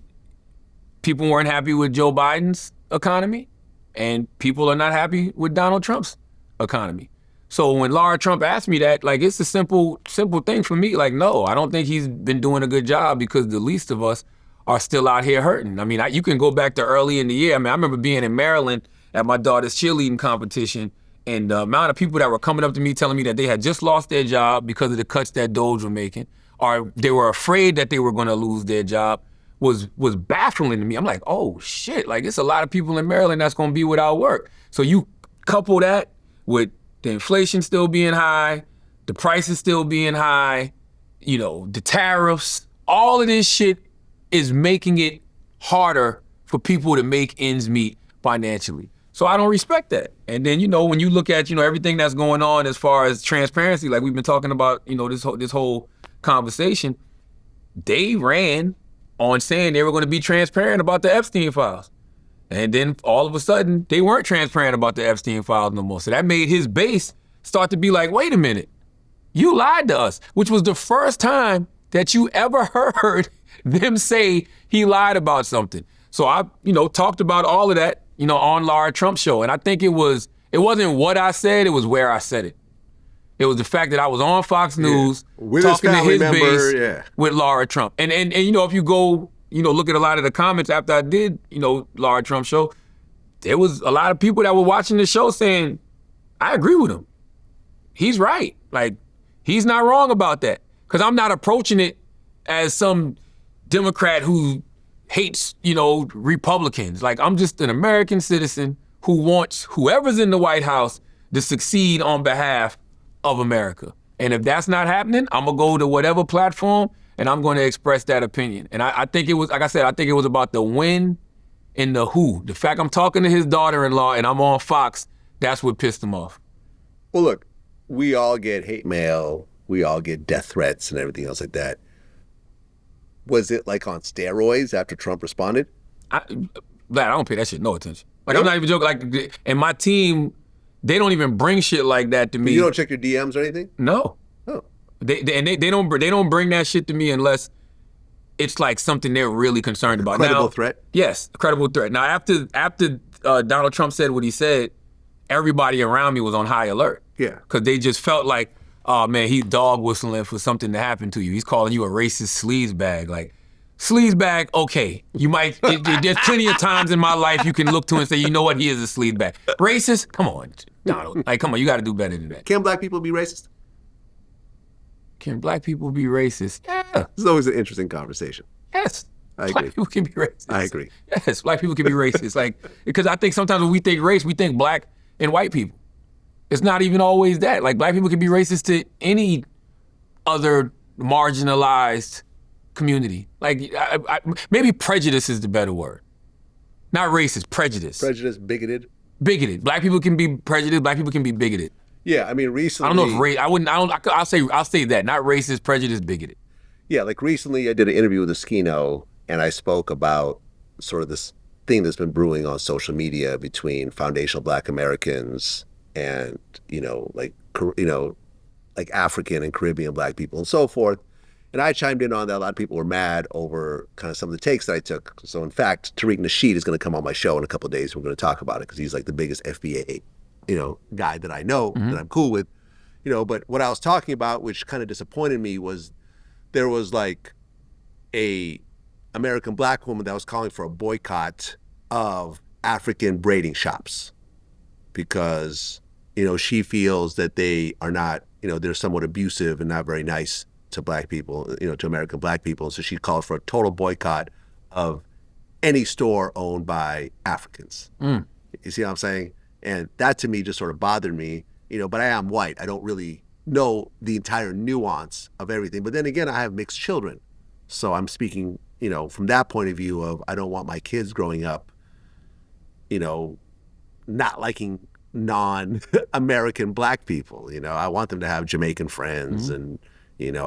people weren't happy with Joe Biden's economy, and people are not happy with Donald Trump's economy. So when Laura Trump asked me that, like, it's a simple thing for me. Like, no, I don't think he's been doing a good job, because the least of us are still out here hurting. I mean, you can go back to early in the year. I mean, I remember being in Maryland at my daughter's cheerleading competition, and the amount of people that were coming up to me telling me that they had just lost their job because of the cuts that Doge were making, or they were afraid that they were going to lose their job, was baffling to me. I'm like, oh shit, like, it's a lot of people in Maryland that's going to be without work. So you couple that with the inflation still being high, the prices still being high, the tariffs, all of this shit is making it harder for people to make ends meet financially. So I don't respect that. And then, when you look at, everything that's going on as far as transparency, like we've been talking about, this whole conversation, they ran on saying they were going to be transparent about the Epstein files. And then all of a sudden, they weren't transparent about the Epstein files no more. So that made his base start to be like, wait a minute, you lied to us, which was the first time that you ever heard them say he lied about something. So I, talked about all of that, on Laura Trump's show. And I think it wasn't what I said, it was where I said it. It was the fact that I was on Fox News With his talking to family his member, base with Laura Trump. And you know, if you go, you know, look at a lot of the comments after I did, you know, Laura Trump show, there was a lot of people that were watching the show saying, I agree with him. He's right. Like, he's not wrong about that. Because I'm not approaching it as some Democrat who hates, you know, Republicans. Like, I'm just an American citizen who wants whoever's in the White House to succeed on behalf of America. And if that's not happening, I'm gonna go to whatever platform and I'm gonna express that opinion. And I think it was, like I said, I think it was about the when and the who. The fact I'm talking to his daughter-in-law and I'm on Fox, that's what pissed him off. Well, look, we all get hate mail. We all get death threats and everything else like that. Was it like on steroids after Trump responded? Vlad, I don't pay that shit no attention. Like, I'm not even joking. Like, and my team, they don't even bring shit like that to me. You don't check your DMs or anything? No. Oh. They don't bring that shit to me unless it's like something they're really concerned about. Credible threat? Yes, a credible threat. Now, after Donald Trump said what he said, everybody around me was on high alert. Yeah. Because they just felt like, oh man, he's dog whistling for something to happen to you. He's calling you a racist sleazebag. Like, sleazebag, okay. You might, there's plenty of times in my life you can look to and say, you know what, he is a sleazebag. Racist? Come on, Donald. Like, come on, you got to do better than that. Can black people be racist? Can black people be racist? Yeah. It's always an interesting conversation. Yes. I agree. Black people can be racist. I agree. Yes, black people can be racist. Like, because I think sometimes when we think race, we think black and white people. It's not even always that. Like, black people can be racist to any other marginalized community. Like, maybe prejudice is the better word. Not racist, prejudice. Prejudice, bigoted. Bigoted. Black people can be prejudiced. Black people can be bigoted. Yeah, I mean, recently. I don't know if I'll say that. Not racist, prejudice, bigoted. Yeah, like recently I did an interview with Eskino and I spoke about sort of this thing that's been brewing on social media between foundational black Americans and, like African and Caribbean black people and so forth. And I chimed in on that. A lot of people were mad over kind of some of the takes that I took. So in fact, Tariq Nasheed is going to come on my show in a couple of days. We're going to talk about it because he's like the biggest FBA, guy that I know, that I'm cool with. But what I was talking about, which kind of disappointed me, was there was like a American black woman that was calling for a boycott of African braiding shops because, she feels that they are not, they're somewhat abusive and not very nice to black people, to American black people. So she called for a total boycott of any store owned by Africans. You see what I'm saying? And that to me just sort of bothered me, but I am white. I don't really know the entire nuance of everything. But then again, I have mixed children. So I'm speaking, from that point of view of I don't want my kids growing up, not liking non-American black people. I want them to have Jamaican friends and,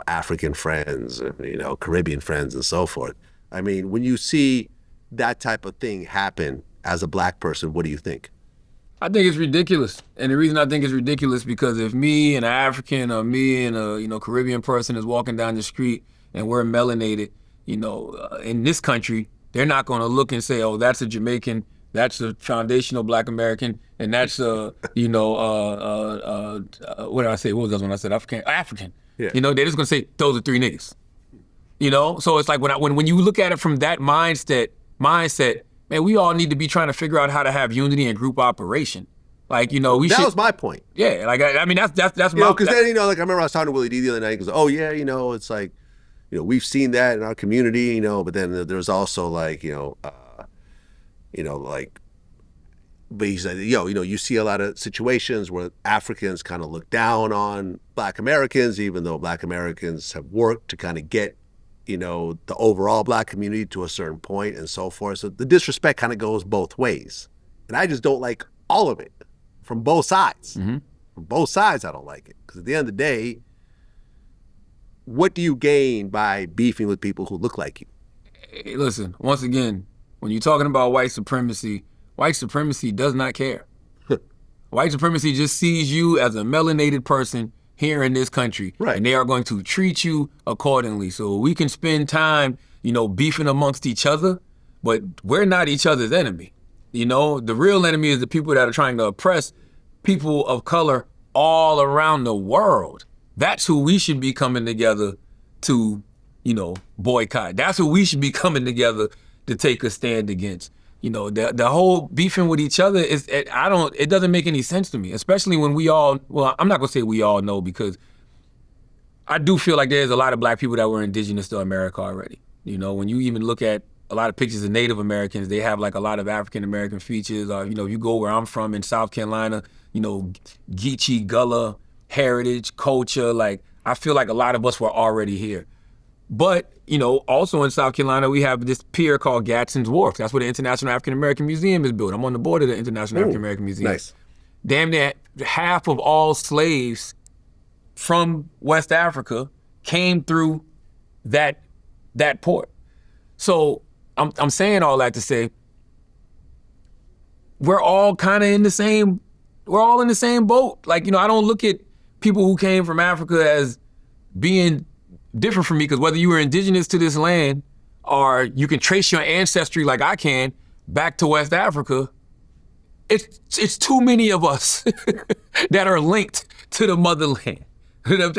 African friends, and, Caribbean friends and so forth. I mean, when you see that type of thing happen as a black person, what do you think? I think it's ridiculous. And the reason I think it's ridiculous because if me and an African or me and a Caribbean person is walking down the street and we're melanated, in this country, they're not going to look and say, oh, that's a Jamaican, that's a foundational black American, and that's a, what did I say? What was that when I said African? Yeah. They're just going to say, those are three niggas. So it's like when you look at it from that mindset, man, we all need to be trying to figure out how to have unity and group operation. Like, we should. That was my point. Yeah, like, I mean, that's my. Because then, like, I remember I was talking to Willie D the other night. He goes, oh, yeah, it's like, we've seen that in our community, but then there's also like, but he said, you see a lot of situations where Africans kind of look down on black Americans, even though black Americans have worked to kind of get, the overall black community to a certain point and so forth. So the disrespect kind of goes both ways. And I just don't like all of it from both sides. From both sides, I don't like it. Because at the end of the day, what do you gain by beefing with people who look like you? Hey, listen, once again, when you're talking about white supremacy does not care. White supremacy just sees you as a melanated person here in this country. Right. And they are going to treat you accordingly. So we can spend time, beefing amongst each other, but we're not each other's enemy. The real enemy is the people that are trying to oppress people of color all around the world. That's who we should be coming together to, boycott. That's who we should be coming together to take a stand against. The whole beefing with each other it doesn't make any sense to me, especially when I'm not gonna say we all know, because I do feel like there's a lot of black people that were indigenous to America already. When you even look at a lot of pictures of Native Americans, they have like a lot of African American features. You go where I'm from in South Carolina, Geechee, Gullah, heritage, culture, like I feel like a lot of us were already here. But, also in South Carolina, we have this pier called Gadsden's Wharf. That's where the International African American Museum is built. I'm on the board of the International African American Museum. Nice. Damn near half of all slaves from West Africa came through that port. So I'm saying all that to say we're all kind of in the same boat. Like, I don't look at people who came from Africa as being different from me, because whether you were indigenous to this land or you can trace your ancestry like I can back to West Africa, it's too many of us that are linked to the motherland.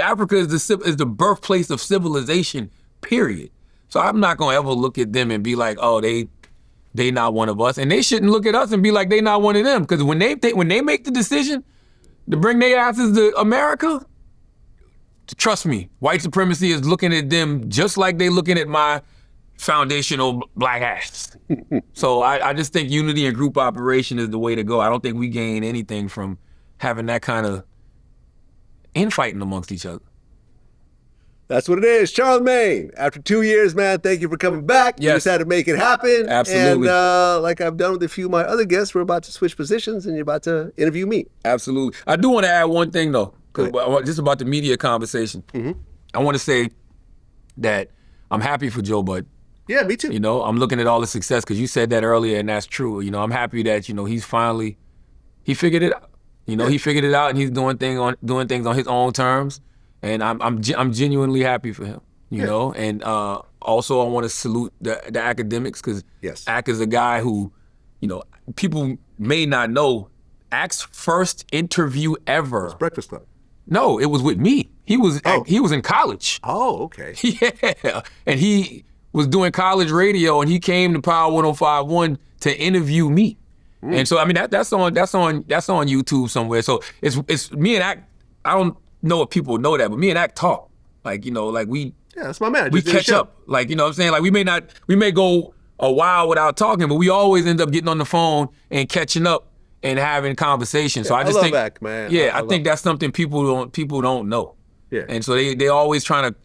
Africa is the birthplace of civilization, period. So I'm not gonna ever look at them and be like, oh, they not one of us, and they shouldn't look at us and be like they not one of them, because when they make the decision to bring their asses to America, trust me, white supremacy is looking at them just like they looking at my foundational black ass. So I just think unity and group operation is the way to go. I don't think we gain anything from having that kind of infighting amongst each other. That's what it is. Charlemagne, after 2 years, man, thank you for coming back. Yes. You just had to make it happen. Absolutely. And like I've done with a few of my other guests, we're about to switch positions and you're about to interview me. Absolutely. I do want to add one thing, though, just about the media conversation. Mm-hmm. I want to say that I'm happy for Joe Budden. Yeah, me too. I'm looking at all the success, because you said that earlier, and that's true. I'm happy that, he figured it out. He figured it out, and he's doing things on his own terms. And I'm genuinely happy for him, you know. And also, I want to salute the academics, because Ak is a guy who, people may not know. Ak's first interview ever. Breakfast Club. No, it was with me. He was in college. Oh, okay. Yeah, and he was doing college radio, and he came to Power 105.1 to interview me. And so, I mean, that's on YouTube somewhere. So it's me and Ak. I don't know if people know that, but me and Ak talk. Like, we that's my man. We catch up. Like, what I'm saying? Like, we may go a while without talking, but we always end up getting on the phone and catching up and having conversations. So I just think, Ak, man. Yeah, I think that's something people don't know. Yeah. And so they always trying to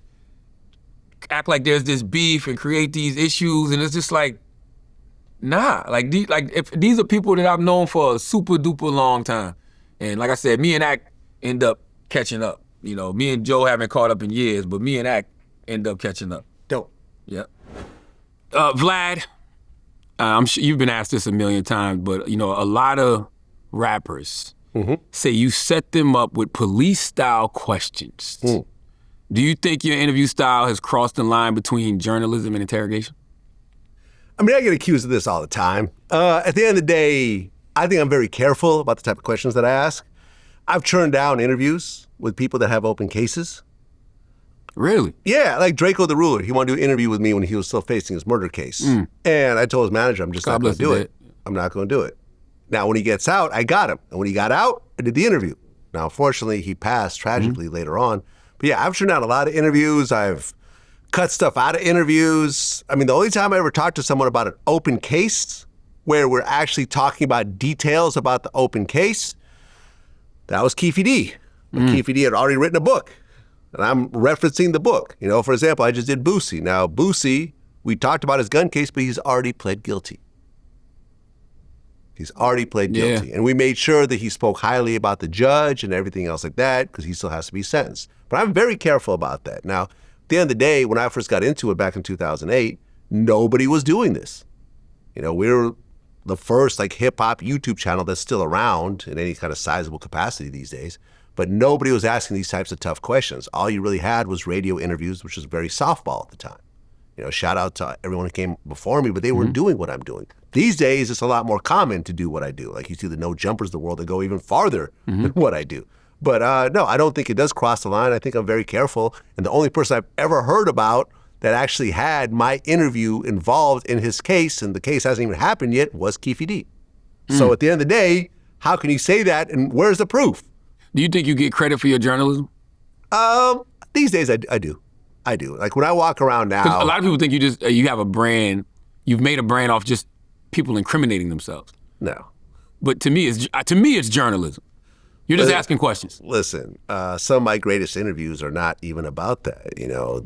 act like there's this beef and create these issues, and it's just like, nah. If these are people that I've known for a super duper long time, and like I said, me and Ak end up catching up. Me and Joe haven't caught up in years, but me and Ak end up catching up. Dope. Yep. Vlad, I'm sure you've been asked this a million times, but a lot of rappers say you set them up with police-style questions. Do you think your interview style has crossed the line between journalism and interrogation? I mean, I get accused of this all the time. At the end of the day, I think I'm very careful about the type of questions that I ask. I've turned down interviews with people that have open cases. Really? Yeah, like Draco the Ruler. He wanted to do an interview with me when he was still facing his murder case. And I told his manager, I'm just not going to do it. I'm not going to do it. Now, when he gets out, I got him. And when he got out, I did the interview. Now, unfortunately, he passed tragically later on. But yeah, I've turned down a lot of interviews. I've cut stuff out of interviews. I mean, the only time I ever talked to someone about an open case where we're actually talking about details about the open case, that was Keefe D. Keefe D had already written a book, and I'm referencing the book. For example, I just did Boosie. Now, Boosie, we talked about his gun case, but he's already pled guilty. He's already pled guilty. And we made sure that he spoke highly about the judge and everything else like that, because he still has to be sentenced. But I'm very careful about that. Now, at the end of the day, when I first got into it back in 2008, nobody was doing this. We were the first hip hop YouTube channel that's still around in any kind of sizable capacity these days. But nobody was asking these types of tough questions. All you really had was radio interviews, which was very softball at the time. Shout out to everyone who came before me, but they weren't doing what I'm doing. These days, it's a lot more common to do what I do. Like, you see the No Jumpers of the world that go even farther than what I do. But no, I don't think it does cross the line. I think I'm very careful. And the only person I've ever heard about that actually had my interview involved in his case, and the case hasn't even happened yet, was Keefe D. So at the end of the day, how can you say that, and where's the proof? Do you think you get credit for your journalism? These days I do. I do. Like when I walk around now. 'Cause a lot of people think you have a brand, you've made a brand off just people incriminating themselves. No. But to me, it's journalism. You're just asking questions. Listen, some of my greatest interviews are not even about that. You know,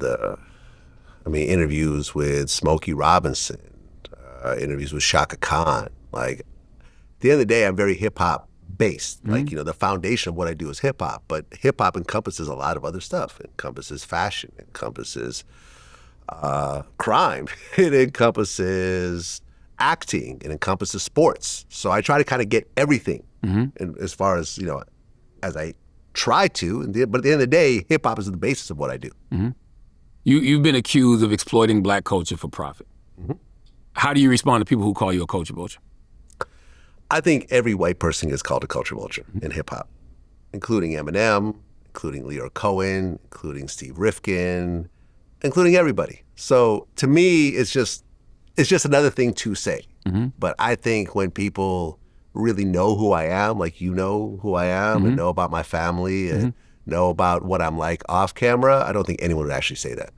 interviews with Smokey Robinson, interviews with Shaka Khan. Like, at the end of the day, I'm very hip-hop based. Like, the foundation of what I do is hip-hop. But hip-hop encompasses a lot of other stuff. It encompasses fashion. It encompasses crime. It encompasses acting. It encompasses sports. So I try to kind of get everything. And as far as, as I try to. But at the end of the day, hip-hop is the basis of what I do. You've been accused of exploiting black culture for profit. How do you respond to people who call you a culture vulture? I think every white person is called a culture vulture in hip-hop, including Eminem, including Leo Cohen, including Steve Rifkin, including everybody. So to me, it's just another thing to say. But I think when people really know who I am, like you know who I am, and know about my family, and know about what I'm like off camera, I don't think anyone would actually say that.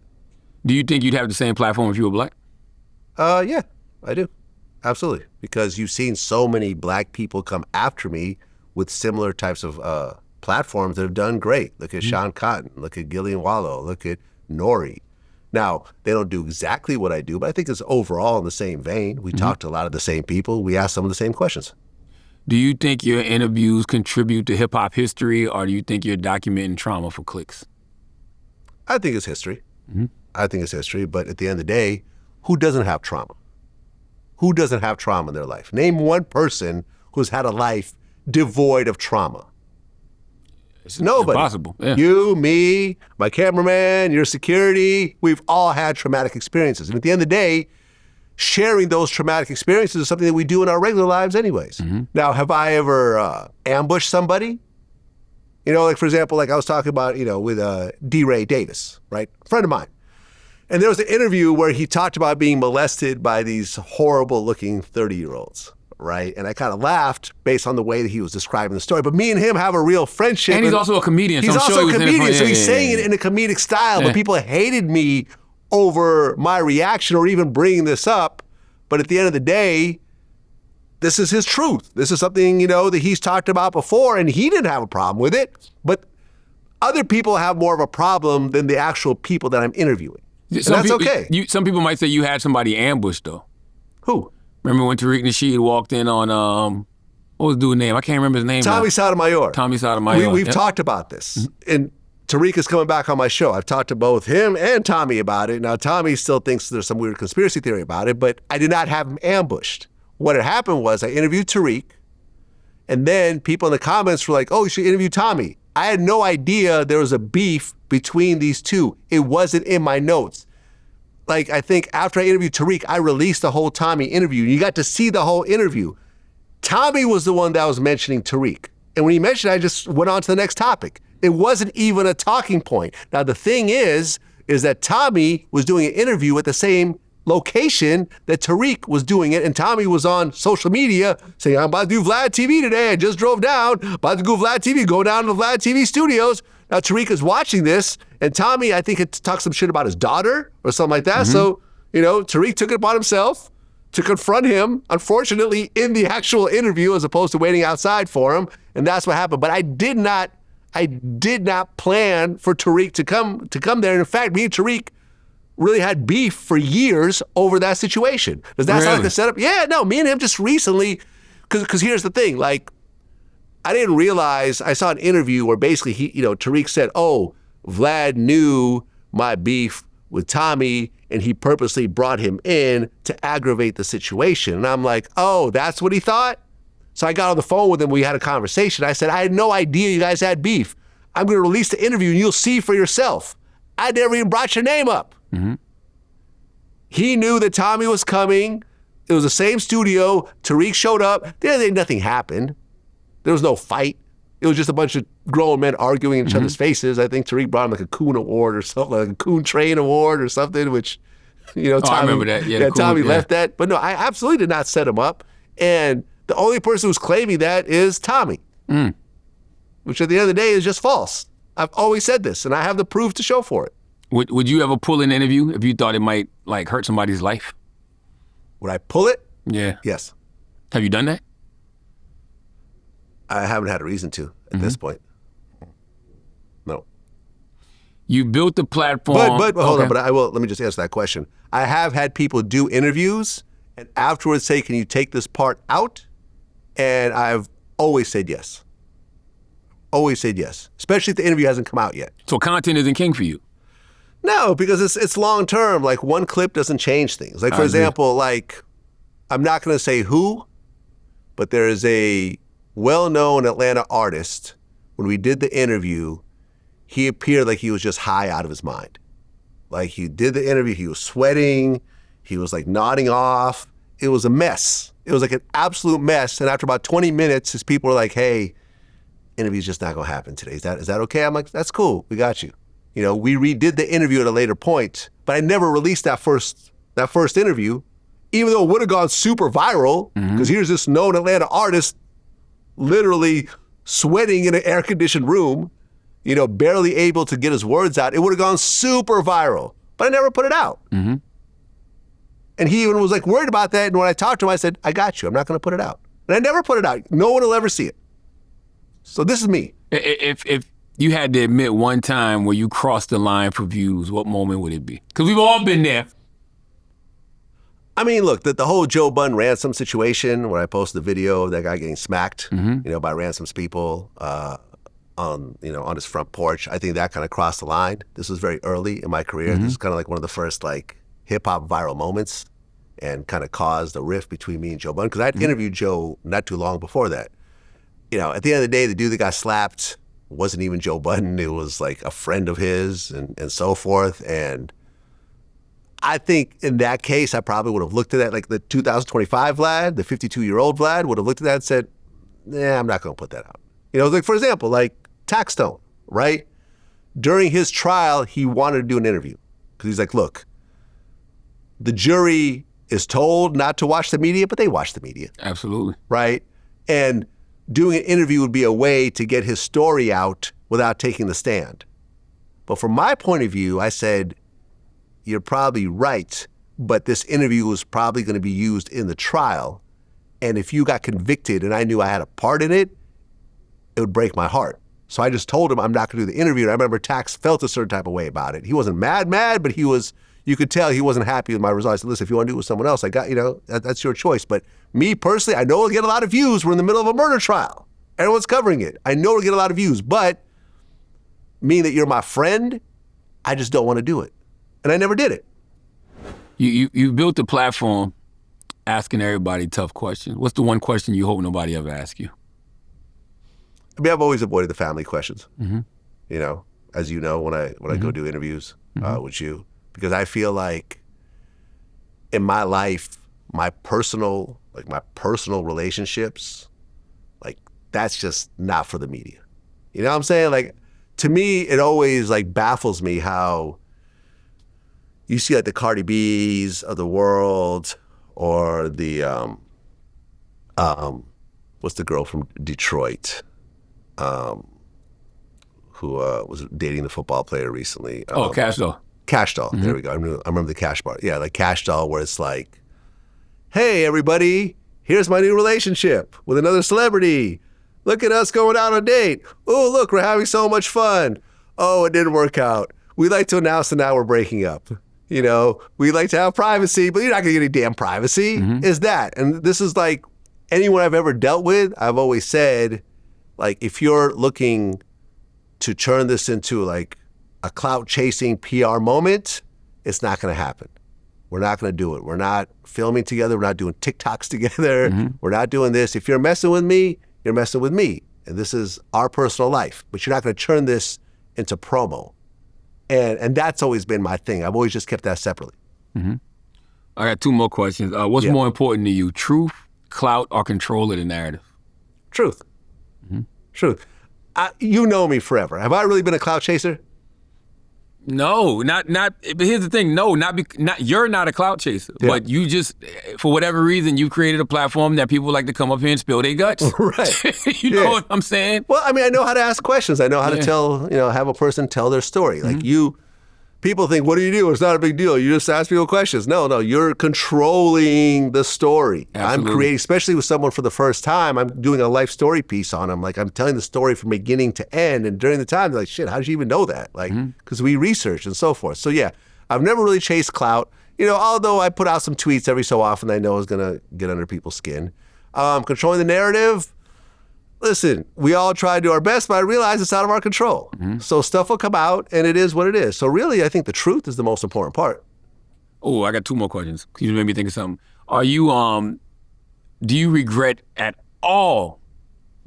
Do you think you'd have the same platform if you were black? Yeah, I do. Absolutely. Because you've seen so many black people come after me with similar types of platforms that have done great. Look at Sean Cotton, look at Gillian Wallow, look at Nori. Now, they don't do exactly what I do, but I think it's overall in the same vein. We talk to a lot of the same people. We ask some of the same questions. Do you think your interviews contribute to hip-hop history, or do you think you're documenting trauma for clicks? I think it's history. I think it's history, but at the end of the day, who doesn't have trauma? Who doesn't have trauma in their life? Name one person who's had a life devoid of trauma. It's Nobody. Impossible. Yeah. You, me, my cameraman, your security, we've all had traumatic experiences. And at the end of the day, sharing those traumatic experiences is something that we do in our regular lives anyways. Now, have I ever ambushed somebody? Like for example, like I was talking about, with D. Ray Davis, right? A friend of mine. And there was an interview where he talked about being molested by these horrible looking 30-year-olds, right? And I kind of laughed based on the way that he was describing the story. But me and him have a real friendship. And he's also a comedian. He's so also a comedian, so he's saying it in a comedic style. But people hated me over my reaction or even bringing this up. But at the end of the day, this is his truth. This is something, that he's talked about before, and he didn't have a problem with it. But other people have more of a problem than the actual people that I'm interviewing. And that's okay. Some people might say you had somebody ambushed, though. Who? Remember when Tariq Nasheed walked in on, what was the dude's name? I can't remember his name. Tommy Sotomayor. Tommy Sotomayor. We've talked about this. And Tariq is coming back on my show. I've talked to both him and Tommy about it. Now, Tommy still thinks there's some weird conspiracy theory about it, but I did not have him ambushed. What had happened was I interviewed Tariq, and then people in the comments were like, oh, you should interview Tommy. I had no idea there was a beef between these two. It wasn't in my notes. Like, I think after I interviewed Tariq, I released the whole Tommy interview. You got to see the whole interview. Tommy was the one that was mentioning Tariq. And when he mentioned it, I just went on to the next topic. It wasn't even a talking point. Now, the thing is that Tommy was doing an interview at the same location that Tariq was doing it, and Tommy was on social media saying, I'm about to do Vlad TV today. I just drove down, about to do Vlad TV, go down to the Vlad TV studios. Now, Tariq is watching this, and Tommy, I think, had talked some shit about his daughter or something like that. So, Tariq took it upon himself to confront him, unfortunately, in the actual interview as opposed to waiting outside for him, and that's what happened. But I did not plan for Tariq to come there. And in fact, me and Tariq really had beef for years over that situation. Does that sound like a setup? Yeah, no, me and him just recently, because here's the thing, like, I didn't realize, I saw an interview where basically Tariq said, oh, Vlad knew my beef with Tommy and he purposely brought him in to aggravate the situation. And I'm like, oh, that's what he thought? So I got on the phone with him, we had a conversation. I said, I had no idea you guys had beef. I'm gonna release the interview and you'll see for yourself. I never even brought your name up. He knew that Tommy was coming. It was the same studio. Tariq showed up. Nothing happened. There was no fight. It was just a bunch of grown men arguing in each other's faces. I think Tariq brought him like a Coon Award or something, like a Coon Train Award or something, which, Tommy, I remember that. Yeah, Tommy left that. But no, I absolutely did not set him up. And the only person who's claiming that is Tommy, which at the end of the day is just false. I've always said this, and I have the proof to show for it. Would you ever pull an interview if you thought it might like hurt somebody's life? Would I pull it? Yeah. Yes. Have you done that? I haven't had a reason to at this point. No. You built the platform. But hold on, but let me just answer that question. I have had people do interviews and afterwards say, can you take this part out? And I've always said yes. Always said yes, especially if the interview hasn't come out yet. So content isn't king for you? No, because it's long term. Like one clip doesn't change things. Like for example, like I'm not going to say who, but there is a well-known Atlanta artist. When we did the interview, he appeared like he was just high out of his mind. Like he did the interview, he was sweating, he was like nodding off. It was a mess. It was like an absolute mess. And after about 20 minutes, his people were like, hey, interview's just not gonna happen today. Is that okay? I'm like, that's cool, we got you. We redid the interview at a later point, but I never released that first interview, even though it would have gone super viral, because here's this known Atlanta artist literally sweating in an air-conditioned room, barely able to get his words out. It would have gone super viral, but I never put it out. And he even was like worried about that. And when I talked to him, I said, I got you. I'm not going to put it out. And I never put it out. No one will ever see it. So this is me. If you had to admit one time where you crossed the line for views, what moment would it be? Because we've all been there. I mean, look, the whole Joe Budden ransom situation, when I posted the video of that guy getting smacked, by ransoms people on his front porch, I think that kind of crossed the line. This was very early in my career. This is kind of like one of the first like hip hop viral moments, and kind of caused a rift between me and Joe Budden, because I'd interviewed Joe not too long before that. At the end of the day, the dude that got slapped wasn't even Joe Budden. It was like a friend of his and so forth. And I think in that case, I probably would have looked at that, like the 2025 Vlad, the 52-year-old Vlad would have looked at that and said, I'm not going to put that out. Like for example, like Taxstone, right? During his trial, he wanted to do an interview because he's like, look, the jury is told not to watch the media, but they watch the media. Absolutely. Right? And doing an interview would be a way to get his story out without taking the stand. But from my point of view, I said, you're probably right, but this interview was probably going to be used in the trial. And if you got convicted and I knew I had a part in it, it would break my heart. So I just told him I'm not going to do the interview. And I remember Tax felt a certain type of way about it. He wasn't mad, but you could tell he wasn't happy with my results. I said, listen, if you want to do it with someone else, I got, that's your choice. But me personally, I know it'll get a lot of views. We're in the middle of a murder trial. Everyone's covering it. I know it'll get a lot of views, but meaning that you're my friend, I just don't want to do it. And I never did it. You built the platform asking everybody tough questions. What's the one question you hope nobody ever asks you? I mean, I've always avoided the family questions. As you know, when I go do interviews with you, because I feel like in my life, my personal relationships, like that's just not for the media. You know what I'm saying? Like to me, it always like baffles me how you see like the Cardi B's of the world, or the what's the girl from Detroit who was dating the football player recently? Cash Doll. Cash Doll. There we go. I remember the Cash Bar. Yeah, like Cash Doll, where it's like, hey everybody, here's my new relationship with another celebrity. Look at us going out on a date. Oh, look, we're having so much fun. Oh, it didn't work out. We like to announce that now we're breaking up. We like to have privacy, but you're not gonna get any damn privacy. Is that? And this is like anyone I've ever dealt with, I've always said, like, if you're looking to turn this into like a clout chasing PR moment, it's not gonna happen. We're not gonna do it. We're not filming together. We're not doing TikToks together. We're not doing this. If you're messing with me, you're messing with me. And this is our personal life, but you're not gonna turn this into promo. And that's always been my thing. I've always just kept that separately. I got two more questions. What's more important to you, truth, clout, or control of the narrative? Truth. Truth. you know me forever. Have I really been a clout chaser? No, not. But here's the thing. No, not. You're not a clout chaser, but you just, for whatever reason, you created a platform that people like to come up here and spill their guts. Right. You know what I'm saying? Well, I mean, I know how to ask questions. I know how to tell, have a person tell their story. Like people think, what do you do? It's not a big deal. You just ask people questions. No, you're controlling the story. Absolutely. I'm creating, especially with someone for the first time, I'm doing a life story piece on them. Like, I'm telling the story from beginning to end. And during the time, they're like, shit, how did you even know that? Like, because we research and so forth. So yeah, I've never really chased clout. Although I put out some tweets every so often that I know is going to get under people's skin. Controlling the narrative. Listen, we all try to do our best, but I realize it's out of our control. So stuff will come out, and it is what it is. So really, I think the truth is the most important part. Oh, I got 2 more questions. You made me think of something. Are you, do you regret at all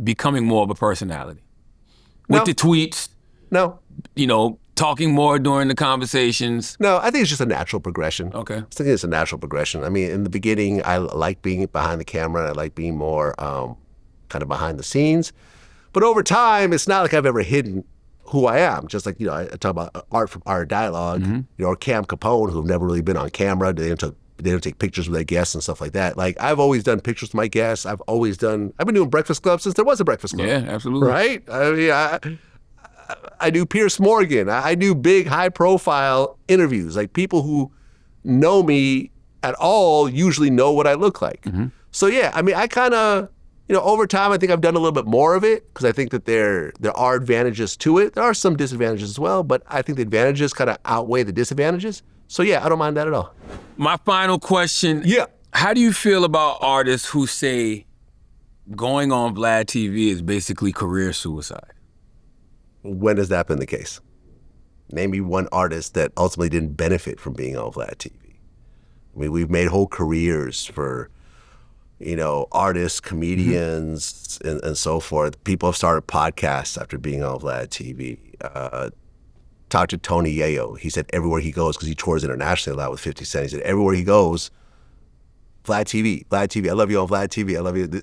becoming more of a personality? With the tweets? No. Talking more during the conversations? No, I think it's just a natural progression. Okay. I think it's a natural progression. I mean, in the beginning, I like being behind the camera. I like being more kind of behind the scenes. But over time, it's not like I've ever hidden who I am. Just like, I talk about art from Art Dialogue, or Cam Capone, who've never really been on camera. They don't take pictures with their guests and stuff like that. Like, I've always done pictures with my guests. I've been doing Breakfast Club since there was a Breakfast Club. Yeah, absolutely. Right? I mean, I do Pierce Morgan. I do big, high-profile interviews. Like, people who know me at all usually know what I look like. So, yeah, I mean, I kind of... over time, I think I've done a little bit more of it because I think that there are advantages to it. There are some disadvantages as well, but I think the advantages kind of outweigh the disadvantages. So yeah, I don't mind that at all. My final question. Yeah. How do you feel about artists who say going on Vlad TV is basically career suicide? When has that been the case? Name me one artist that ultimately didn't benefit from being on Vlad TV. I mean, we've made whole careers for artists, comedians, and so forth. People have started podcasts after being on Vlad TV. Talked to Tony Yayo. He said everywhere he goes, because he tours internationally a lot with 50 Cent, he said everywhere he goes, Vlad TV, I love you on Vlad TV, I love you.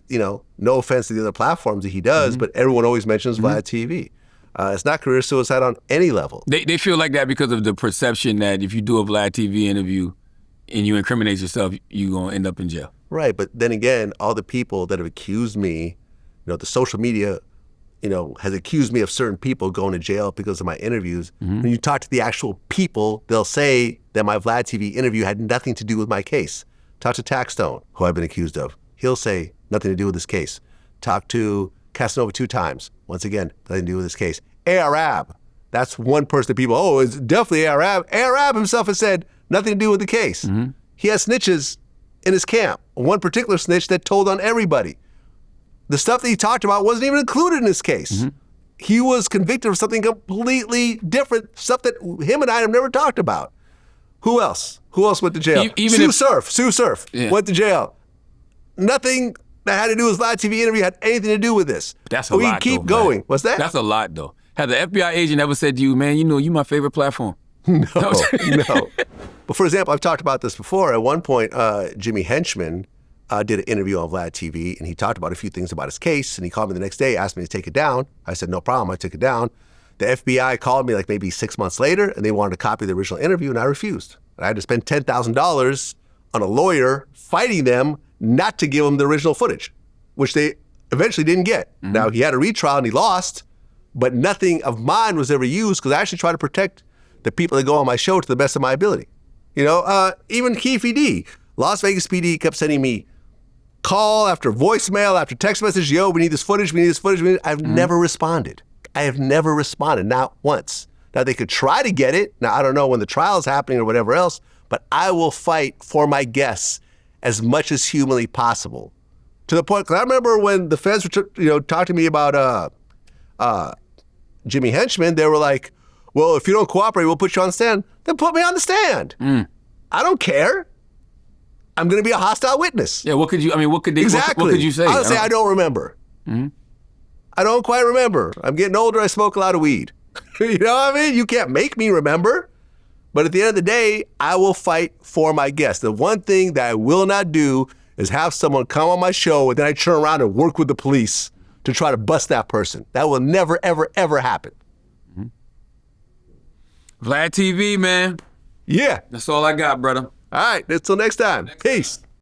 No offense to the other platforms that he does, but everyone always mentions Vlad TV. It's not career suicide on any level. They feel like that because of the perception that if you do a Vlad TV interview and you incriminate yourself, you're going to end up in jail. Right, but then again, all the people that have accused me, the social media, has accused me of certain people going to jail because of my interviews. When you talk to the actual people, they'll say that my Vlad TV interview had nothing to do with my case. Talk to Taxstone, who I've been accused of. He'll say nothing to do with this case. Talk to Casanova 2 times. Once again, nothing to do with this case. Arab, that's one person that people, it's definitely Arab. Arab himself has said nothing to do with the case. He has snitches in his camp. One particular snitch that told on everybody. The stuff that he talked about wasn't even included in this case. He was convicted of something completely different, stuff that him and I have never talked about. Who else? Who else went to jail? Sue Surf went to jail. Nothing that had to do with Vlad TV interview had anything to do with this. That's a lot, We keep though, going. man. What's that? That's a lot, though. Has the FBI agent ever said to you, man, you my favorite platform? No. But for example, I've talked about this before. At one point, Jimmy Henchman did an interview on Vlad TV, and he talked about a few things about his case, and he called me the next day, asked me to take it down. I said, no problem, I took it down. The FBI called me like maybe 6 months later, and they wanted a copy of the original interview, and I refused. I had to spend $10,000 on a lawyer fighting them not to give them the original footage, which they eventually didn't get. Now, he had a retrial, and he lost, but nothing of mine was ever used, because I actually try to protect the people that go on my show to the best of my ability. Even Keefe D, Las Vegas PD kept sending me call after voicemail after text message, yo, we need this footage, I've never responded. I have never responded, not once. Now, they could try to get it. Now, I don't know when the trial is happening or whatever else, but I will fight for my guests as much as humanly possible. To the point, because I remember when the feds were, talking to me about Jimmy Henchman, they were like, well, if you don't cooperate, we'll put you on the stand. Then put me on the stand. I don't care. I'm going to be a hostile witness. Yeah, what could you say? I'll say I don't remember. I don't quite remember. I'm getting older. I smoke a lot of weed. You know what I mean? You can't make me remember. But at the end of the day, I will fight for my guests. The one thing that I will not do is have someone come on my show and then I turn around and work with the police to try to bust that person. That will never, ever, ever happen. Vlad TV, man. Yeah. That's all I got, brother. All right. Until next time. Peace.